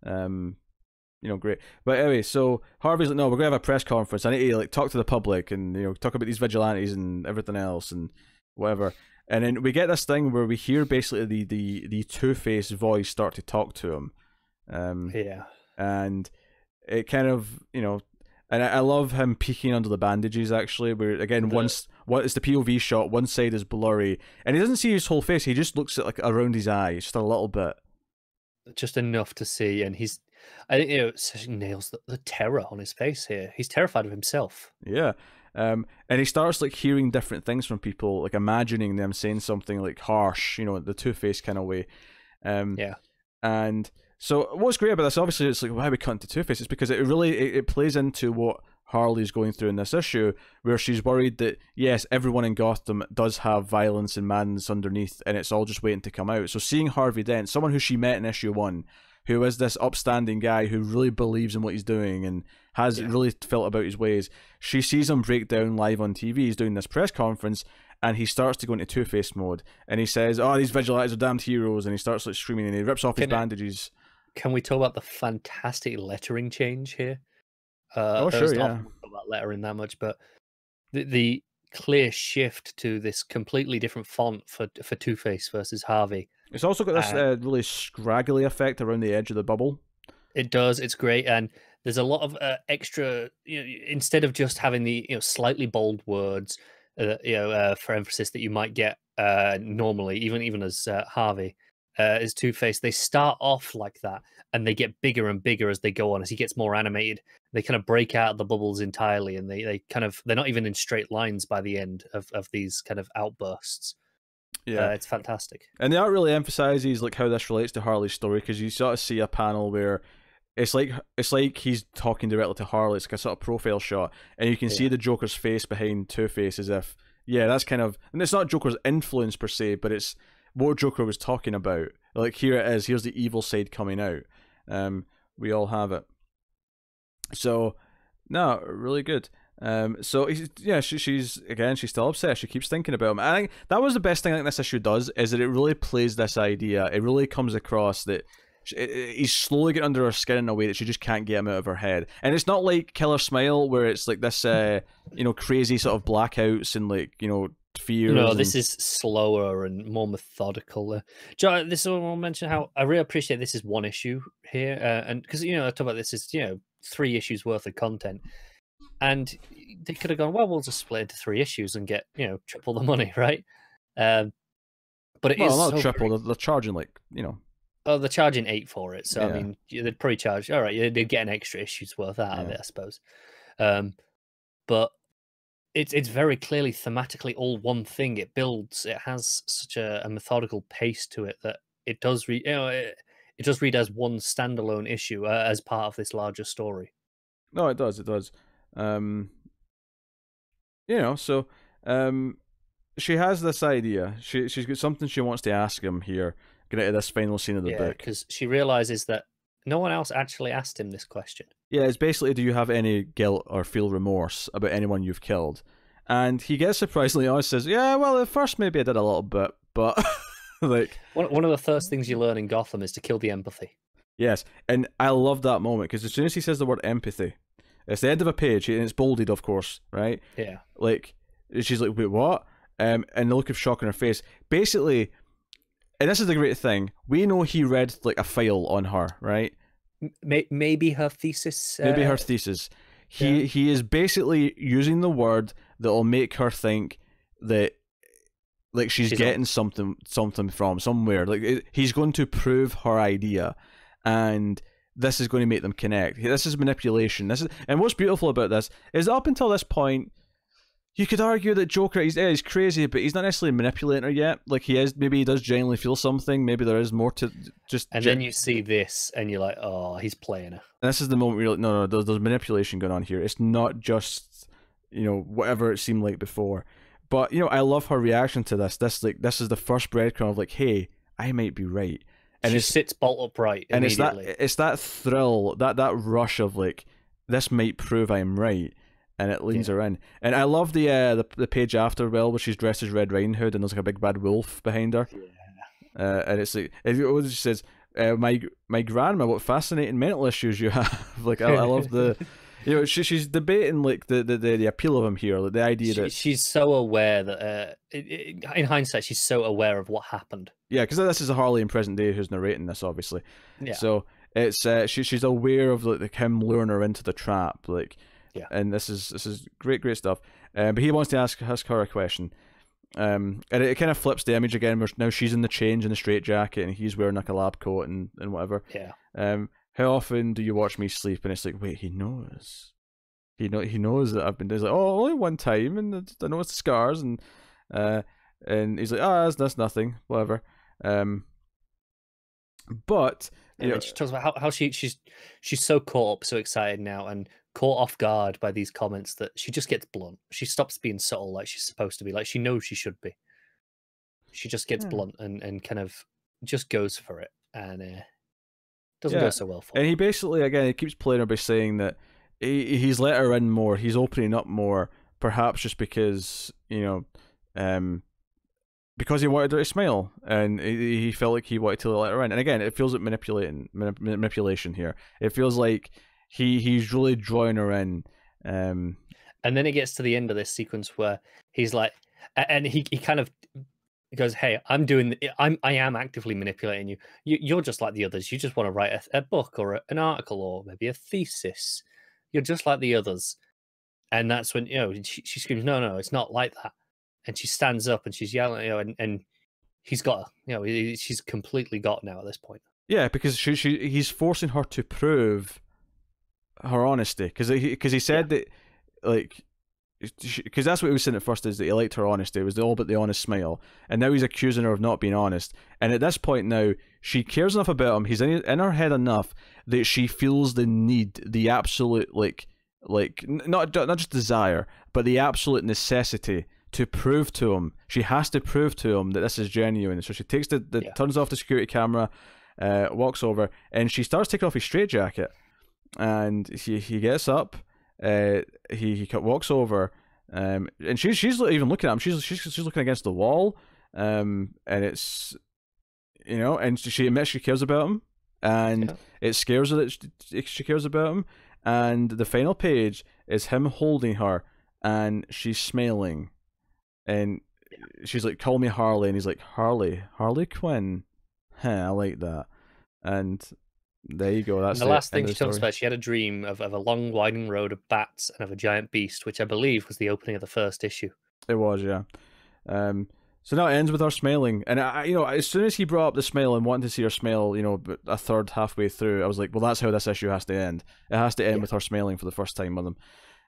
great. But anyway, so Harvey's like, no, we're gonna have a press conference. I need to talk to the public and talk about these vigilantes and everything else and whatever. And then we get this thing where we hear basically the Two-Face voice start to talk to him. And it kind of and I love him peeking under the bandages, actually, where, again, it's the POV shot, one side is blurry, and he doesn't see his whole face, he just looks at, around his eye, just a little bit. Just enough to see, and I think, Sejic nails the terror on his face here. He's terrified of himself. Yeah. And he starts, hearing different things from people, imagining them saying something, harsh, the Two-Face kind of way. And so what's great about this, obviously, it's why are we cutting to Two-Face? It's because it really it plays into what Harley's going through in this issue, where she's worried that, yes, everyone in Gotham does have violence and madness underneath, and it's all just waiting to come out. So seeing Harvey Dent, someone who she met in issue 1, who is this upstanding guy who really believes in what he's doing and has really felt about his ways, she sees him break down live on TV. He's doing this press conference, and he starts to go into Two-Face mode, and he says, oh, these vigilantes are damned heroes, and he starts screaming, and he rips off his bandages. Can we talk about the fantastic lettering change here? Oh, sure, yeah. I don't talk about lettering that much, but the clear shift to this completely different font for Two-Face versus Harvey. It's also got this really scraggly effect around the edge of the bubble. It does. It's great, and there's a lot of extra. Instead of just having the slightly bold words, for emphasis that you might get normally, even as Harvey. As Two-Face, they start off like that, and they get bigger and bigger as they go on. As he gets more animated, they kind of break out of the bubbles entirely, and they're not even in straight lines by the end of these kind of outbursts. Yeah, it's fantastic. And the art really emphasizes how this relates to Harley's story, because you sort of see a panel where it's like he's talking directly to Harley. It's like a sort of profile shot, and you can see the Joker's face behind Two-Face, as if that's kind of, and it's not Joker's influence per se, but it's what Joker was talking about. Here it is. Here's the evil side coming out. We all have it. So, no, really good. So she's still upset. She keeps thinking about him. I think that was the best thing I think this issue does, is that it really plays this idea. It really comes across that he's slowly getting under her skin in a way that she just can't get him out of her head. And it's not like Killer Smile, where it's this crazy sort of blackouts and fears. No, this is slower and more methodical. John, this is what I'll mention, how I really appreciate this is one issue here, and because I talk about this is 3 issues worth of content, and they could have gone, well, we'll just split into 3 issues and get triple the money, right? But it is not so triple. They're charging Oh, they're charging 8 for it, so I mean they'd probably charge. All right, they'd get an extra issue's worth out of it, I suppose. But it's very clearly thematically all one thing. It builds. It has such a methodical pace to it that it does read. It does read as one standalone issue as part of this larger story. No, it does. It does. So she has this idea. She's got something she wants to ask him here. Get into this final scene of the book, because she realizes that no one else actually asked him this question. Yeah, it's basically, do you have any guilt or feel remorse about anyone you've killed? And he gets surprisingly honest, says, yeah, well, at first maybe I did a little bit, but like... One of the first things you learn in Gotham is to kill the empathy. Yes, and I love that moment, because as soon as he says the word empathy, it's the end of a page, and it's bolded, of course, right? Yeah. Like, she's like, wait, what? And the look of shock on her face. Basically, and this is the great thing, we know he read, like, a file on her, right? Maybe her thesis. Maybe her thesis. He is basically using the word that will make her think that, like, she's getting something from somewhere. Like, he's going to prove her idea, and this is going to make them connect. This is manipulation. And what's beautiful about this is that up until this point, you could argue that Joker, he's crazy, but he's not necessarily manipulating her yet. Like, he is, maybe he does genuinely feel something. Maybe there is more to just... And then you see this, and you're like, oh, he's playing her. And this is the moment where you're like, no, there's manipulation going on here. It's not just, whatever it seemed like before. But, I love her reaction to this. This is the first breadcrumb of like, hey, I might be right. And she sits bolt upright immediately. And it's that thrill, that rush of like, this might prove I'm right. And it leans her in. And I love the page after, where she's dressed as Red Riding Hood and there's like a big bad wolf behind her. Yeah. And it's like, she says, my grandma, what fascinating mental issues you have. Like, I love the, she's debating like the appeal of him here, like the idea that she's so aware that, in hindsight, she's so aware of what happened. Yeah, because this is a Harley in present day who's narrating this, obviously. Yeah. So it's she's aware of like him luring her into the trap, like. Yeah. And this is great stuff. But he wants to ask her a question. And it kind of flips the image again, where now she's in the change in the straitjacket and he's wearing like a lab coat and whatever. Yeah. How often do you watch me sleep? And it's like, wait, he knows. He knows that I've been doing. He's like, oh, only one time, and I know it's the scars, and he's like, that's nothing, whatever. But she talks about how she's so caught up, so excited now, and caught off guard by these comments that she just gets blunt. She stops being subtle like she's supposed to be, like she knows she should be. She just gets blunt and kind of just goes for it, and doesn't go so well for her. And he basically, again, he keeps playing her by saying that he's let her in more, he's opening up more, perhaps just because, because he wanted her to smile, and he felt like he wanted to let her in. And again, it feels like manipulation here. It feels like he's really drawing her in. And then it gets to the end of this sequence where he's like, and he kind of goes, "Hey, I am actively manipulating you. You're just like the others. You just want to write a book or an article or maybe a thesis. You're just like the others." And that's when she screams, "No, it's not like that." And she stands up and she's yelling, and he's got her. She's completely got now at this point. Yeah, because he's forcing her to prove her honesty, because he said that, like, because that's what he was saying at first, is that he liked her honesty. It was all about the honest smile, and now he's accusing her of not being honest. And at this point now, she cares enough about him. He's in her head enough that she feels the need, the absolute like not just desire, but the absolute necessity to prove to him. She has to prove to him that this is genuine. So she takes turns off the security camera, walks over, and she starts taking off his straitjacket. And he gets up, he walks over, and she's even looking at him. She's looking against the wall, and it's and she admits she cares about him, and it scares her that she cares about him. And the final page is him holding her, and she's smiling, and she's like, "Call me Harley," and he's like, Harley Quinn, I like that." And there you go. That's the last thing she talks about. She had a dream of a long, winding road of bats and of a giant beast, which I believe was the opening of the first issue. It was, yeah. So now it ends with her smiling, and as soon as he brought up the smile and wanted to see her smile, a third halfway through, I was like, well, that's how this issue has to end. It has to end with her smiling for the first time with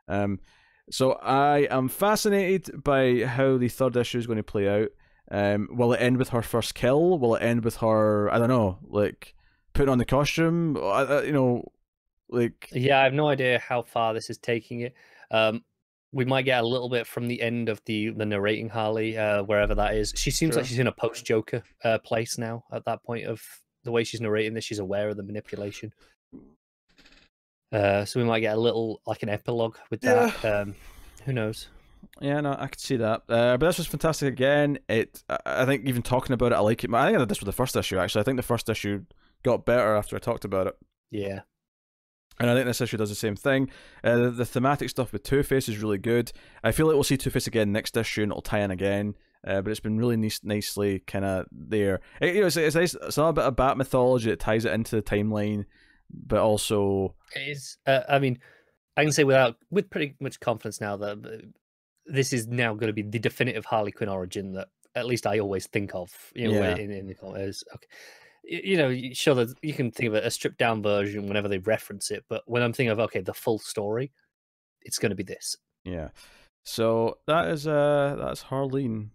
him. So I am fascinated by how the third issue is going to play out. Will it end with her first kill? Will it end with her, I don't know, like putting on the costume? Yeah, I have no idea how far this is taking it. We might get a little bit from the end of the narrating Harley, wherever that is. She seems like she's in a post-Joker place now at that point of the way she's narrating this. She's aware of the manipulation. So we might get a little, like an epilogue with that. Yeah. Who knows? Yeah, no, I could see that. But this was fantastic again. I think even talking about it, I like it. I think I did this with the first issue, actually. I think the first issue got better after I talked about it. Yeah. And I think this issue does the same thing. The thematic stuff with Two-Face is really good. I feel like we'll see Two-Face again next issue and it'll tie in again. But it's been really nicely kind of there. It's nice. It's not a bit of Bat mythology that ties it into the timeline, but also... It is. I mean, I can say with pretty much confidence now that this is now going to be the definitive Harley Quinn origin that at least I always think of. In the comics. Okay. Sure, that you can think of a stripped down version whenever they reference it, but when I'm thinking of the full story, it's going to be this. Yeah. So that's Harleen.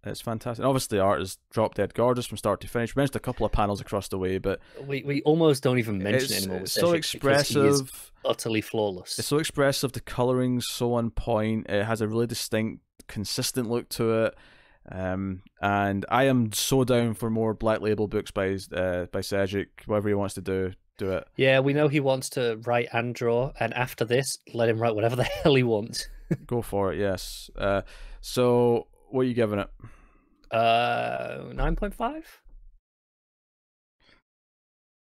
It's fantastic. And obviously, the art is drop dead gorgeous from start to finish. We mentioned a couple of panels across the way, but we almost don't even mention it anymore. It's so expressive, utterly flawless. It's so expressive. The coloring's so on point. It has a really distinct, consistent look to it. And I am so down for more Black Label books by Sejic. Whatever he wants to do it. Yeah, we know he wants to write and draw, and after this, let him write whatever the hell he wants. Go for it, yes. So what are you giving it? 9.5.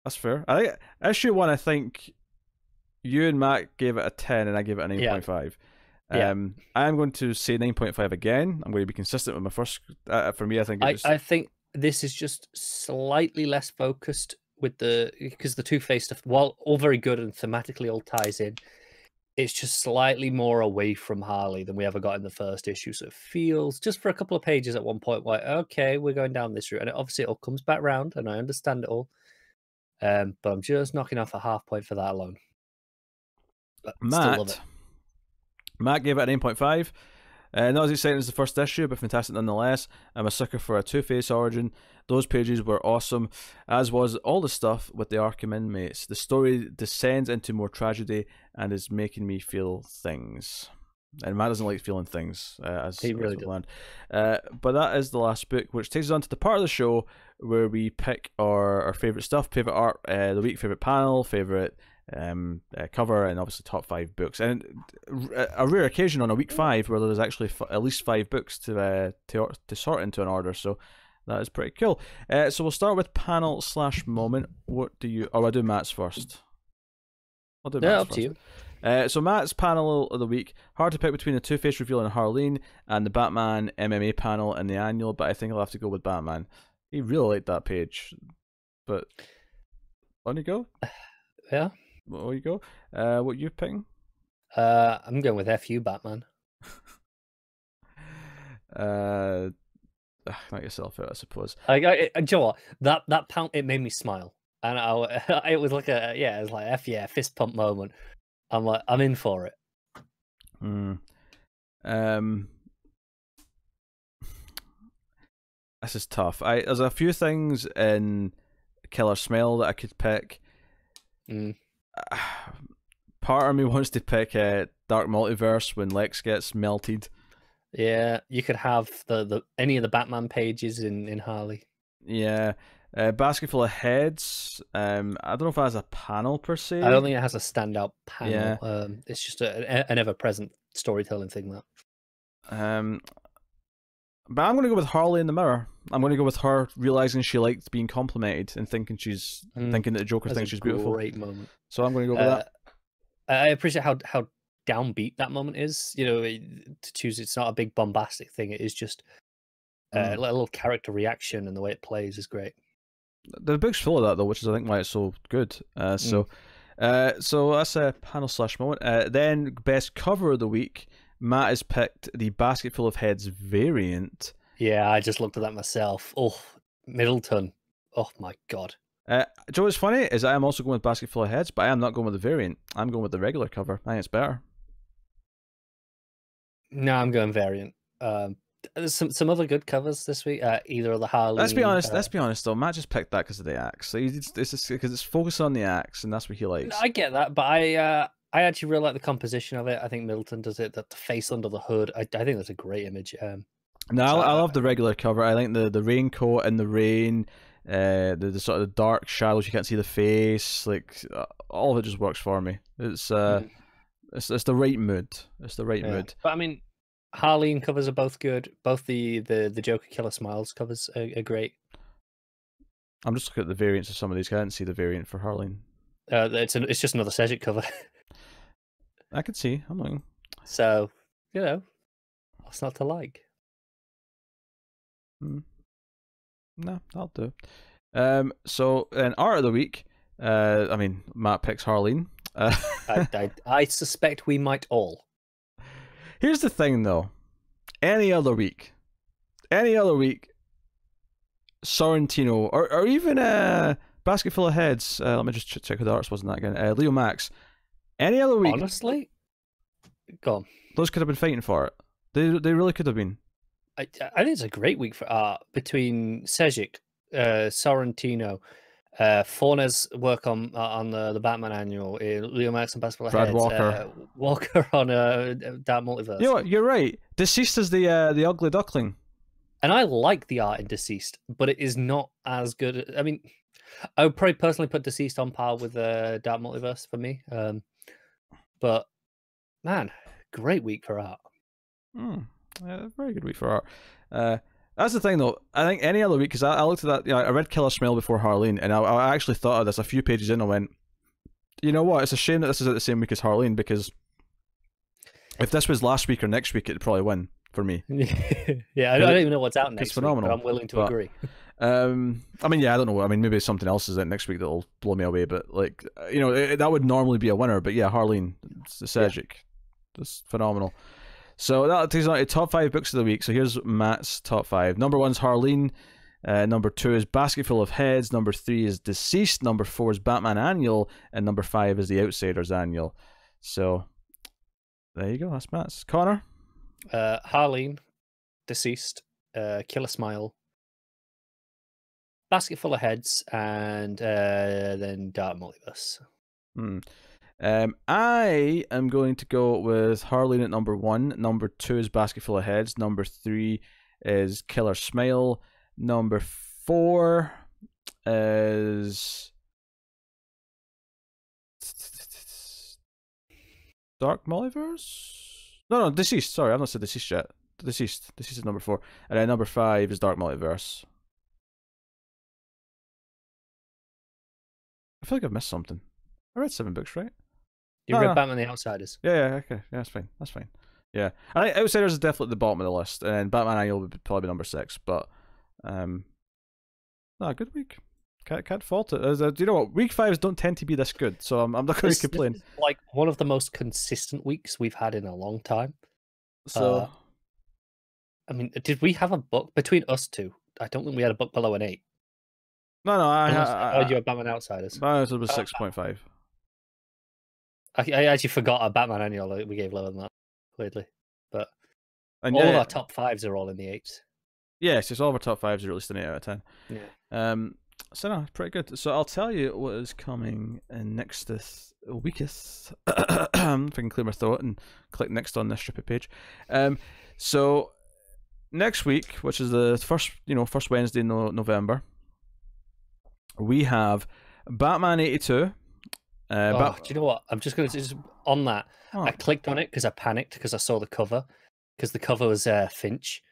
That's fair. I think issue 1. I think you and Matt gave it a 10, and I gave it a 9.5. Yeah. I'm going to say 9.5 again. I'm going to be consistent with my first. For me, I think. I think this is just slightly less focused because the Two-Face stuff, while all very good and thematically all ties in, it's just slightly more away from Harley than we ever got in the first issue. So it feels just for a couple of pages at one point like, okay, we're going down this route, and obviously it all comes back round, and I understand it all. But I'm just knocking off a half point for that alone. But still love it. Matt gave it a 9.5. Not as exciting as the first issue, but fantastic nonetheless. I'm a sucker for a Two-Face origin. Those pages were awesome, as was all the stuff with the Arkham inmates. The story descends into more tragedy and is making me feel things. And Matt doesn't like feeling things, as he really does. But that is the last book, which takes us on to the part of the show where we pick our favourite stuff, favourite art of the week, favourite panel, favourite cover, and obviously top 5 books. And a rare occasion on a week 5 where there's actually at least 5 books to sort into an order. So that is pretty cool. So we'll start with panel / moment. What do you? Oh, I do Matt's first. I'll do Matt's first. To you. So Matt's panel of the week, hard to pick between the Two-Face reveal and Harleen and the Batman MMA panel in the annual, but I think I'll have to go with Batman. He really liked that page, but on you go. Yeah. There you go. What you picking? I'm going with FU Batman. Knock yourself out, I suppose. Do you know what? That pound, it made me smile, and it was like it was like F yeah, fist pump moment. I'm like, I'm in for it. This is tough. There's a few things in Killer Smell that I could pick. Part of me wants to pick Dark Multiverse when Lex gets melted. Yeah, you could have the any of the Batman pages in Harley. Yeah. Basketful of Heads. I don't know if it has a panel per se. I don't think it has a standout panel. Yeah. It's just an ever-present storytelling thing. That. But I'm going to go with Harley in the mirror. I'm going to go with her realizing she liked being complimented and thinking that the Joker thinks she's beautiful. Great moment. So I'm going to go with that. I appreciate how downbeat that moment is. To choose, it's not a big bombastic thing. It is just a little character reaction, and the way it plays is great. The book's full of that though, which is I think why it's so good. So that's a panel / moment. Then best cover of the week. Matt has picked the Basketful of Heads variant. Yeah, I just looked at that myself. Oh, Middleton. Oh my god. Do you know what's funny is I am also going with Basketful of Heads, but I am not going with the variant. I'm going with the regular cover. I think it's better. No, I'm going variant. There's some other good covers this week. Either of the Harleen. Let's be honest. Let's be honest though. Matt just picked that because of the axe. So it's just because it's focused on the axe, and that's what he likes. I get that, but I actually really like the composition of it. I think Middleton does it. That the face under the hood. I think that's a great image. No, I love the regular cover. I think the raincoat and the rain, the sort of the dark shadows. You can't see the face. Like all of it just works for me. It's the right mood. It's the right mood. But I mean, Harleen covers are both good. Both the Joker Killer Smiles covers are great. I'm just looking at the variants of some of these. I didn't see the variant for Harleen. It's just another Sejic cover. I could see. I'm looking. So what's not to like? No, I'll do. So an art of the week. I mean, Matt picks Harleen. I suspect we might all. Here's the thing, though. Any other week, Sorrentino, or even Basketful of Heads. Let me just check who the artist was in that again. Leomacs. Any other week. Honestly, go on. Those could have been fighting for it. They really could have been. I think it's a great week for art between Sejic, Sorrentino, Fornes work on the Batman annual, Leomacs and Basketful Brad Heads, Walker on Dark Multiverse. You know what? You're right. Deceased is the ugly duckling. And I like the art in Dceased, but it is not as good. I mean, I would probably personally put Dceased on par with Dark Multiverse for me. But man, great week for art. Very good week for art. That's the thing, though. I think any other week, because I looked at that, I read Killer Smile before Harleen, and I actually thought of this a few pages in. I went, you know what? It's a shame that this is at the same week as Harleen, because if this was last week or next week, it'd probably win for me. Yeah, I don't even know what's out next week, phenomenal, but I'm willing to agree. I mean, yeah, I don't know. I mean, maybe something else is out next week that'll blow me away, but like, that would normally be a winner. But yeah, Harleen, it's the Sejic, just phenomenal. So that takes us on to top 5 books of the week. So here's Matt's top 5. Number 1's Harleen. Number 2 is Basketful of Heads. Number 3 is Deceased. Number 4 is Batman Annual. And number 5 is The Outsiders Annual. So there you go. That's Matt's. Connor? Harleen, Deceased, Killer Smile, Basketful of Heads, and then Dark Multiverse. I am going to go with Harleen at number 1. Number 2 is Basketful of Heads. Number 3 is Killer Smile. Number 4 is Dark Multiverse? No, Deceased. Sorry, I've not said Deceased yet. Deceased. Deceased is number 4. And then number 5 is Dark Multiverse. I feel like I've missed something. I read 7 books, right? You read Batman the Outsiders. Yeah, okay. Yeah, that's fine. That's fine. Yeah. I think Outsiders is definitely at the bottom of the list, and Batman Annual would probably be number 6, but no, good week. Can't fault it. Do you know what? Week 5s don't tend to be this good, so I'm not going to complain. This is like one of the most consistent weeks we've had in a long time. So, I mean, did we have a book between us two? I don't think we had a book below an 8. No, I you had Batman Outsiders. It was 6.5. I actually forgot our Batman Annual that we gave lower than that, weirdly. But And all of our top 5s are all in the 8s. Yes, it's all of our top 5s are at least an 8 out of 10. Yeah. So no, pretty good. So I'll tell you what is coming in next weeketh. If I can clear my throat and click next on this stupid page. So next week, which is the first Wednesday in November, we have Batman 82. Do you know what? I'm just going to just on that. Oh. I clicked on it because I panicked because I saw the cover, because the cover was Finch,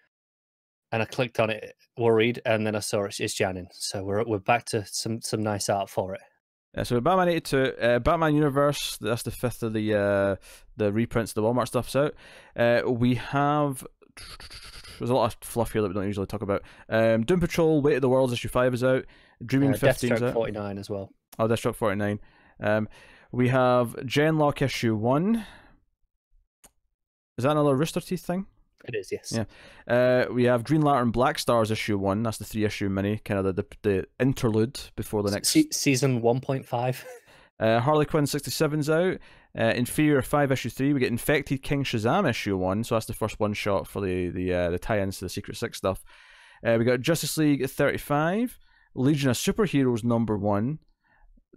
and I clicked on it worried, and then I saw it's Janin. So we're back to some nice art for it. Yeah, so Batman 82, Batman Universe. That's the 5th of the reprints. The Walmart stuff's out. We have. There's a lot of fluff here that we don't usually talk about. Doom Patrol, Weight of the Worlds, issue 5 is out. Dreaming 15 is out. 49 as well. Oh, Deathstroke 49. We have Genlock issue 1. Is that another Rooster Teeth thing? It is, yes. Yeah. We have Green Lantern Black Stars issue 1. That's the 3-issue mini, kind of the interlude before the next season 1.5. Harley Quinn 67's out. Inferior 5 issue 3. We get Infected King Shazam issue 1. So that's the first one shot for the tie-ins to the Secret Six stuff. We got Justice League 35. Legion of Superheroes number 1.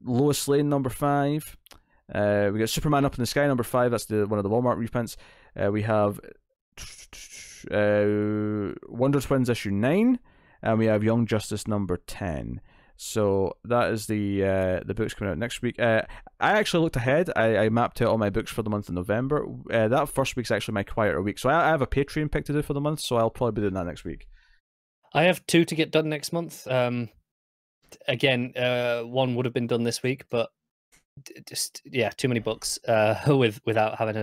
Lois Lane number 5. We got Superman Up in the Sky number 5. That's one of the Walmart reprints. We have Wonder Twins issue 9, and we have Young Justice number 10. So that is the books coming out next week. I actually looked ahead. I mapped out all my books for the month of November. That first week's actually my quieter week, so I have a Patreon pick to do for the month. So I'll probably be doing that next week. I have 2 to get done next month. Again, one would have been done this week, but just too many books without having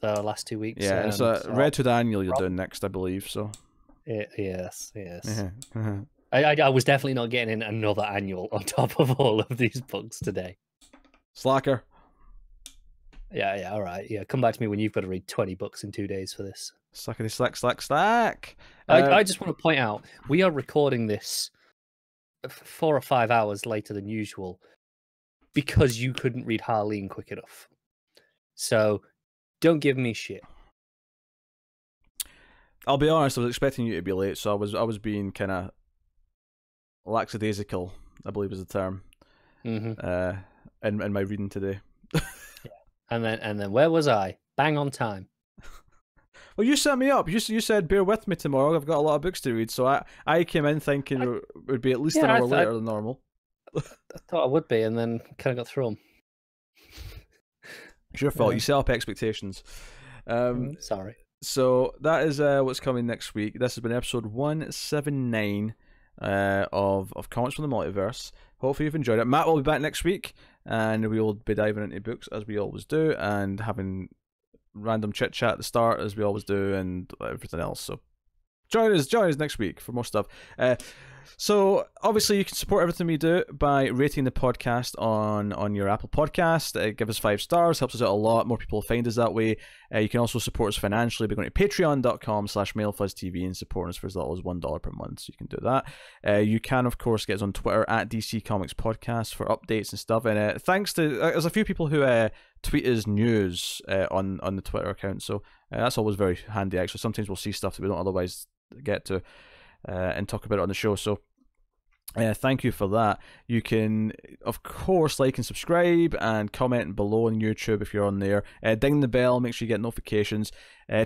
the last 2 weeks. Yeah, so Red Hood Annual you're doing next, I believe. So yes. I was definitely not getting in another annual on top of all of these books today. Slacker. Yeah, all right. Yeah, come back to me when you've got to read 20 books in 2 days for this. Slackety slack. I just want to point out, we are recording this 4 or 5 hours later than usual because you couldn't read Harleen quick enough. So don't give me shit. I'll be honest, I was expecting you to be late, so I was being kind of lackadaisical, I believe is the term, in my reading today. And then where was I? Bang on time. Well, you set me up. You said bear with me tomorrow. I've got a lot of books to read, so I came in thinking it would be at least an hour later than normal. I thought I would be, and then kind of got thrown. It's your fault. You set up expectations. Sorry. So that is what's coming next week. This has been episode 179 of Comics from the Multiverse. Hopefully you've enjoyed it. Matt will be back next week, and we will be diving into books as we always do, and having random chit chat at the start as we always do, and everything else. So join us next week for more stuff. So obviously you can support everything we do by rating the podcast on your Apple Podcast. Give us 5 stars, helps us out a lot. More people will find us that way. You can also support us financially by going to patreon.com/MailFuzzTV and supporting us for as little as $1 per month. So you can do that. You can of course get us on Twitter at DC Comics Podcast for updates and stuff. And thanks to there's a few people who tweet us news on the Twitter account. So that's always very handy. Actually, sometimes we'll see stuff that we don't otherwise get to. And talk about it on the show. So thank you for that. You can of course like and subscribe and comment below on YouTube if you're on there. Ding the bell, make sure you get notifications.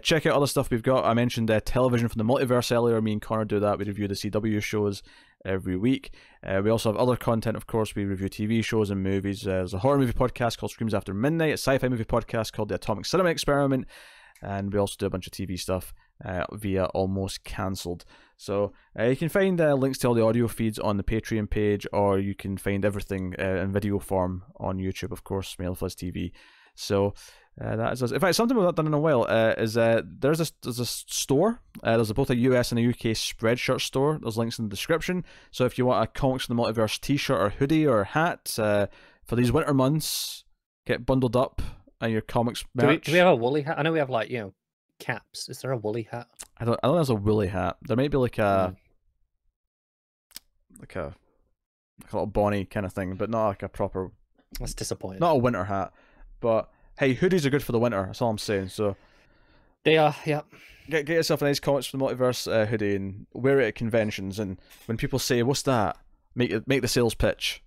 Check out other stuff we've got. I mentioned television from the Multiverse earlier. Me and Connor do that. We review the CW shows every week. We also have other content, of course. We review TV shows and movies. There's a horror movie podcast called Screams After Midnight, a sci-fi movie podcast called The Atomic Cinema Experiment, and we also do a bunch of TV stuff via Almost Cancelled. So you can find links to all the audio feeds on the Patreon page, or you can find everything in video form on YouTube, of course, MailFuzz TV. So that is us. In fact, something we've not done in a while is there's a store. There's both a US and a UK Spreadshirt store. There's links in the description. So if you want a Comics from the Multiverse t-shirt or hoodie or hat for these winter months, get bundled up and your comics merch. Do we have a woolly hat? I know we have caps. Is there a woolly hat? I don't know. There's a woolly hat. There might be like a little Bonnie kind of thing, but not like a proper. That's disappointing. Not a winter hat, but hey, hoodies are good for the winter. That's all I'm saying. So they are. Yeah. Get yourself a nice Comics from the Multiverse hoodie and wear it at conventions. And when people say, "What's that?" make the sales pitch.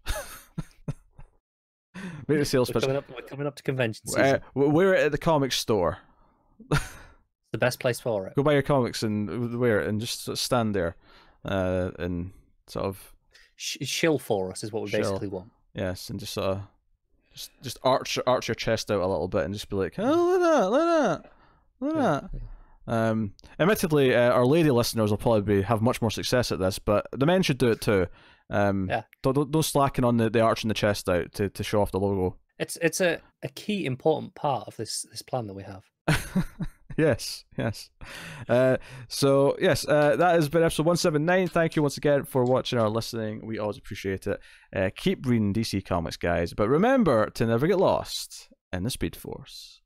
Make the sales pitch. We're coming up to convention season. Wear it at the comics store. The best place for it. Go buy your comics and wear it and just sort of stand there and sort of shill for us is what we basically want. Yes, and just sort of just arch your chest out a little bit and just be like, oh, look at that. Admittedly, our lady listeners will probably have much more success at this, but the men should do it too. Don't slacken on the arching the chest out to show off the logo. It's a key important part of this plan that we have. Yes. So yes, that has been episode 179. Thank you once again for watching or listening. We always appreciate it. Keep reading DC Comics, guys, but remember to never get lost in the Speed Force.